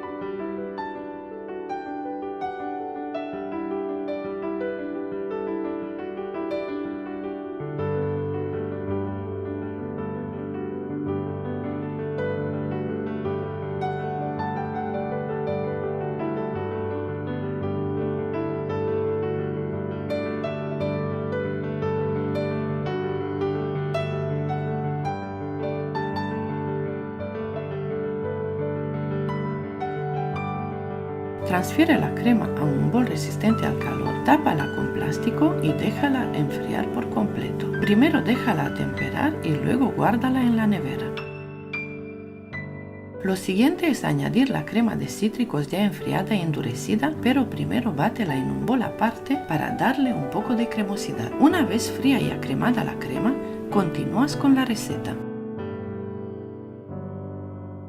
Transfiere la crema a un bol resistente al calor, tápala con plástico y déjala enfriar por completo. Primero déjala atemperar y luego guárdala en la nevera. Lo siguiente es añadir la crema de cítricos ya enfriada y endurecida, pero primero bátela en un bol aparte para darle un poco de cremosidad. Una vez fría y acremada la crema, continúas con la receta.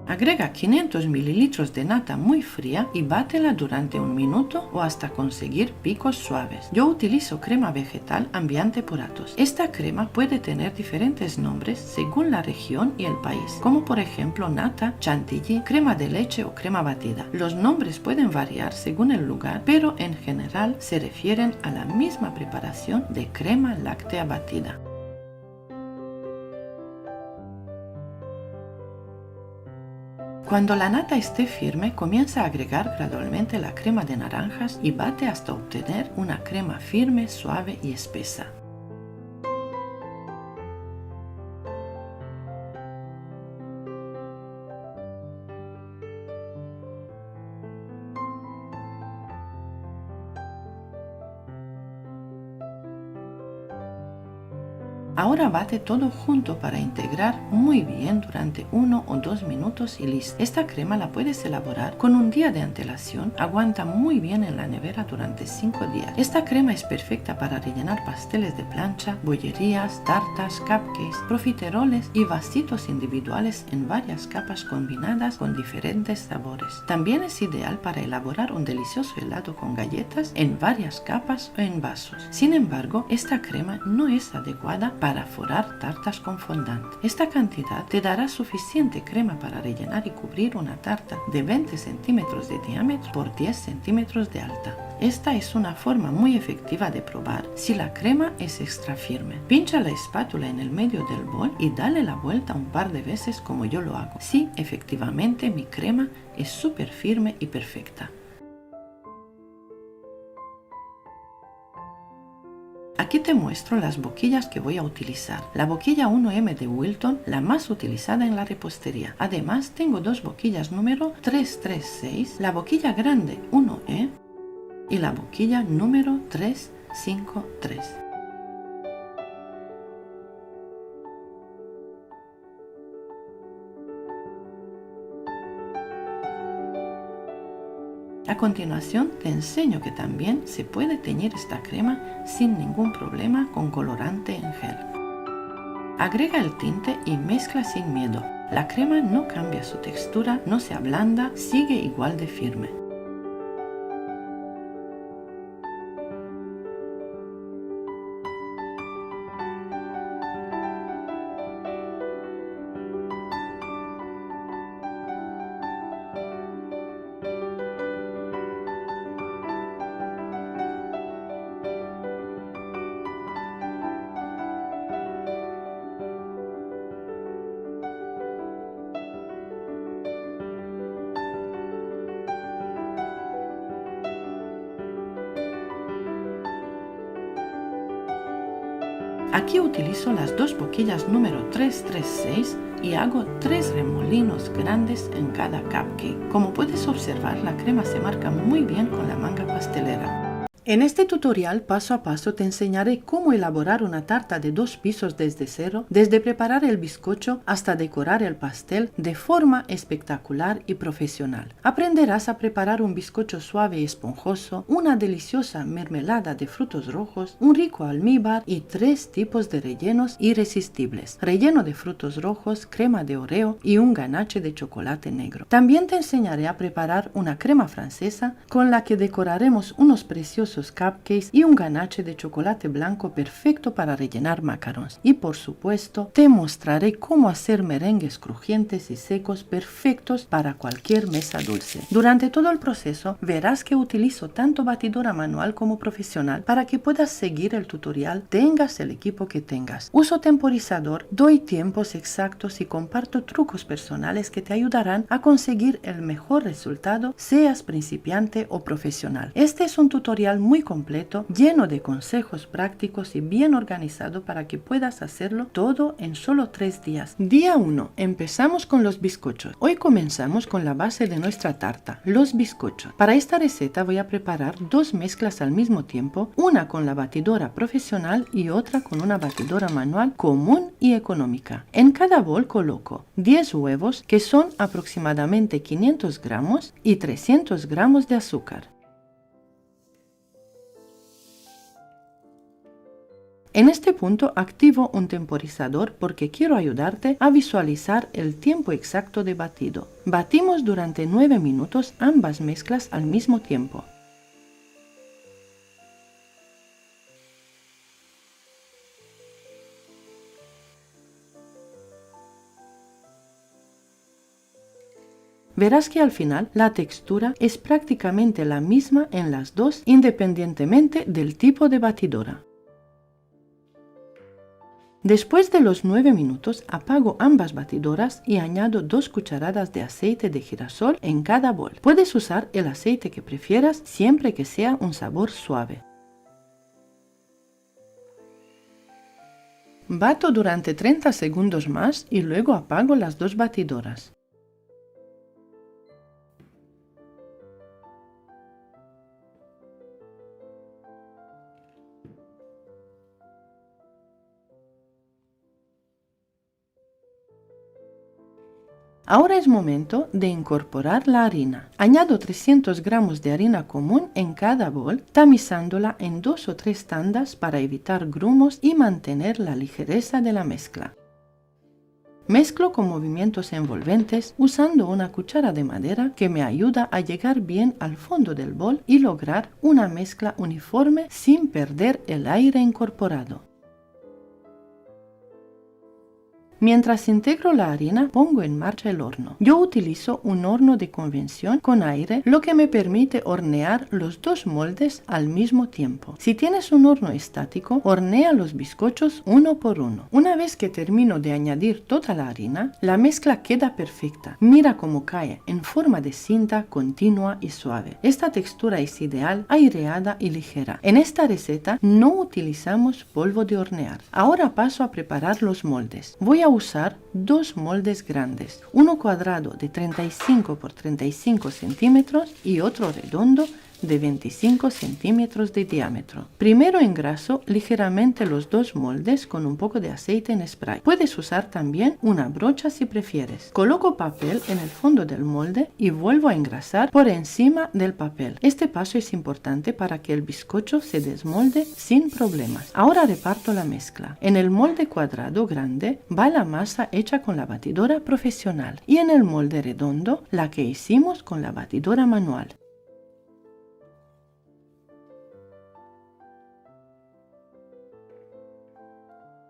Agrega 500 ml de nata muy fría y bátela durante 1 minuto o hasta conseguir picos suaves. Yo utilizo crema vegetal Ambiente Puratos. Esta crema puede tener diferentes nombres según la región y el país, como por ejemplo nata, chantilly, crema de leche o crema batida. Los nombres pueden variar según el lugar, pero en general se refieren a la misma preparación de crema láctea batida. Cuando la nata esté firme, comienza a agregar gradualmente la crema de naranjas y bate hasta obtener una crema firme, suave y espesa. Ahora bate todo junto para integrar muy bien durante 1 o 2 minutos y listo. Esta crema la puedes elaborar con un día de antelación, aguanta muy bien en la nevera durante 5 días. Esta crema es perfecta para rellenar pasteles de plancha, bollerías, tartas, cupcakes, profiteroles y vasitos individuales en varias capas combinadas con diferentes sabores. También es ideal para elaborar un delicioso helado con galletas en varias capas o en vasos. Sin embargo, esta crema no es adecuada para forrar tartas con fondant. Esta cantidad te dará suficiente crema para rellenar y cubrir una tarta de 20 centímetros de diámetro por 10 centímetros de alta. Esta es una forma muy efectiva de probar si la crema es extra firme. Pincha la espátula en el medio del bol y dale la vuelta un par de veces como yo lo hago. Sí, efectivamente mi crema es súper firme y perfecta. Aquí te muestro las boquillas que voy a utilizar. La boquilla 1M de Wilton, la más utilizada en la repostería. Además, tengo 2 boquillas número 336, la boquilla grande 1E y la boquilla número 353. A continuación te enseño que también se puede teñir esta crema sin ningún problema con colorante en gel. Agrega el tinte y mezcla sin miedo. La crema no cambia su textura, no se ablanda, sigue igual de firme. Aquí utilizo las dos boquillas número 336 y hago 3 remolinos grandes en cada cupcake. Como puedes observar, la crema se marca muy bien con la manga pastelera. En este tutorial paso a paso te enseñaré cómo elaborar una tarta de 2 pisos desde cero, desde preparar el bizcocho hasta decorar el pastel de forma espectacular y profesional. Aprenderás a preparar un bizcocho suave y esponjoso, una deliciosa mermelada de frutos rojos, un rico almíbar y 3 tipos de rellenos irresistibles: relleno de frutos rojos, crema de Oreo y un ganache de chocolate negro. También te enseñaré a preparar una crema francesa con la que decoraremos unos preciosos cupcakes y un ganache de chocolate blanco perfecto para rellenar macarons. Y por supuesto, te mostraré cómo hacer merengues crujientes y secos perfectos para cualquier mesa dulce. Durante todo el proceso verás que utilizo tanto batidora manual como profesional para que puedas seguir el tutorial, tengas el equipo que tengas. Uso temporizador, doy tiempos exactos y comparto trucos personales que te ayudarán a conseguir el mejor resultado, seas principiante o profesional. Este es un tutorial muy completo, lleno de consejos prácticos y bien organizado para que puedas hacerlo todo en solo 3 días. Día 1. Empezamos con los bizcochos. Hoy comenzamos con la base de nuestra tarta, los bizcochos. Para esta receta voy a preparar 2 mezclas al mismo tiempo, una con la batidora profesional y otra con una batidora manual común y económica. En cada bol coloco 10 huevos, que son aproximadamente 500 gramos, y 300 gramos de azúcar. En este punto activo un temporizador porque quiero ayudarte a visualizar el tiempo exacto de batido. Batimos durante 9 minutos ambas mezclas al mismo tiempo. Verás que al final la textura es prácticamente la misma en las dos, independientemente del tipo de batidora. Después de los 9 minutos apago ambas batidoras y añado 2 cucharadas de aceite de girasol en cada bol. Puedes usar el aceite que prefieras siempre que sea un sabor suave. Bato durante 30 segundos más y luego apago las 2 batidoras. Ahora es momento de incorporar la harina. Añado 300 gramos de harina común en cada bol, tamizándola en 2 o 3 tandas para evitar grumos y mantener la ligereza de la mezcla. Mezclo con movimientos envolventes usando una cuchara de madera que me ayuda a llegar bien al fondo del bol y lograr una mezcla uniforme sin perder el aire incorporado. Mientras integro la harina, pongo en marcha el horno. Yo utilizo un horno de convección con aire, lo que me permite hornear los 2 moldes al mismo tiempo. Si tienes un horno estático, hornea los bizcochos uno por uno. Una vez que termino de añadir toda la harina, la mezcla queda perfecta. Mira cómo cae en forma de cinta continua y suave. Esta textura es ideal, aireada y ligera. En esta receta no utilizamos polvo de hornear. Ahora paso a preparar los moldes. Voy a usar 2 moldes grandes, uno cuadrado de 35 por 35 centímetros y otro redondo de 25 centímetros de diámetro. Primero engraso ligeramente los 2 moldes con un poco de aceite en spray. Puedes usar también una brocha si prefieres. Coloco papel en el fondo del molde y vuelvo a engrasar por encima del papel. Este paso es importante para que el bizcocho se desmolde sin problemas. Ahora reparto la mezcla. En el molde cuadrado grande va la masa hecha con la batidora profesional y en el molde redondo la que hicimos con la batidora manual.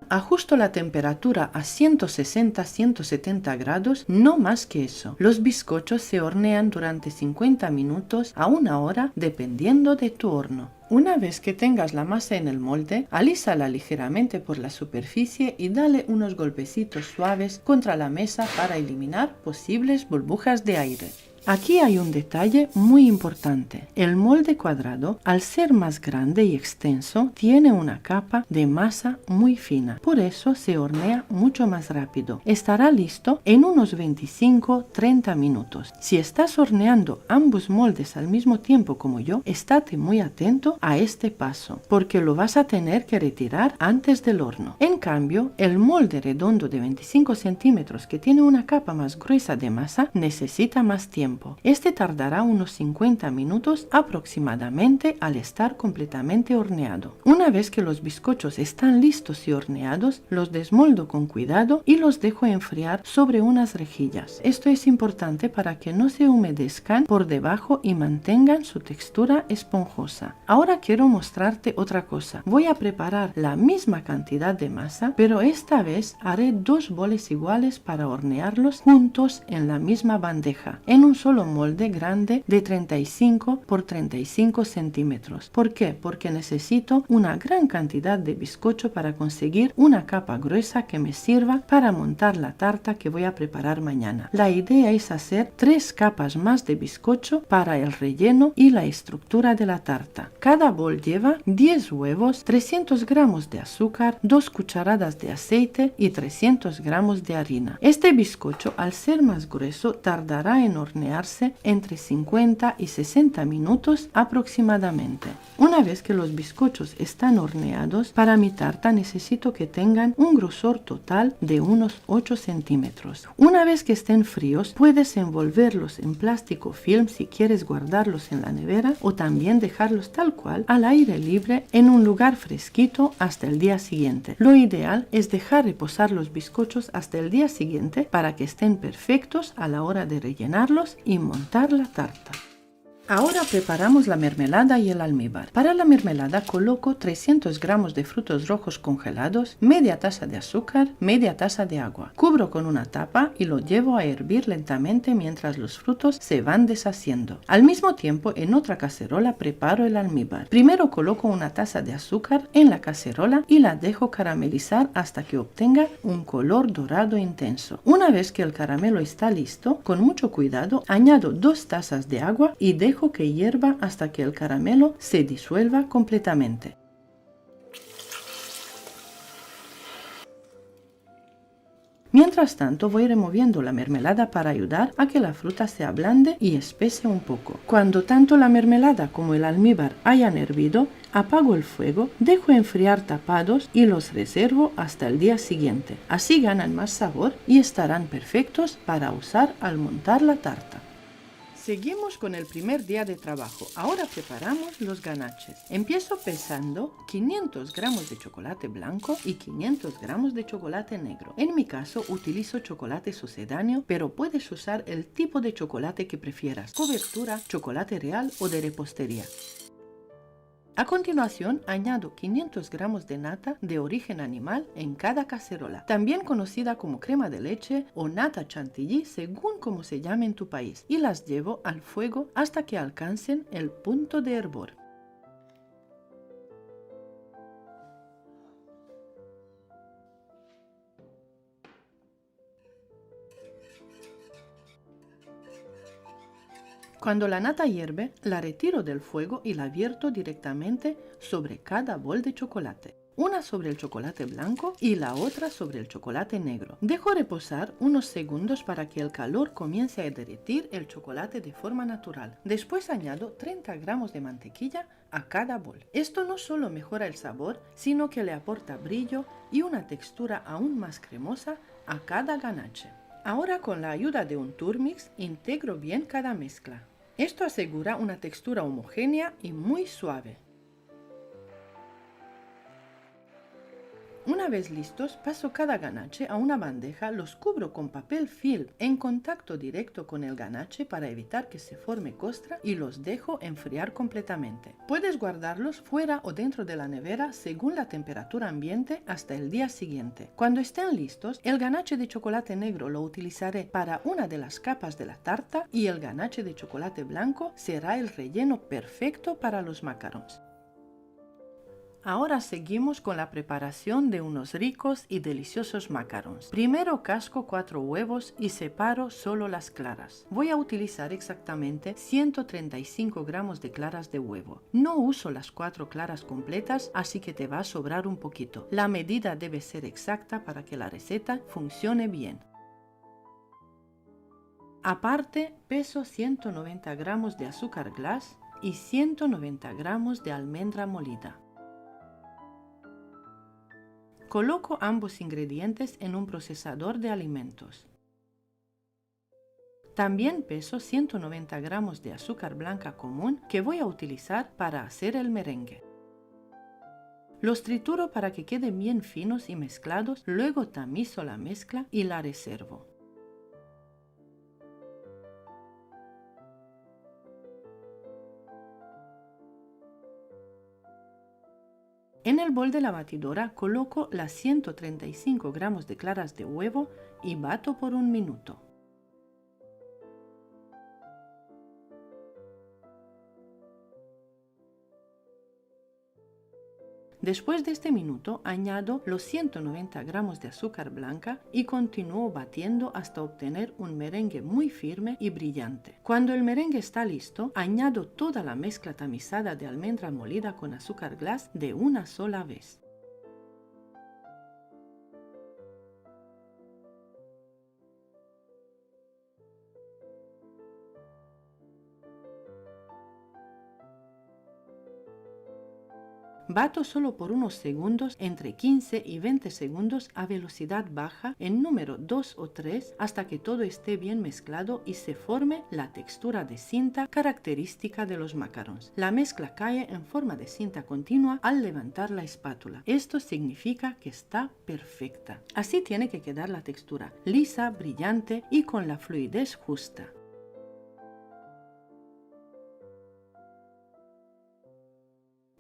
Ajusto la temperatura a 160-170 grados, no más que eso. Los bizcochos se hornean durante 50 minutos a 1 hora dependiendo de tu horno. Una vez que tengas la masa en el molde, alísala ligeramente por la superficie y dale unos golpecitos suaves contra la mesa para eliminar posibles burbujas de aire. Aquí hay un detalle muy importante. El molde cuadrado, al ser más grande y extenso, tiene una capa de masa muy fina. Por eso se hornea mucho más rápido. Estará listo en unos 25-30 minutos. Si estás horneando ambos moldes al mismo tiempo como yo, estate muy atento a este paso, porque lo vas a tener que retirar antes del horno. En cambio, el molde redondo de 25 centímetros que tiene una capa más gruesa de masa necesita más tiempo. Este tardará unos 50 minutos aproximadamente al estar completamente horneado. Una vez que los bizcochos están listos y horneados, los desmoldo con cuidado y los dejo enfriar sobre unas rejillas. Esto es importante para que no se humedezcan por debajo y mantengan su textura esponjosa. Ahora quiero mostrarte otra cosa. Voy a preparar la misma cantidad de masa, pero esta vez haré 2 boles iguales para hornearlos juntos en la misma bandeja, en un solo molde grande de 35 por 35 centímetros. ¿Por qué? Porque necesito una gran cantidad de bizcocho para conseguir una capa gruesa que me sirva para montar la tarta que voy a preparar mañana. La idea es hacer 3 capas más de bizcocho para el relleno y la estructura de la tarta. Cada bol lleva 10 huevos, 300 gramos de azúcar, 2 cucharadas de aceite y 300 gramos de harina. Este bizcocho, al ser más grueso, tardará en hornearse entre 50 y 60 minutos aproximadamente. Una vez que los bizcochos están horneados, para mi tarta necesito que tengan un grosor total de unos 8 centímetros. Una vez que estén fríos, puedes envolverlos en plástico film si quieres guardarlos en la nevera, o también dejarlos tal cual al aire libre en un lugar fresquito hasta el día siguiente. Lo ideal es dejar reposar los bizcochos hasta el día siguiente para que estén perfectos a la hora de rellenarlos y montar la tarta. Ahora preparamos la mermelada y el almíbar. Para la mermelada coloco 300 gramos de frutos rojos congelados, media taza de azúcar, media taza de agua. Cubro con una tapa y lo llevo a hervir lentamente mientras los frutos se van deshaciendo. Al mismo tiempo, en otra cacerola preparo el almíbar. Primero coloco una taza de azúcar en la cacerola y la dejo caramelizar hasta que obtenga un color dorado intenso. Una vez que el caramelo está listo, con mucho cuidado añado 2 tazas de agua y dejo que hierva hasta que el caramelo se disuelva completamente. Mientras tanto, voy removiendo la mermelada para ayudar a que la fruta se ablande y espese un poco. Cuando tanto la mermelada como el almíbar hayan hervido, apago el fuego, dejo enfriar tapados y los reservo hasta el día siguiente. Así ganan más sabor y estarán perfectos para usar al montar la tarta. Seguimos con el primer día de trabajo. Ahora preparamos los ganaches. Empiezo pesando 500 gramos de chocolate blanco y 500 gramos de chocolate negro. En mi caso utilizo chocolate sucedáneo, pero puedes usar el tipo de chocolate que prefieras: cobertura, chocolate real o de repostería. A continuación, añado 500 gramos de nata de origen animal en cada cacerola, también conocida como crema de leche o nata chantilly según como se llame en tu país, y las llevo al fuego hasta que alcancen el punto de hervor. Cuando la nata hierve, la retiro del fuego y la vierto directamente sobre cada bol de chocolate. Una sobre el chocolate blanco y la otra sobre el chocolate negro. Dejo reposar unos segundos para que el calor comience a derretir el chocolate de forma natural. Después añado 30 gramos de mantequilla a cada bol. Esto no solo mejora el sabor, sino que le aporta brillo y una textura aún más cremosa a cada ganache. Ahora, con la ayuda de un Turmix, integro bien cada mezcla. Esto asegura una textura homogénea y muy suave. Una vez listos, paso cada ganache a una bandeja, los cubro con papel film en contacto directo con el ganache para evitar que se forme costra y los dejo enfriar completamente. Puedes guardarlos fuera o dentro de la nevera según la temperatura ambiente hasta el día siguiente. Cuando estén listos, el ganache de chocolate negro lo utilizaré para una de las capas de la tarta y el ganache de chocolate blanco será el relleno perfecto para los macarons. Ahora seguimos con la preparación de unos ricos y deliciosos macarons. Primero casco 4 huevos y separo solo las claras. Voy a utilizar exactamente 135 gramos de claras de huevo. No uso las 4 claras completas, así que te va a sobrar un poquito. La medida debe ser exacta para que la receta funcione bien. Aparte, peso 190 gramos de azúcar glass y 190 gramos de almendra molida. Coloco ambos ingredientes en un procesador de alimentos. También peso 190 gramos de azúcar blanca común que voy a utilizar para hacer el merengue. Los trituro para que queden bien finos y mezclados, luego tamizo la mezcla y la reservo. En el bol de la batidora coloco las 135 gramos de claras de huevo y bato por un minuto. Después de este minuto añado los 190 gramos de azúcar blanca y continúo batiendo hasta obtener un merengue muy firme y brillante. Cuando el merengue está listo, añado toda la mezcla tamizada de almendra molida con azúcar glass de una sola vez. Bato solo por unos segundos, entre 15 y 20 segundos a velocidad baja en número 2 o 3 hasta que todo esté bien mezclado y se forme la textura de cinta característica de los macarons. La mezcla cae en forma de cinta continua al levantar la espátula. Esto significa que está perfecta. Así tiene que quedar la textura, lisa, brillante y con la fluidez justa.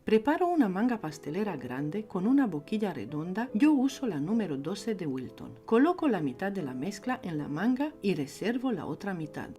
Preparo una manga pastelera grande con una boquilla redonda. Yo uso la número 12 de Wilton. Coloco la mitad de la mezcla en la manga y reservo la otra mitad.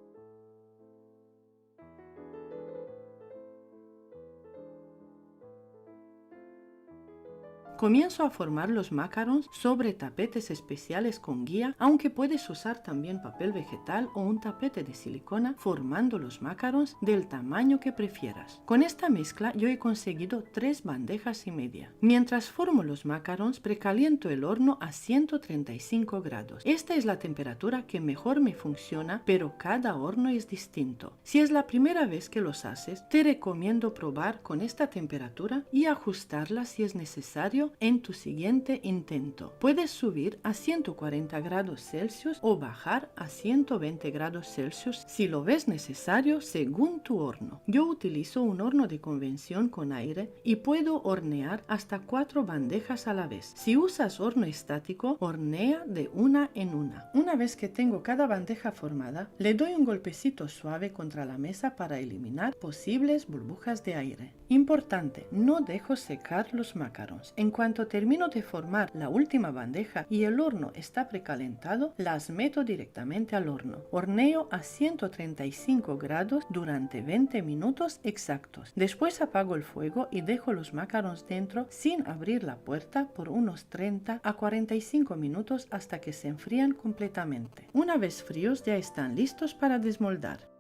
Comienzo a formar los macarons sobre tapetes especiales con guía, aunque puedes usar también papel vegetal o un tapete de silicona, formando los macarons del tamaño que prefieras. Con esta mezcla yo he conseguido 3 bandejas y media. Mientras formo los macarons, precaliento el horno a 135 grados. Esta es la temperatura que mejor me funciona, pero cada horno es distinto. Si es la primera vez que los haces, te recomiendo probar con esta temperatura y ajustarla si es necesario en tu siguiente intento. Puedes subir a 140 grados Celsius o bajar a 120 grados Celsius si lo ves necesario según tu horno. Yo utilizo un horno de convección con aire y puedo hornear hasta 4 bandejas a la vez. Si usas horno estático, hornea de una en una. Una vez que tengo cada bandeja formada, le doy un golpecito suave contra la mesa para eliminar posibles burbujas de aire. Importante, no dejo secar los macarons. En cuanto termino de formar la última bandeja y el horno está precalentado, las meto directamente al horno. Horneo a 135 grados durante 20 minutos exactos. Después apago el fuego y dejo los macarons dentro sin abrir la puerta por unos 30 a 45 minutos hasta que se enfrían completamente. Una vez fríos ya están listos para desmoldar.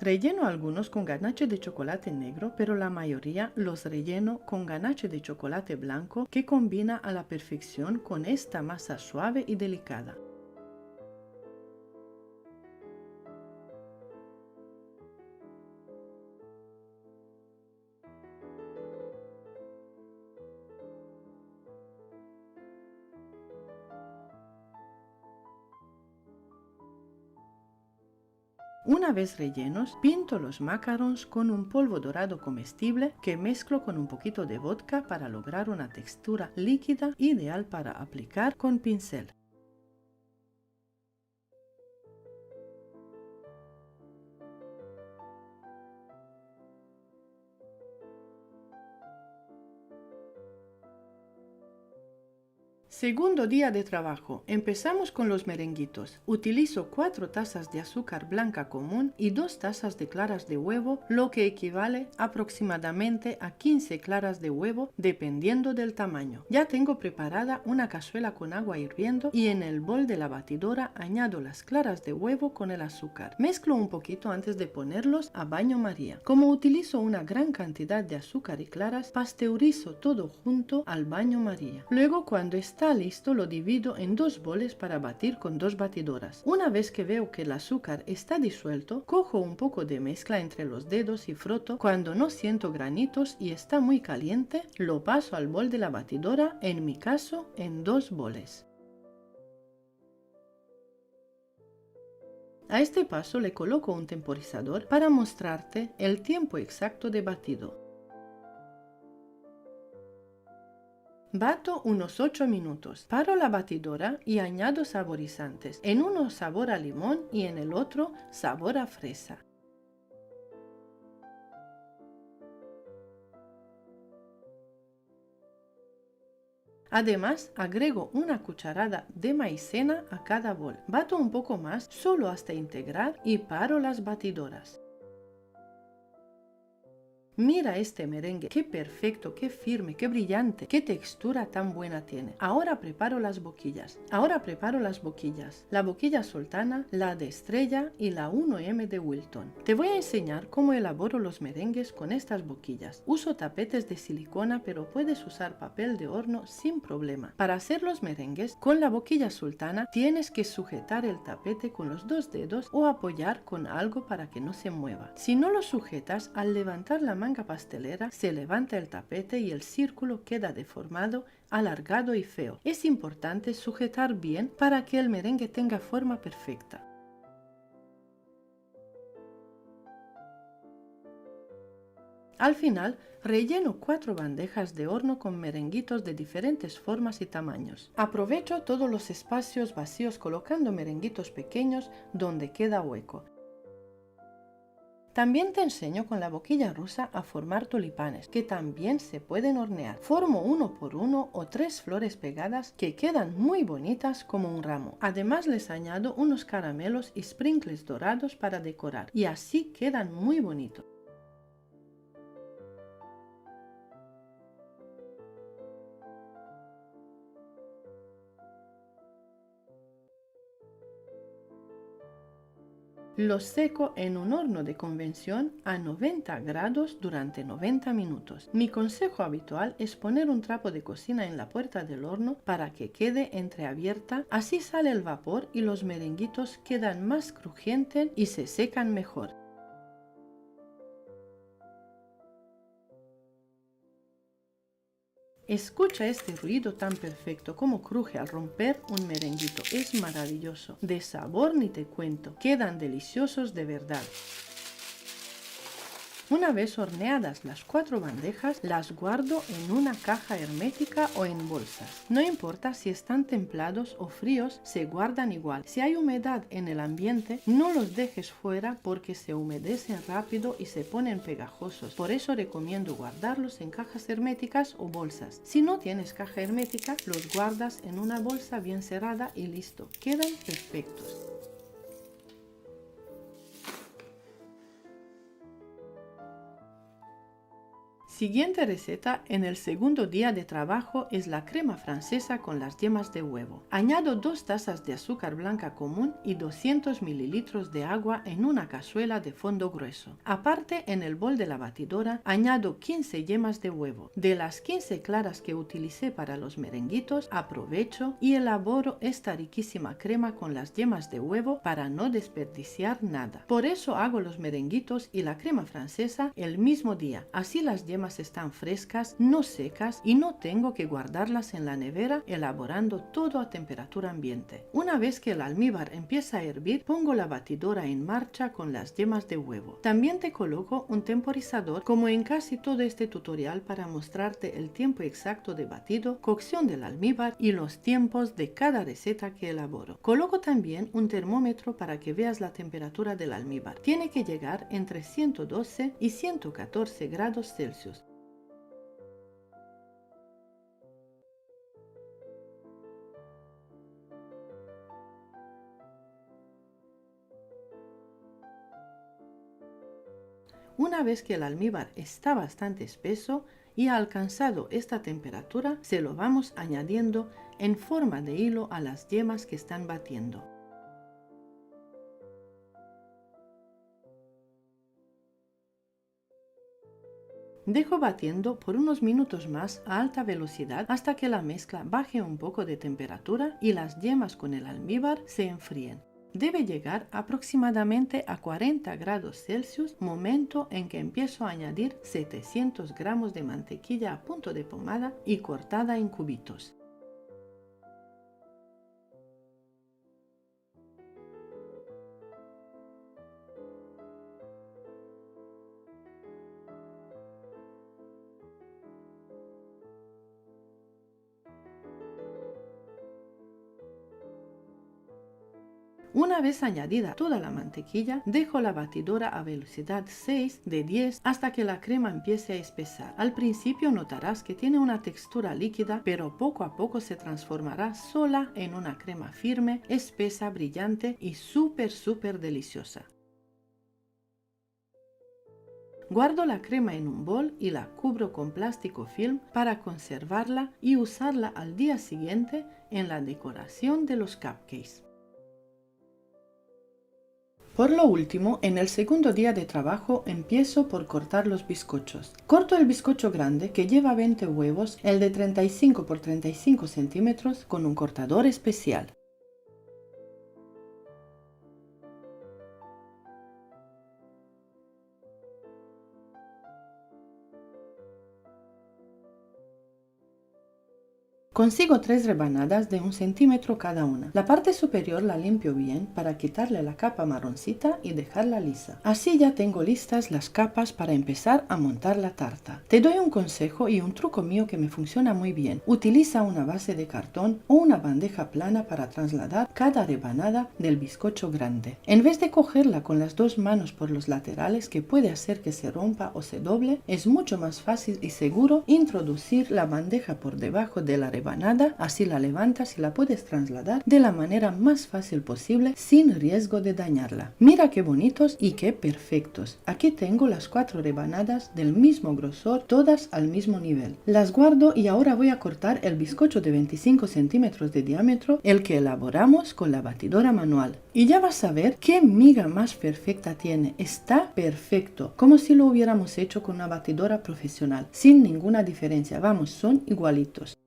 Relleno algunos con ganache de chocolate negro, pero la mayoría los relleno con ganache de chocolate blanco que combina a la perfección con esta masa suave y delicada. Una vez rellenos, pinto los macarons con un polvo dorado comestible que mezclo con un poquito de vodka para lograr una textura líquida ideal para aplicar con pincel. Segundo día de trabajo. Empezamos con los merenguitos. Utilizo 4 tazas de azúcar blanca común y 2 tazas de claras de huevo, lo que equivale aproximadamente a 15 claras de huevo dependiendo del tamaño. Ya tengo preparada una cazuela con agua hirviendo y en el bol de la batidora añado las claras de huevo con el azúcar. Mezclo un poquito antes de ponerlos a baño María. Como utilizo una gran cantidad de azúcar y claras, pasteurizo todo junto al baño María. Luego, cuando está listo, lo divido en 2 boles para batir con 2 batidoras. Una vez que veo que el azúcar está disuelto, cojo un poco de mezcla entre los dedos y froto. Cuando no siento granitos y está muy caliente, lo paso al bol de la batidora, en mi caso en 2 boles. A este paso le coloco un temporizador para mostrarte el tiempo exacto de batido. Bato unos 8 minutos, paro la batidora y añado saborizantes, en uno sabor a limón y en el otro sabor a fresa. Además, agrego una cucharada de maicena a cada bol. Bato un poco más, solo hasta integrar, y paro las batidoras. Mira este merengue, qué perfecto, qué firme, qué brillante, qué textura tan buena tiene. Ahora preparo las boquillas. La boquilla sultana, la de estrella y la 1M de Wilton. Te voy a enseñar cómo elaboro los merengues con estas boquillas. Uso tapetes de silicona, pero puedes usar papel de horno sin problema. Para hacer los merengues, con la boquilla sultana tienes que sujetar el tapete con los 2 dedos o apoyar con algo para que no se mueva. Si no lo sujetas, al levantar la manga pastelera se levanta el tapete y el círculo queda deformado, alargado y feo. Es importante sujetar bien para que el merengue tenga forma perfecta. Al final, relleno 4 bandejas de horno con merenguitos de diferentes formas y tamaños. Aprovecho todos los espacios vacíos colocando merenguitos pequeños donde queda hueco. También te enseño con la boquilla rusa a formar tulipanes, que también se pueden hornear. Formo 1 por 1 o 3 flores pegadas que quedan muy bonitas como un ramo. Además les añado unos caramelos y sprinkles dorados para decorar, y así quedan muy bonitos. Los seco en un horno de convección a 90 grados durante 90 minutos. Mi consejo habitual es poner un trapo de cocina en la puerta del horno para que quede entreabierta, así sale el vapor y los merenguitos quedan más crujientes y se secan mejor. Escucha este ruido tan perfecto como cruje al romper un merenguito. Es maravilloso. De sabor ni te cuento. Quedan deliciosos de verdad. Una vez horneadas las 4 bandejas, las guardo en una caja hermética o en bolsas. No importa si están templados o fríos, se guardan igual. Si hay humedad en el ambiente, no los dejes fuera porque se humedecen rápido y se ponen pegajosos. Por eso recomiendo guardarlos en cajas herméticas o bolsas. Si no tienes caja hermética, los guardas en una bolsa bien cerrada y listo. Quedan perfectos. Siguiente receta en el segundo día de trabajo es la crema francesa con las yemas de huevo. Añado 2 tazas de azúcar blanca común y 200 ml de agua en una cazuela de fondo grueso. Aparte, en el bol de la batidora añado 15 yemas de huevo. De las 15 claras que utilicé para los merenguitos, aprovecho y elaboro esta riquísima crema con las yemas de huevo para no desperdiciar nada. Por eso hago los merenguitos y la crema francesa el mismo día. Así las yemas están frescas, no secas y no tengo que guardarlas en la nevera, elaborando todo a temperatura ambiente. Una vez que el almíbar empieza a hervir, pongo la batidora en marcha con las yemas de huevo. También te coloco un temporizador como en casi todo este tutorial para mostrarte el tiempo exacto de batido, cocción del almíbar y los tiempos de cada receta que elaboro. Coloco también un termómetro para que veas la temperatura del almíbar. Tiene que llegar entre 112 y 114 grados Celsius. Una vez que el almíbar está bastante espeso y ha alcanzado esta temperatura, se lo vamos añadiendo en forma de hilo a las yemas que están batiendo. Dejo batiendo por unos minutos más a alta velocidad hasta que la mezcla baje un poco de temperatura y las yemas con el almíbar se enfríen. Debe llegar aproximadamente a 40 grados Celsius, momento en que empiezo a añadir 700 gramos de mantequilla a punto de pomada y cortada en cubitos. Una vez añadida toda la mantequilla, dejo la batidora a velocidad 6 de 10 hasta que la crema empiece a espesar. Al principio notarás que tiene una textura líquida, pero poco a poco se transformará sola en una crema firme, espesa, brillante y súper deliciosa. Guardo la crema en un bol y la cubro con plástico film para conservarla y usarla al día siguiente en la decoración de los cupcakes. Por lo último, en el segundo día de trabajo empiezo por cortar los bizcochos. Corto el bizcocho grande que lleva 20 huevos, el de 35 por 35 centímetros con un cortador especial. Consigo 3 rebanadas de 1 centímetro cada una. La parte superior la limpio bien para quitarle la capa marroncita y dejarla lisa. Así ya tengo listas las capas para empezar a montar la tarta. Te doy un consejo y un truco mío que me funciona muy bien. Utiliza una base de cartón o una bandeja plana para trasladar cada rebanada del bizcocho grande. En vez de cogerla con las dos manos por los laterales, que puede hacer que se rompa o se doble, es mucho más fácil y seguro introducir la bandeja por debajo de la rebanada. Así la levantas y la puedes trasladar de la manera más fácil posible sin riesgo de dañarla. Mira qué bonitos y qué perfectos. Aquí tengo las 4 rebanadas del mismo grosor, todas al mismo nivel. Las guardo y ahora voy a cortar el bizcocho de 25 centímetros de diámetro, el que elaboramos con la batidora manual. Y ya vas a ver qué miga más perfecta tiene. Está perfecto, como si lo hubiéramos hecho con una batidora profesional, sin ninguna diferencia. Vamos, son igualitos.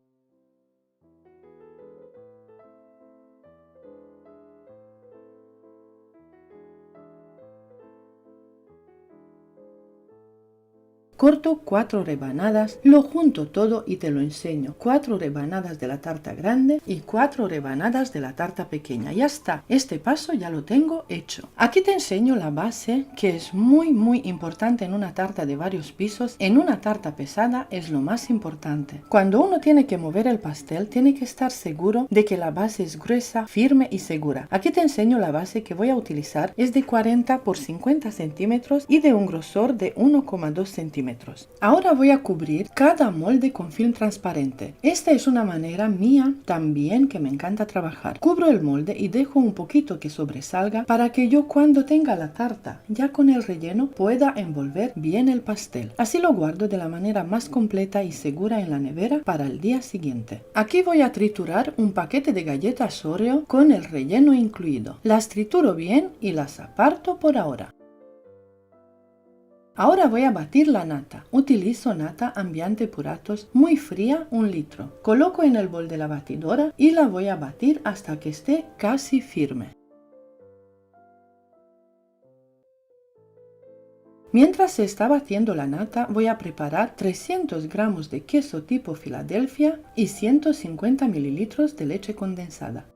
Corto 4 rebanadas, lo junto todo y te lo enseño. 4 rebanadas de la tarta grande y 4 rebanadas de la tarta pequeña. Ya está, este paso ya lo tengo hecho. Aquí te enseño la base, que es muy importante en una tarta de varios pisos. En una tarta pesada es lo más importante. Cuando uno tiene que mover el pastel, tiene que estar seguro de que la base es gruesa, firme y segura. Aquí te enseño la base que voy a utilizar. Es de 40 por 50 centímetros y de un grosor de 1,2 centímetros. Ahora voy a cubrir cada molde con film transparente. Esta es una manera mía también que me encanta trabajar. Cubro el molde y dejo un poquito que sobresalga para que yo cuando tenga la tarta ya con el relleno pueda envolver bien el pastel. Así lo guardo de la manera más completa y segura en la nevera para el día siguiente. Aquí voy a triturar un paquete de galletas Oreo con el relleno incluido. Las trituro bien y las aparto por ahora. Ahora voy a batir la nata. Utilizo nata Ambiente Puratos muy fría, 1 litro. Coloco en el bol de la batidora y la voy a batir hasta que esté casi firme. Mientras se está batiendo la nata, voy a preparar 300 gramos de queso tipo Filadelfia y 150 mililitros de leche condensada.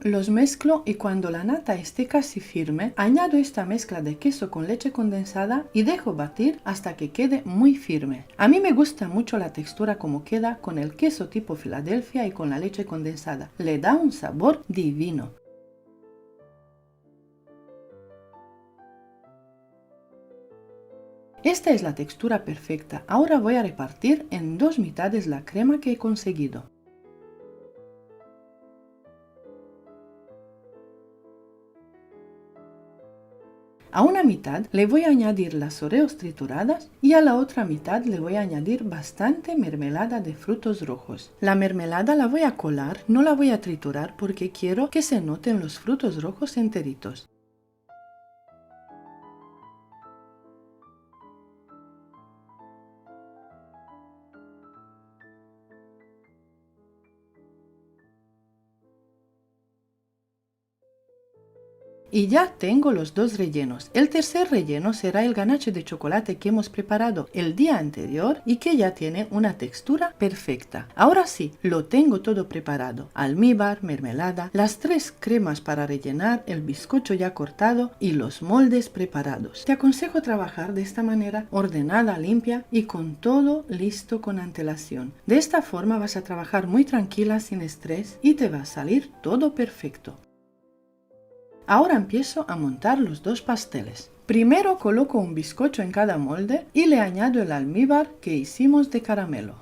Los mezclo y cuando la nata esté casi firme, añado esta mezcla de queso con leche condensada y dejo batir hasta que quede muy firme. A mí me gusta mucho la textura como queda con el queso tipo Filadelfia y con la leche condensada. Le da un sabor divino. Esta es la textura perfecta. Ahora voy a repartir en dos mitades la crema que he conseguido. A una mitad le voy a añadir las oreos trituradas y a la otra mitad le voy a añadir bastante mermelada de frutos rojos. La mermelada la voy a colar, no la voy a triturar porque quiero que se noten los frutos rojos enteritos. Y ya tengo los dos rellenos. El tercer relleno será el ganache de chocolate que hemos preparado el día anterior y que ya tiene una textura perfecta. Ahora sí, lo tengo todo preparado. Almíbar, mermelada, las tres cremas para rellenar, el bizcocho ya cortado y los moldes preparados. Te aconsejo trabajar de esta manera, ordenada, limpia y con todo listo con antelación. De esta forma vas a trabajar muy tranquila, sin estrés y te va a salir todo perfecto. Ahora empiezo a montar los dos pasteles. Primero coloco un bizcocho en cada molde y le añado el almíbar que hicimos de caramelo.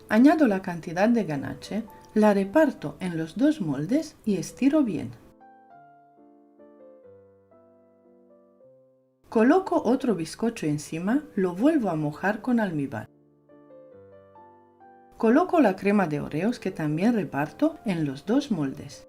Añado la cantidad de ganache, la reparto en los dos moldes y estiro bien. Coloco otro bizcocho encima, lo vuelvo a mojar con almíbar. Coloco la crema de Oreos que también reparto en los dos moldes.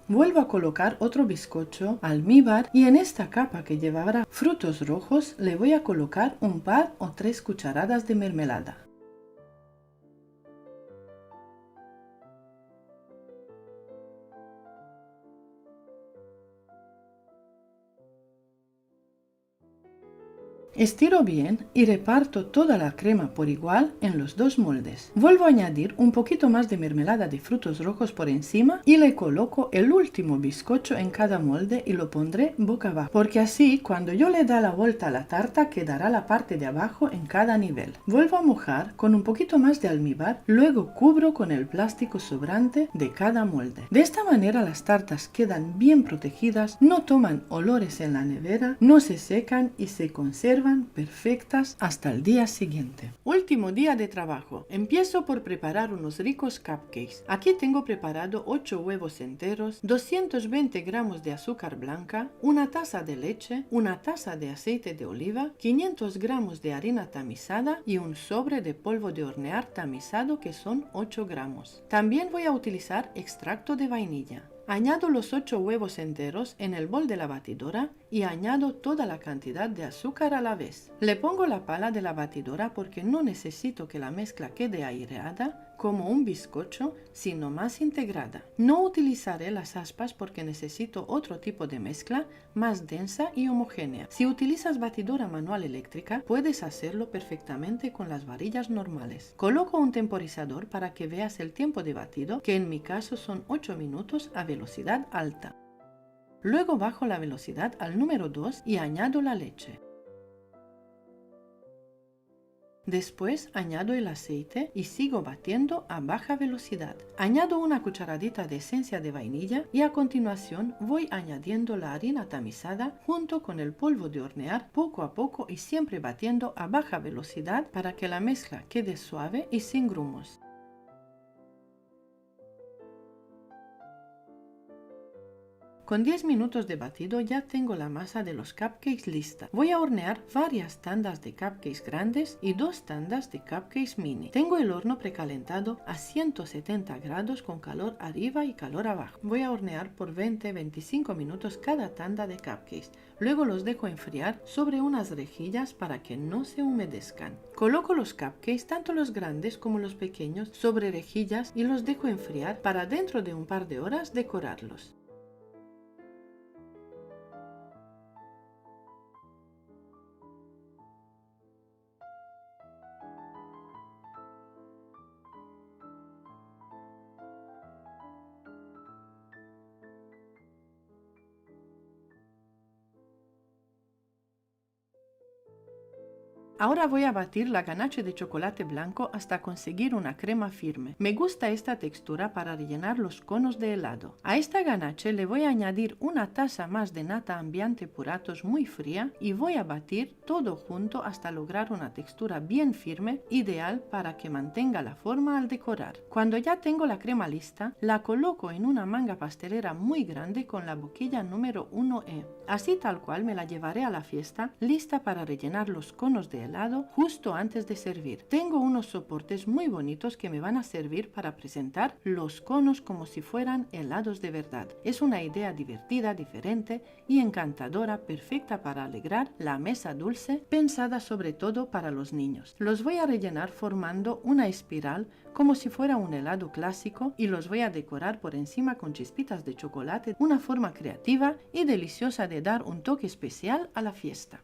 Vuelvo a colocar otro bizcocho, almíbar y en esta capa que llevará frutos rojos le voy a colocar un par o 3 cucharadas de mermelada. Estiro bien y reparto toda la crema por igual en los dos moldes. Vuelvo a añadir un poquito más de mermelada de frutos rojos por encima y le coloco el último bizcocho en cada molde y lo pondré boca abajo, porque así cuando yo le da la vuelta a la tarta quedará la parte de abajo en cada nivel. Vuelvo a mojar con un poquito más de almíbar, luego cubro con el plástico sobrante de cada molde. De esta manera las tartas quedan bien protegidas, no toman olores en la nevera, no se secan y se conservan perfectas hasta el día siguiente. Último día de trabajo. Empiezo por preparar unos ricos cupcakes. Aquí tengo preparado 8 huevos enteros, 220 gramos de azúcar blanca, una taza de leche, una taza de aceite de oliva, 500 gramos de harina tamizada y un sobre de polvo de hornear tamizado que son 8 gramos. También voy a utilizar extracto de vainilla. Añado los 8 huevos enteros en el bol de la batidora y añado toda la cantidad de azúcar a la vez. Le pongo la pala de la batidora porque no necesito que la mezcla quede aireada como un bizcocho, sino más integrada. No utilizaré las aspas porque necesito otro tipo de mezcla más densa y homogénea. Si utilizas batidora manual eléctrica, puedes hacerlo perfectamente con las varillas normales. Coloco un temporizador para que veas el tiempo de batido, que en mi caso son 8 minutos a velocidad alta. Luego bajo la velocidad al número 2 y añado la leche. Después añado el aceite y sigo batiendo a baja velocidad. Añado una cucharadita de esencia de vainilla y a continuación voy añadiendo la harina tamizada junto con el polvo de hornear poco a poco y siempre batiendo a baja velocidad para que la mezcla quede suave y sin grumos. Con 10 minutos de batido ya tengo la masa de los cupcakes lista. Voy a hornear varias tandas de cupcakes grandes y 2 tandas de cupcakes mini. Tengo el horno precalentado a 170 grados con calor arriba y calor abajo. Voy a hornear por 20-25 minutos cada tanda de cupcakes. Luego los dejo enfriar sobre unas rejillas para que no se humedezcan. Coloco los cupcakes, tanto los grandes como los pequeños, sobre rejillas y los dejo enfriar para dentro de un par de horas decorarlos. Ahora voy a batir la ganache de chocolate blanco hasta conseguir una crema firme. Me gusta esta textura para rellenar los conos de helado. A esta ganache le voy a añadir una taza más de nata Ambiente Puratos muy fría y voy a batir todo junto hasta lograr una textura bien firme, ideal para que mantenga la forma al decorar. Cuando ya tengo la crema lista, la coloco en una manga pastelera muy grande con la boquilla número 1E. Así tal cual me la llevaré a la fiesta, lista para rellenar los conos de helado justo antes de servir. Tengo unos soportes muy bonitos que me van a servir para presentar los conos como si fueran helados de verdad. Es una idea divertida, diferente y encantadora, perfecta para alegrar la mesa dulce, pensada sobre todo para los niños. Los voy a rellenar formando una espiral como si fuera un helado clásico y los voy a decorar por encima con chispitas de chocolate, una forma creativa y deliciosa de dar un toque especial a la fiesta.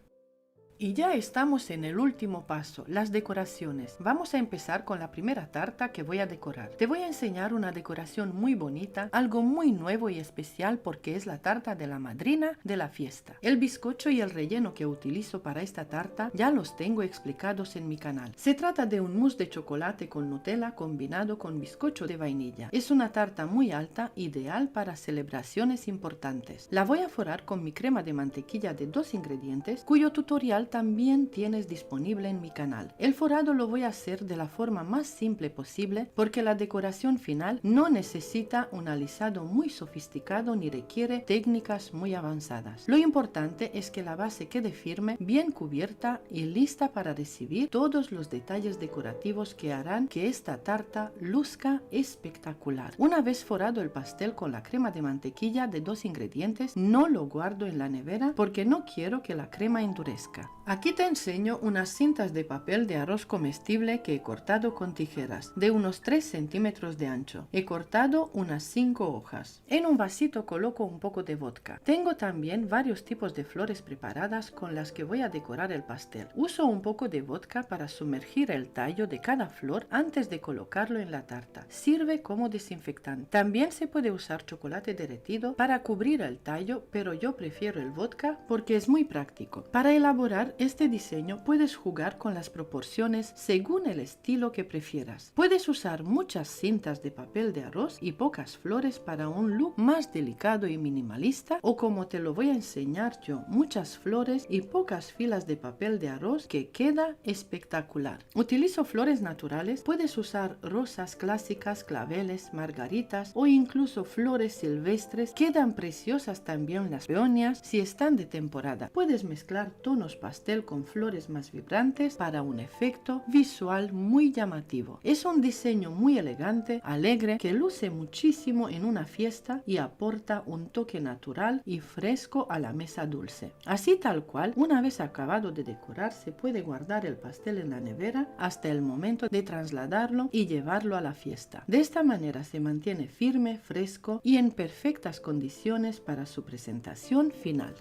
Y ya estamos en el último paso, las decoraciones. Vamos a empezar con la primera tarta que voy a decorar. Te voy a enseñar una decoración muy bonita, algo muy nuevo y especial porque es la tarta de la madrina de la fiesta. El bizcocho y el relleno que utilizo para esta tarta ya los tengo explicados en mi canal. Se trata de un mousse de chocolate con Nutella combinado con bizcocho de vainilla. Es una tarta muy alta, ideal para celebraciones importantes. La voy a forrar con mi crema de mantequilla de 2 ingredientes, cuyo tutorial también tienes disponible en mi canal. El forado lo voy a hacer de la forma más simple posible porque la decoración final no necesita un alisado muy sofisticado ni requiere técnicas muy avanzadas. Lo importante es que la base quede firme, bien cubierta y lista para recibir todos los detalles decorativos que harán que esta tarta luzca espectacular. Una vez forado el pastel con la crema de mantequilla de 2 ingredientes, no lo guardo en la nevera porque no quiero que la crema endurezca. Aquí te enseño unas cintas de papel de arroz comestible que he cortado con tijeras, de unos 3 centímetros de ancho. He cortado unas 5 hojas. En un vasito coloco un poco de vodka. Tengo también varios tipos de flores preparadas con las que voy a decorar el pastel. Uso un poco de vodka para sumergir el tallo de cada flor antes de colocarlo en la tarta. Sirve como desinfectante. También se puede usar chocolate derretido para cubrir el tallo, pero yo prefiero el vodka porque es muy práctico. Para elaborar este diseño puedes jugar con las proporciones según el estilo que prefieras. Puedes usar muchas cintas de papel de arroz y pocas flores para un look más delicado y minimalista, o como te lo voy a enseñar yo, muchas flores y pocas filas de papel de arroz que queda espectacular. Utilizo flores naturales, puedes usar rosas clásicas, claveles, margaritas o incluso flores silvestres. Quedan preciosas también las peonias si están de temporada. Puedes mezclar tonos pastel con flores más vibrantes para un efecto visual muy llamativo. Es un diseño muy elegante, alegre, que luce muchísimo en una fiesta y aporta un toque natural y fresco a la mesa dulce. Así tal cual, una vez acabado de decorar, se puede guardar el pastel en la nevera hasta el momento de trasladarlo y llevarlo a la fiesta. De esta manera se mantiene firme, fresco y en perfectas condiciones para su presentación final.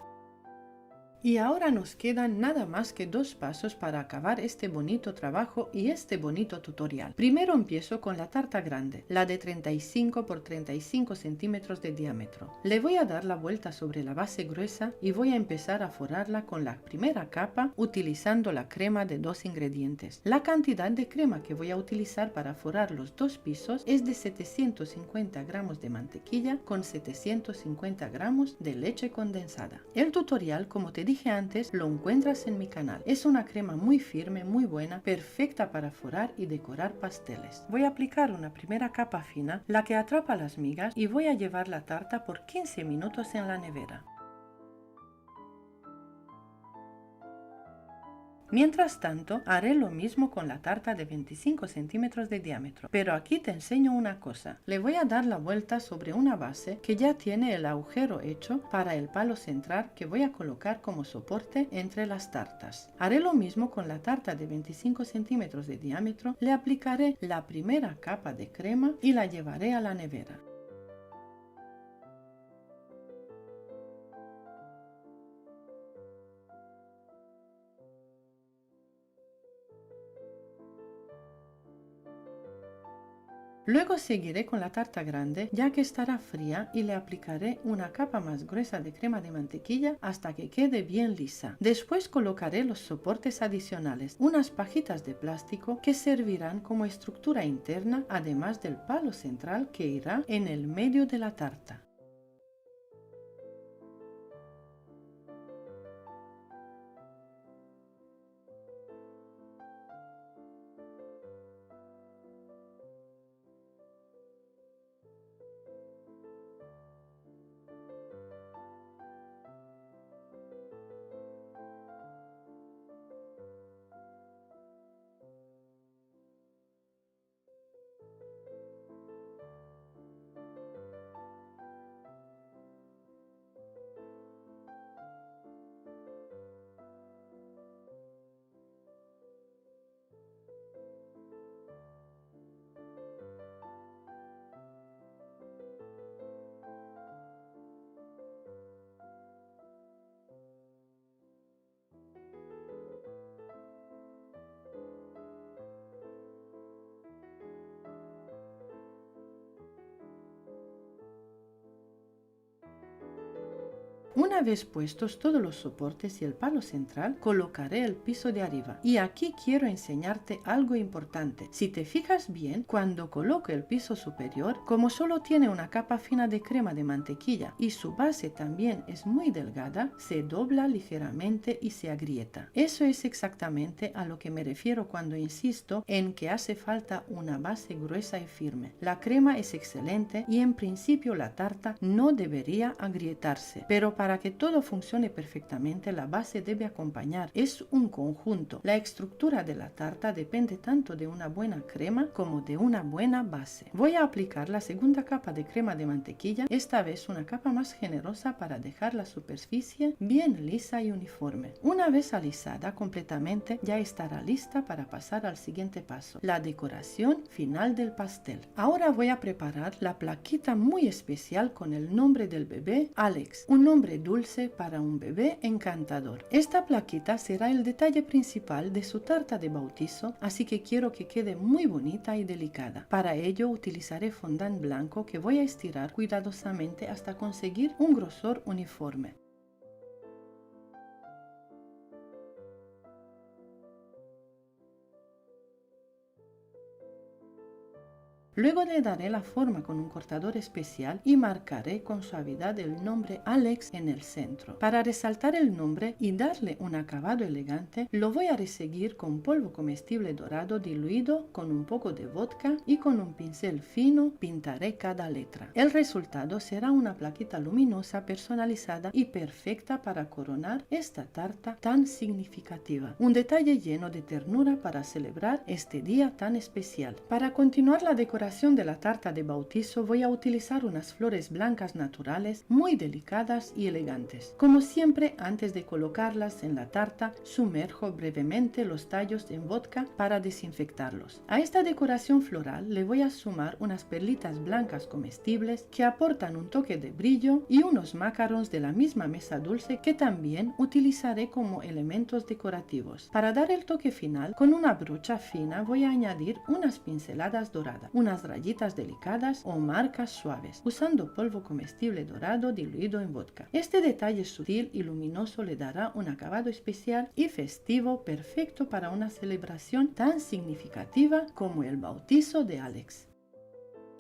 Y ahora nos quedan nada más que 2 pasos para acabar este bonito trabajo y este bonito tutorial. Primero empiezo con la tarta grande, la de 35 por 35 centímetros de diámetro. Le voy a dar la vuelta sobre la base gruesa y voy a empezar a forrarla con la primera capa utilizando la crema de 2 ingredientes. La cantidad de crema que voy a utilizar para forrar los 2 pisos es de 750 gramos de mantequilla con 750 gramos de leche condensada. El tutorial, como te dije antes, lo encuentras en mi canal. Es una crema muy firme, muy buena, perfecta para forrar y decorar pasteles. Voy a aplicar una primera capa fina, la que atrapa las migas, y voy a llevar la tarta por 15 minutos en la nevera. Mientras tanto, haré lo mismo con la tarta de 25 centímetros de diámetro, pero aquí te enseño una cosa. Le voy a dar la vuelta sobre una base que ya tiene el agujero hecho para el palo central que voy a colocar como soporte entre las tartas. Haré lo mismo con la tarta de 25 centímetros de diámetro, le aplicaré la primera capa de crema y la llevaré a la nevera. Luego seguiré con la tarta grande, ya que estará fría, y le aplicaré una capa más gruesa de crema de mantequilla hasta que quede bien lisa. Después colocaré los soportes adicionales, unas pajitas de plástico que servirán como estructura interna, además del palo central que irá en el medio de la tarta. Una vez puestos todos los soportes y el palo central, colocaré el piso de arriba. Y aquí quiero enseñarte algo importante. Si te fijas bien, cuando coloco el piso superior, como solo tiene una capa fina de crema de mantequilla y su base también es muy delgada, se dobla ligeramente y se agrieta. Eso es exactamente a lo que me refiero cuando insisto en que hace falta una base gruesa y firme. La crema es excelente y en principio la tarta no debería agrietarse, pero para que todo funcione perfectamente, la base debe acompañar. Es un conjunto. La estructura de la tarta depende tanto de una buena crema como de una buena base. Voy a aplicar la segunda capa de crema de mantequilla, esta vez una capa más generosa para dejar la superficie bien lisa y uniforme. Una vez alisada completamente, ya estará lista para pasar al siguiente paso, la decoración final del pastel. Ahora voy a preparar la plaquita muy especial con el nombre del bebé, Alex, un nombre dulce para un bebé encantador. Esta plaquita será el detalle principal de su tarta de bautizo, así que quiero que quede muy bonita y delicada. Para ello utilizaré fondant blanco que voy a estirar cuidadosamente hasta conseguir un grosor uniforme. Luego le daré la forma con un cortador especial y marcaré con suavidad el nombre Alex en el centro. Para resaltar el nombre y darle un acabado elegante, lo voy a reseguir con polvo comestible dorado diluido con un poco de vodka y con un pincel fino pintaré cada letra. El resultado será una plaquita luminosa, personalizada y perfecta para coronar esta tarta tan significativa. Un detalle lleno de ternura para celebrar este día tan especial. Para continuar la decoración de la tarta de bautizo voy a utilizar unas flores blancas naturales muy delicadas y elegantes. Como siempre, antes de colocarlas en la tarta, sumerjo brevemente los tallos en vodka para desinfectarlos. A esta decoración floral le voy a sumar unas perlitas blancas comestibles que aportan un toque de brillo y unos macarons de la misma mesa dulce que también utilizaré como elementos decorativos. Para dar el toque final, con una brocha fina voy a añadir unas pinceladas doradas, unas rayitas delicadas o marcas suaves, usando polvo comestible dorado diluido en vodka. Este detalle sutil y luminoso le dará un acabado especial y festivo perfecto para una celebración tan significativa como el bautizo de Alex.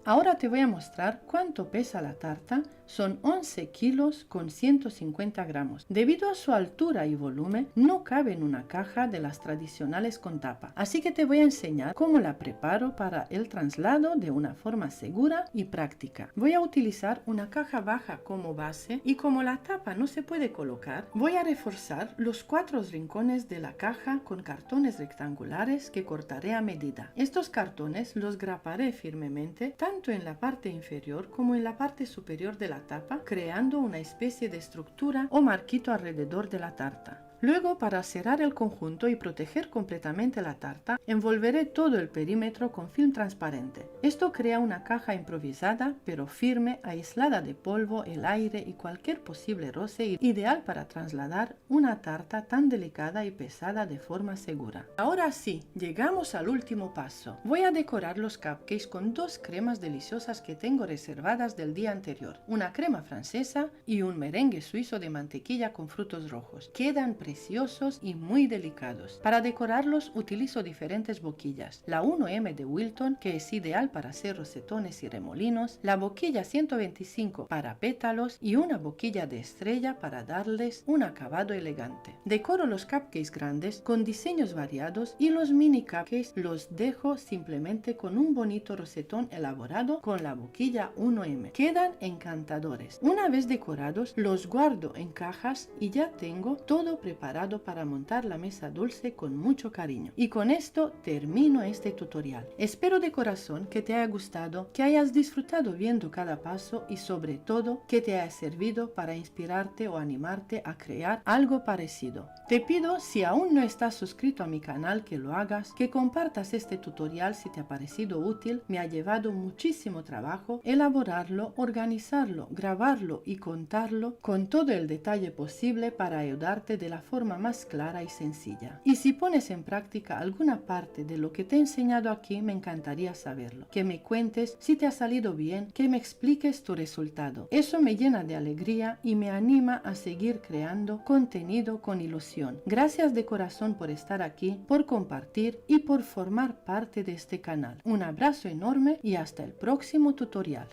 Ahora te voy a mostrar cuánto pesa la tarta. Son 11 kilos con 150 gramos. Debido a su altura y volumen, no cabe en una caja de las tradicionales con tapa. Así que te voy a enseñar cómo la preparo para el traslado de una forma segura y práctica. Voy a utilizar una caja baja como base y como la tapa no se puede colocar, voy a reforzar los 4 rincones de la caja con cartones rectangulares que cortaré a medida. Estos cartones los graparé firmemente tanto en la parte inferior como en la parte superior de la tapa, creando una especie de estructura o marquito alrededor de la tarta. Luego, para cerrar el conjunto y proteger completamente la tarta, envolveré todo el perímetro con film transparente. Esto crea una caja improvisada, pero firme, aislada de polvo, el aire y cualquier posible roce, ideal para trasladar una tarta tan delicada y pesada de forma segura. Ahora sí, llegamos al último paso. Voy a decorar los cupcakes con dos cremas deliciosas que tengo reservadas del día anterior, una crema francesa y un merengue suizo de mantequilla con frutos rojos. Quedan preciosos y muy delicados. Para decorarlos utilizo diferentes boquillas, la 1M de Wilton, que es ideal para hacer rosetones y remolinos, la boquilla 125 para pétalos y una boquilla de estrella para darles un acabado elegante. Decoro los cupcakes grandes con diseños variados y los mini cupcakes los dejo simplemente con un bonito rosetón elaborado con la boquilla 1M. Quedan encantadores. Una vez decorados, los guardo en cajas y ya tengo todo preparado para montar la mesa dulce con mucho cariño. Y con esto termino este tutorial. Espero de corazón que te haya gustado, que hayas disfrutado viendo cada paso y sobre todo que te haya servido para inspirarte o animarte a crear algo parecido. Te pido, si aún no estás suscrito a mi canal, que lo hagas, que compartas este tutorial si te ha parecido útil. Me ha llevado muchísimo trabajo elaborarlo, organizarlo, grabarlo y contarlo con todo el detalle posible para ayudarte de la forma más clara y sencilla. Y si pones en práctica alguna parte de lo que te he enseñado aquí, me encantaría saberlo. Que me cuentes si te ha salido bien, que me expliques tu resultado. Eso me llena de alegría y me anima a seguir creando contenido con ilusión. Gracias de corazón por estar aquí, por compartir y por formar parte de este canal. Un abrazo enorme y hasta el próximo tutorial.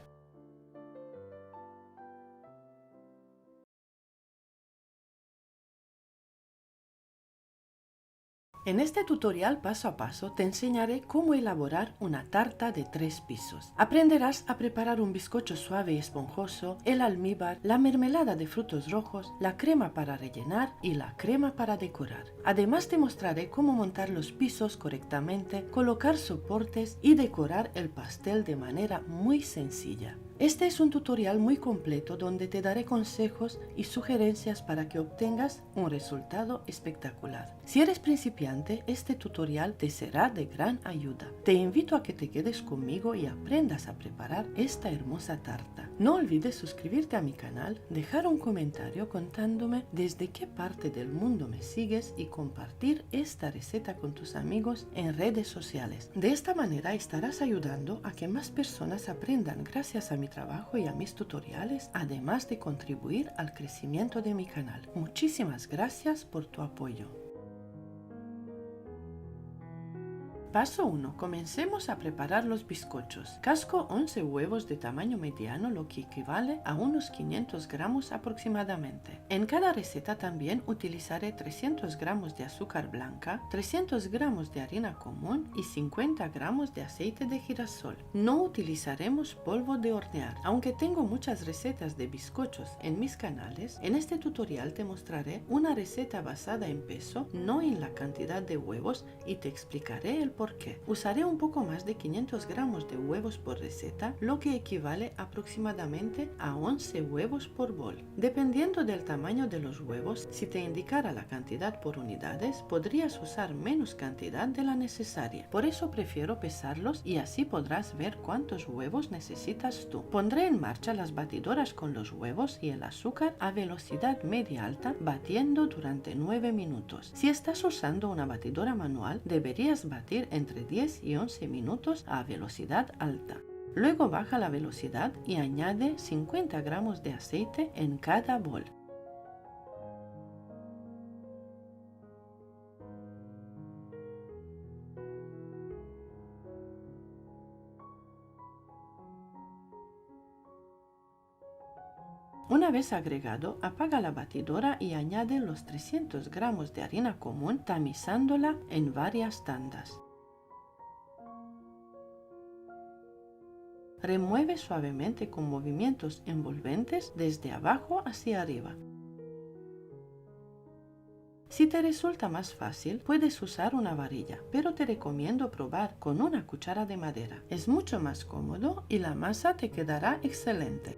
En este tutorial paso a paso te enseñaré cómo elaborar una tarta de 3 pisos. Aprenderás a preparar un bizcocho suave y esponjoso, el almíbar, la mermelada de frutos rojos, la crema para rellenar y la crema para decorar. Además te mostraré cómo montar los pisos correctamente, colocar soportes y decorar el pastel de manera muy sencilla. Este es un tutorial muy completo donde te daré consejos y sugerencias para que obtengas un resultado espectacular. Si eres principiante, este tutorial te será de gran ayuda. Te invito a que te quedes conmigo y aprendas a preparar esta hermosa tarta. No olvides suscribirte a mi canal, dejar un comentario contándome desde qué parte del mundo me sigues y compartir esta receta con tus amigos en redes sociales. De esta manera estarás ayudando a que más personas aprendan gracias a mi trabajo y a mis tutoriales, además de contribuir al crecimiento de mi canal. Muchísimas gracias por tu apoyo. Paso 1. Comencemos a preparar los bizcochos. Casco 11 huevos de tamaño mediano, lo que equivale a unos 500 gramos aproximadamente. En cada receta también utilizaré 300 gramos de azúcar blanca, 300 gramos de harina común y 50 gramos de aceite de girasol. No utilizaremos polvo de hornear. Aunque tengo muchas recetas de bizcochos en mis canales, en este tutorial te mostraré una receta basada en peso, no en la cantidad de huevos, y te explicaré el por qué. Usaré un poco más de 500 gramos de huevos por receta, lo que equivale aproximadamente a 11 huevos por bol. Dependiendo del tamaño de los huevos, si te indicara la cantidad por unidades, podrías usar menos cantidad de la necesaria. Por eso prefiero pesarlos y así podrás ver cuántos huevos necesitas tú. Pondré en marcha las batidoras con los huevos y el azúcar a velocidad media-alta, batiendo durante 9 minutos. Si estás usando una batidora manual, deberías batir entre 10 y 11 minutos a velocidad alta. Luego baja la velocidad y añade 50 gramos de aceite en cada bol. Una vez agregado, apaga la batidora y añade los 300 gramos de harina común, tamizándola en varias tandas. Remueve suavemente con movimientos envolventes desde abajo hacia arriba. Si te resulta más fácil, puedes usar una varilla, pero te recomiendo probar con una cuchara de madera. Es mucho más cómodo y la masa te quedará excelente.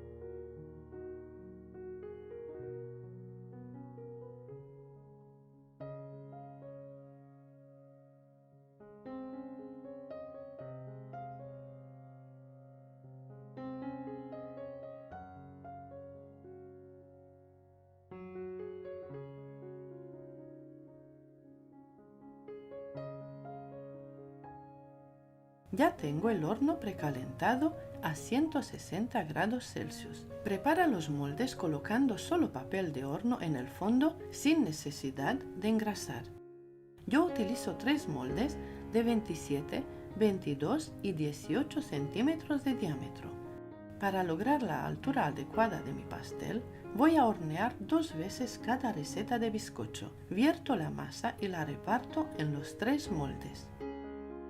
Ya tengo el horno precalentado a 160 grados Celsius. Prepara los moldes colocando solo papel de horno en el fondo sin necesidad de engrasar. Yo utilizo 3 moldes de 27, 22 y 18 centímetros de diámetro. Para lograr la altura adecuada de mi pastel, voy a hornear 2 veces cada receta de bizcocho. Vierto la masa y la reparto en los 3 moldes.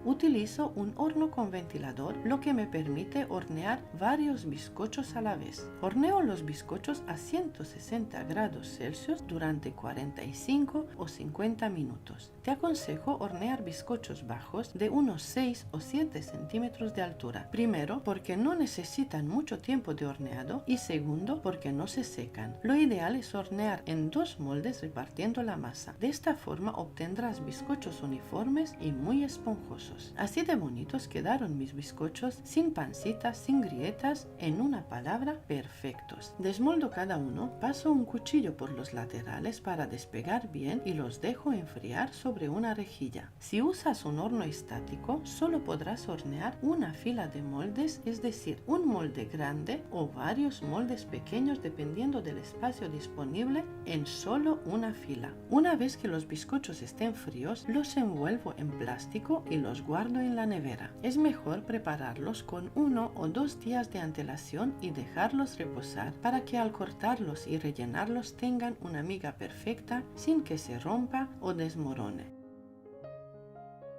Utilizo un horno con ventilador, lo que me permite hornear varios bizcochos a la vez. Horneo los bizcochos a 160 grados Celsius durante 45 o 50 minutos. Te aconsejo hornear bizcochos bajos de unos 6 o 7 centímetros de altura. Primero, porque no necesitan mucho tiempo de horneado y segundo, porque no se secan. Lo ideal es hornear en 2 moldes repartiendo la masa. De esta forma obtendrás bizcochos uniformes y muy esponjosos. Así de bonitos quedaron mis bizcochos, sin pancitas, sin grietas, en una palabra, perfectos. Desmoldo cada uno, paso un cuchillo por los laterales para despegar bien y los dejo enfriar sobre una rejilla. Si usas un horno estático, solo podrás hornear una fila de moldes, es decir, un molde grande o varios moldes pequeños dependiendo del espacio disponible en solo una fila. Una vez que los bizcochos estén fríos, los envuelvo en plástico y los guardo en la nevera. Es mejor prepararlos con 1 o 2 días de antelación y dejarlos reposar para que al cortarlos y rellenarlos tengan una miga perfecta sin que se rompa o desmorone.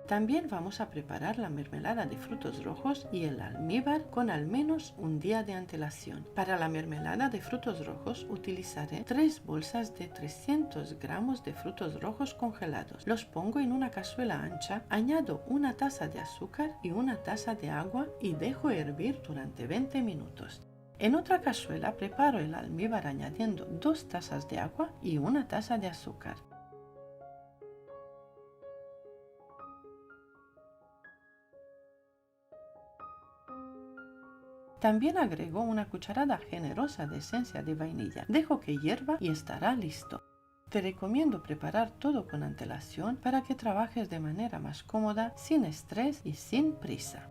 También vamos a preparar la mermelada de frutos rojos y el almíbar con al menos un día de antelación. Para la mermelada de frutos rojos utilizaré 3 bolsas de 300 gramos de frutos rojos congelados. Los pongo en una cazuela ancha, añado una taza de azúcar y una taza de agua y dejo hervir durante 20 minutos. En otra cazuela preparo el almíbar añadiendo 2 tazas de agua y una taza de azúcar. También agrego una cucharada generosa de esencia de vainilla. Dejo que hierva y estará listo. Te recomiendo preparar todo con antelación para que trabajes de manera más cómoda, sin estrés y sin prisa.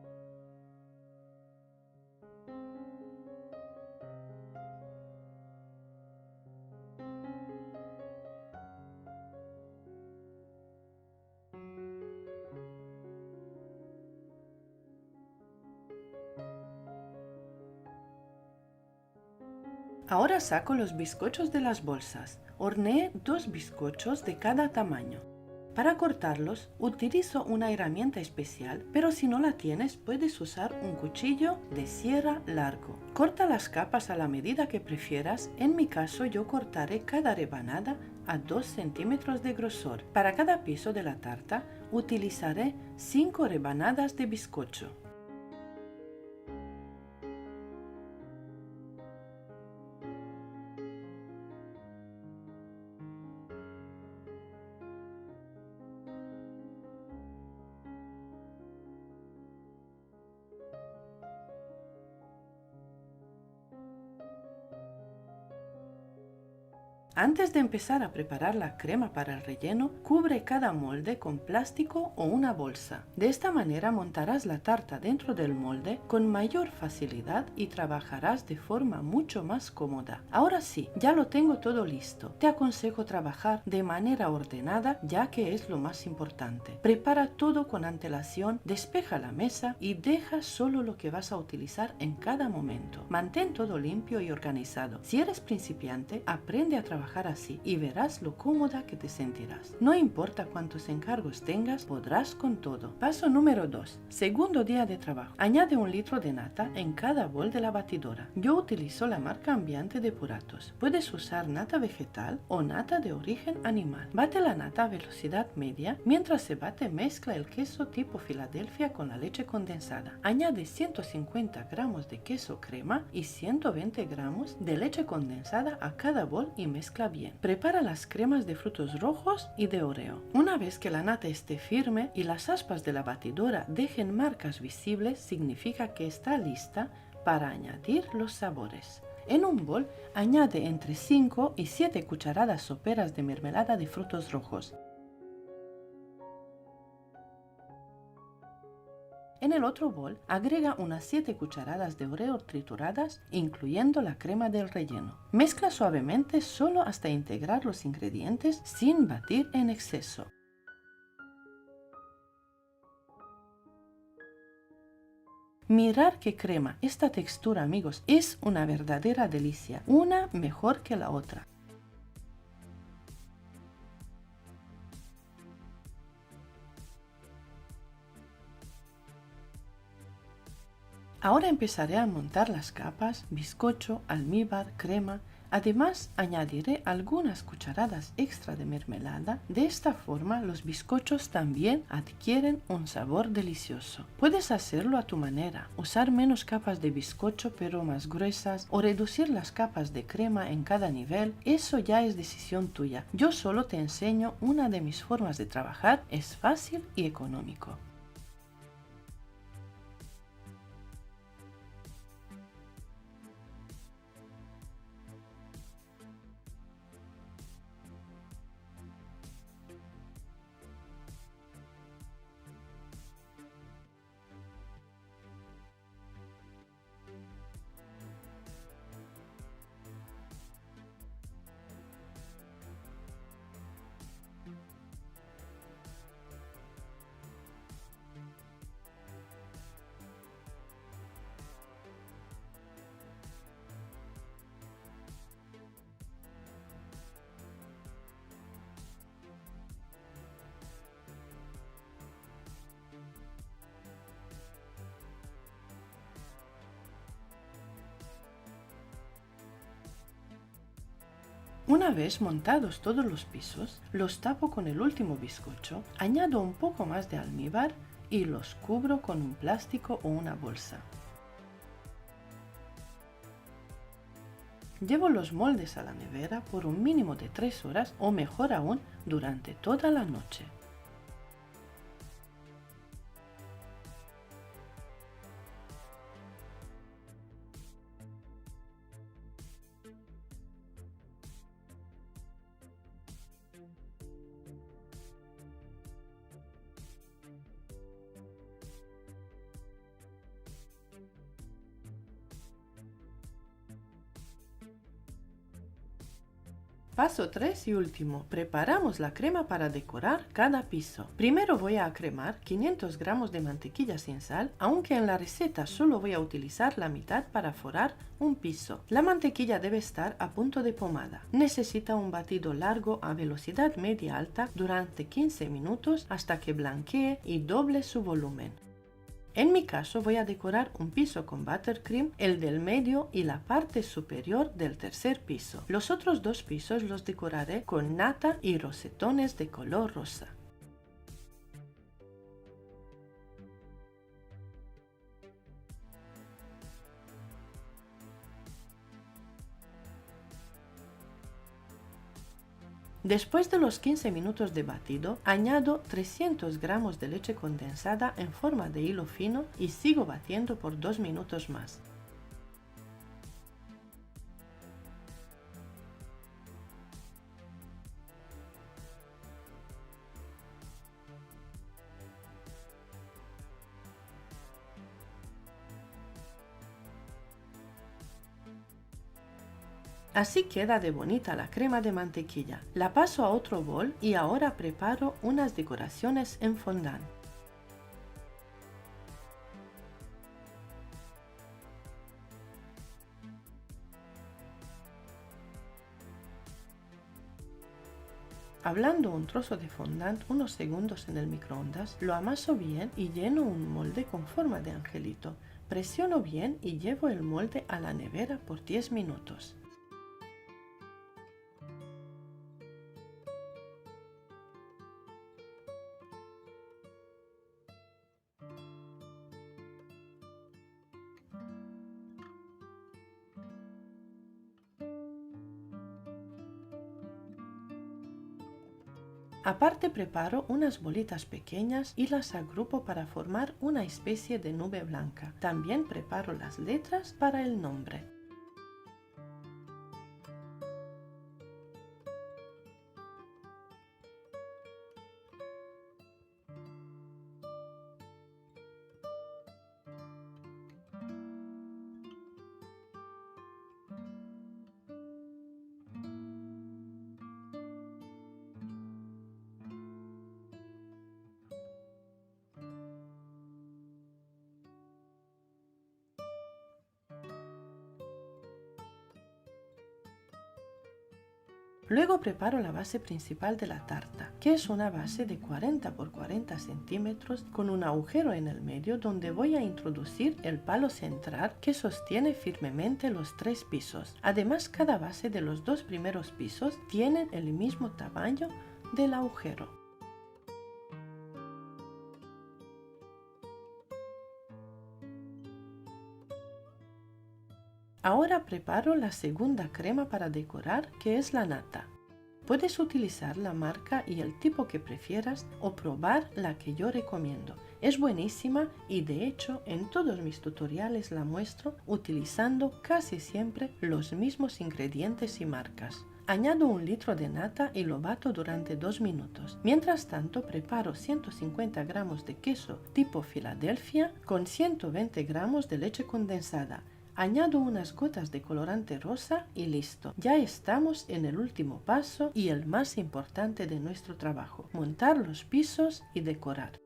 Ahora saco los bizcochos de las bolsas. Horneé 2 bizcochos de cada tamaño. Para cortarlos utilizo una herramienta especial, pero si no la tienes puedes usar un cuchillo de sierra largo. Corta las capas a la medida que prefieras. En mi caso yo cortaré cada rebanada a 2 centímetros de grosor. Para cada piso de la tarta utilizaré 5 rebanadas de bizcocho. Antes de empezar a preparar la crema para el relleno, cubre cada molde con plástico o una bolsa. De esta manera montarás la tarta dentro del molde con mayor facilidad y trabajarás de forma mucho más cómoda. Ahora sí, ya lo tengo todo listo. Te aconsejo trabajar de manera ordenada, ya que es lo más importante. Prepara todo con antelación, despeja la mesa y deja solo lo que vas a utilizar en cada momento. Mantén todo limpio y organizado. Si eres principiante, aprende a trabajar así y verás lo cómoda que te sentirás. No importa cuántos encargos tengas, podrás con todo. Paso número 2. Segundo día de trabajo. Añade 1 litro de nata en cada bol de la batidora. Yo utilizo la marca Ambiente de Puratos. Puedes usar nata vegetal o nata de origen animal. Bate la nata a velocidad media. Mientras se bate, mezcla el queso tipo Filadelfia con la leche condensada. Añade 150 gramos de queso crema y 120 gramos de leche condensada a cada bol y mezcla bien. Prepara las cremas de frutos rojos y de Oreo. Una vez que la nata esté firme y las aspas de la batidora dejen marcas visibles, significa que está lista para añadir los sabores. En un bol, añade entre 5 y 7 cucharadas soperas de mermelada de frutos rojos. En el otro bol, agrega unas 7 cucharadas de oreo trituradas, incluyendo la crema del relleno. Mezcla suavemente solo hasta integrar los ingredientes sin batir en exceso. Mirar qué crema, esta textura, amigos, es una verdadera delicia, una mejor que la otra. Ahora empezaré a montar las capas, bizcocho, almíbar, crema. Además, añadiré algunas cucharadas extra de mermelada. De esta forma, los bizcochos también adquieren un sabor delicioso. Puedes hacerlo a tu manera, usar menos capas de bizcocho pero más gruesas o reducir las capas de crema en cada nivel. Eso ya es decisión tuya. Yo solo te enseño una de mis formas de trabajar. Es fácil y económico. Una vez montados todos los pisos, los tapo con el último bizcocho, añado un poco más de almíbar y los cubro con un plástico o una bolsa. Llevo los moldes a la nevera por un mínimo de 3 horas o mejor aún durante toda la noche. Paso 3 y último, preparamos la crema para decorar cada piso. Primero voy a cremar 500 gramos de mantequilla sin sal, aunque en la receta solo voy a utilizar la mitad para forrar un piso. La mantequilla debe estar a punto de pomada. Necesita un batido largo a velocidad media alta durante 15 minutos hasta que blanquee y doble su volumen. En mi caso voy a decorar un piso con buttercream, el del medio y la parte superior del tercer piso. Los otros 2 pisos los decoraré con nata y rosetones de color rosa. Después de los 15 minutos de batido, añado 300 gramos de leche condensada en forma de hilo fino y sigo batiendo por 2 minutos más. Así queda de bonita la crema de mantequilla. La paso a otro bol y ahora preparo unas decoraciones en fondant. Ablando un trozo de fondant unos segundos en el microondas, lo amaso bien y lleno un molde con forma de angelito. Presiono bien y llevo el molde a la nevera por 10 minutos. Aparte preparo unas bolitas pequeñas y las agrupo para formar una especie de nube blanca. También preparo las letras para el nombre. Luego preparo la base principal de la tarta, que es una base de 40 por 40 centímetros con un agujero en el medio donde voy a introducir el palo central que sostiene firmemente los 3 pisos. Además, cada base de los 2 primeros pisos tienen el mismo tamaño del agujero. Ahora preparo la segunda crema para decorar, que es la nata. Puedes utilizar la marca y el tipo que prefieras o probar la que yo recomiendo. Es buenísima y de hecho en todos mis tutoriales la muestro utilizando casi siempre los mismos ingredientes y marcas. Añado 1 litro de nata y lo bato durante 2 minutos. Mientras tanto preparo 150 gramos de queso tipo Filadelfia con 120 gramos de leche condensada. Añado unas gotas de colorante rosa y listo. Ya estamos en el último paso y el más importante de nuestro trabajo: montar los pisos y decorar.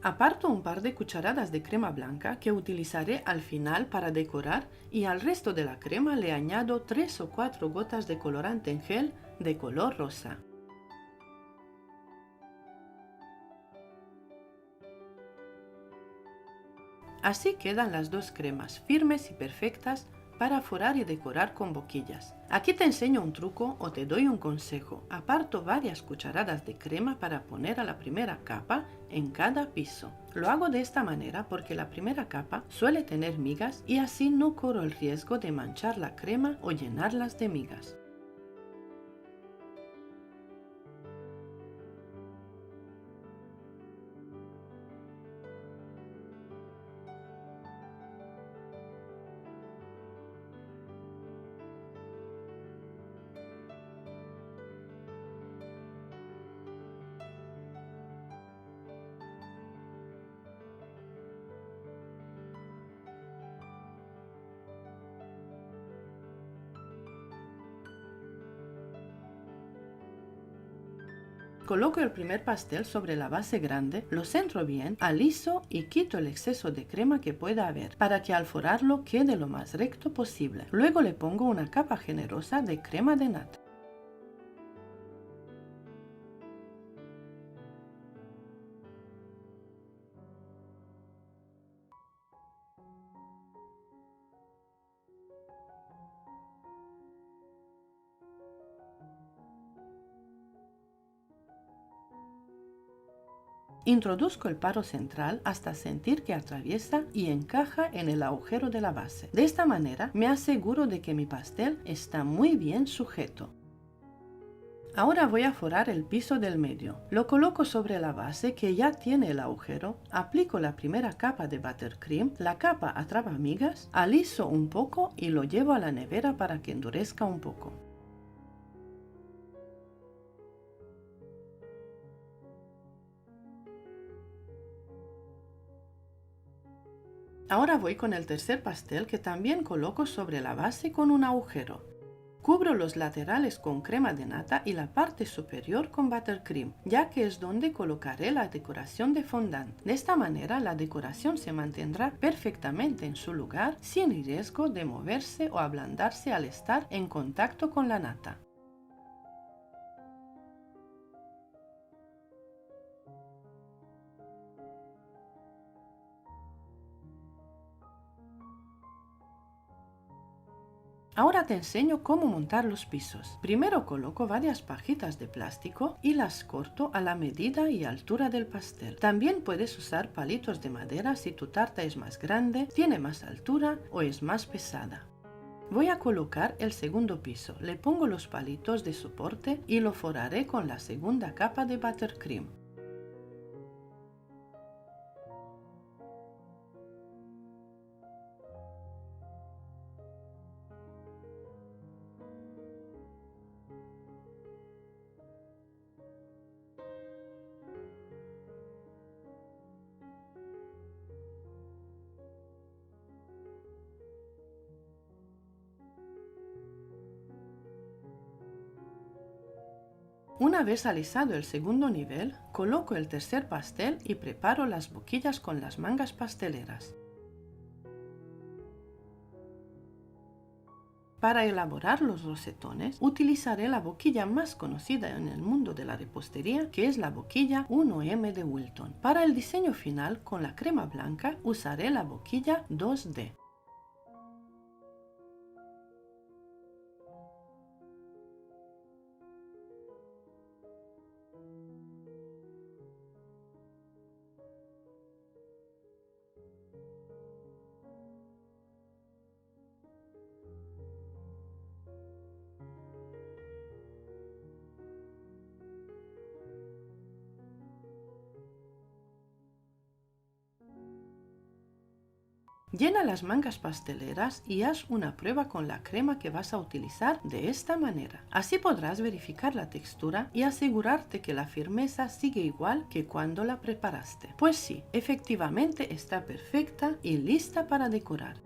Aparto un par de cucharadas de crema blanca que utilizaré al final para decorar y al resto de la crema le añado 3 o 4 gotas de colorante en gel de color rosa. Así quedan las dos cremas firmes y perfectas para forrar y decorar con boquillas. Aquí te enseño un truco o te doy un consejo. Aparto varias cucharadas de crema para poner a la primera capa en cada piso. Lo hago de esta manera porque la primera capa suele tener migas y así no corro el riesgo de manchar la crema o llenarlas de migas. Coloco el primer pastel sobre la base grande, lo centro bien, aliso y quito el exceso de crema que pueda haber, para que al forrarlo quede lo más recto posible. Luego le pongo una capa generosa de crema de nata. Introduzco el palo central hasta sentir que atraviesa y encaja en el agujero de la base. De esta manera me aseguro de que mi pastel está muy bien sujeto. Ahora voy a forrar el piso del medio. Lo coloco sobre la base que ya tiene el agujero, aplico la primera capa de buttercream, la capa atrapa migas, aliso un poco y lo llevo a la nevera para que endurezca un poco. Ahora voy con el tercer pastel que también coloco sobre la base con un agujero. Cubro los laterales con crema de nata y la parte superior con buttercream, ya que es donde colocaré la decoración de fondant. De esta manera la decoración se mantendrá perfectamente en su lugar sin riesgo de moverse o ablandarse al estar en contacto con la nata. Ahora te enseño cómo montar los pisos. Primero coloco varias pajitas de plástico y las corto a la medida y altura del pastel. También puedes usar palitos de madera si tu tarta es más grande, tiene más altura o es más pesada. Voy a colocar el segundo piso, le pongo los palitos de soporte y lo forraré con la segunda capa de buttercream. Una vez alisado el segundo nivel, coloco el tercer pastel y preparo las boquillas con las mangas pasteleras. Para elaborar los rosetones, utilizaré la boquilla más conocida en el mundo de la repostería, que es la boquilla 1M de Wilton. Para el diseño final, con la crema blanca, usaré la boquilla 2D. Llena las mangas pasteleras y haz una prueba con la crema que vas a utilizar de esta manera. Así podrás verificar la textura y asegurarte que la firmeza sigue igual que cuando la preparaste. Pues sí, efectivamente está perfecta y lista para decorar.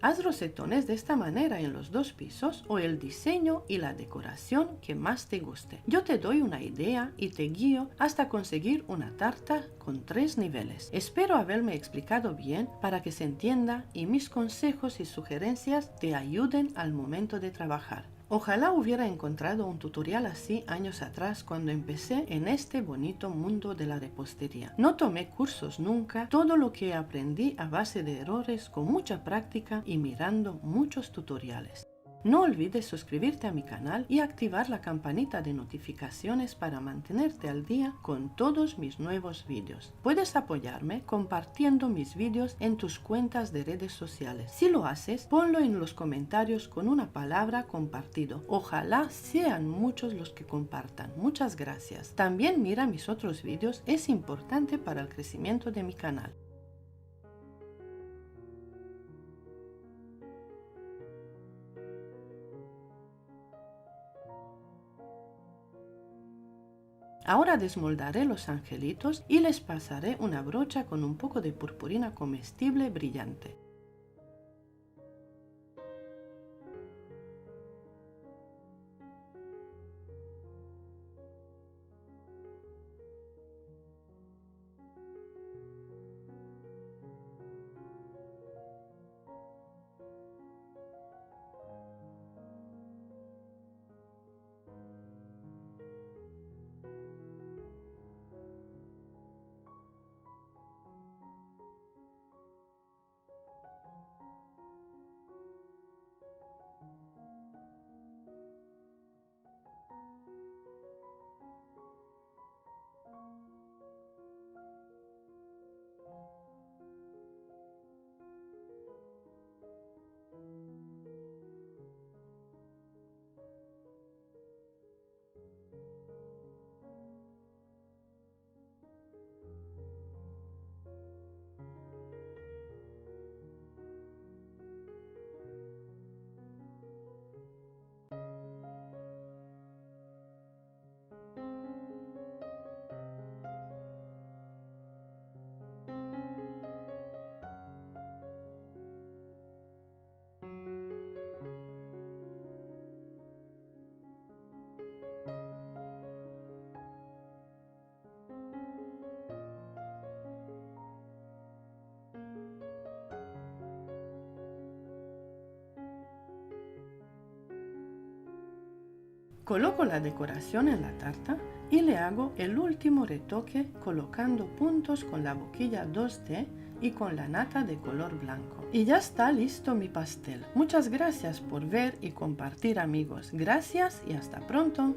Haz rosetones de esta manera en los dos pisos o el diseño y la decoración que más te guste. Yo te doy una idea y te guío hasta conseguir una tarta con 3 niveles. Espero haberme explicado bien para que se entienda y mis consejos y sugerencias te ayuden al momento de trabajar. Ojalá hubiera encontrado un tutorial así años atrás cuando empecé en este bonito mundo de la repostería. No tomé cursos nunca, todo lo que aprendí a base de errores con mucha práctica y mirando muchos tutoriales. No olvides suscribirte a mi canal y activar la campanita de notificaciones para mantenerte al día con todos mis nuevos vídeos. Puedes apoyarme compartiendo mis vídeos en tus cuentas de redes sociales. Si lo haces, ponlo en los comentarios con una palabra compartido. Ojalá sean muchos los que compartan. Muchas gracias. También mira mis otros vídeos, es importante para el crecimiento de mi canal. Ahora desmoldaré los angelitos y les pasaré una brocha con un poco de purpurina comestible brillante. Coloco la decoración en la tarta y le hago el último retoque colocando puntos con la boquilla 2D y con la nata de color blanco. Y ya está listo mi pastel. Muchas gracias por ver y compartir, amigos. Gracias y hasta pronto.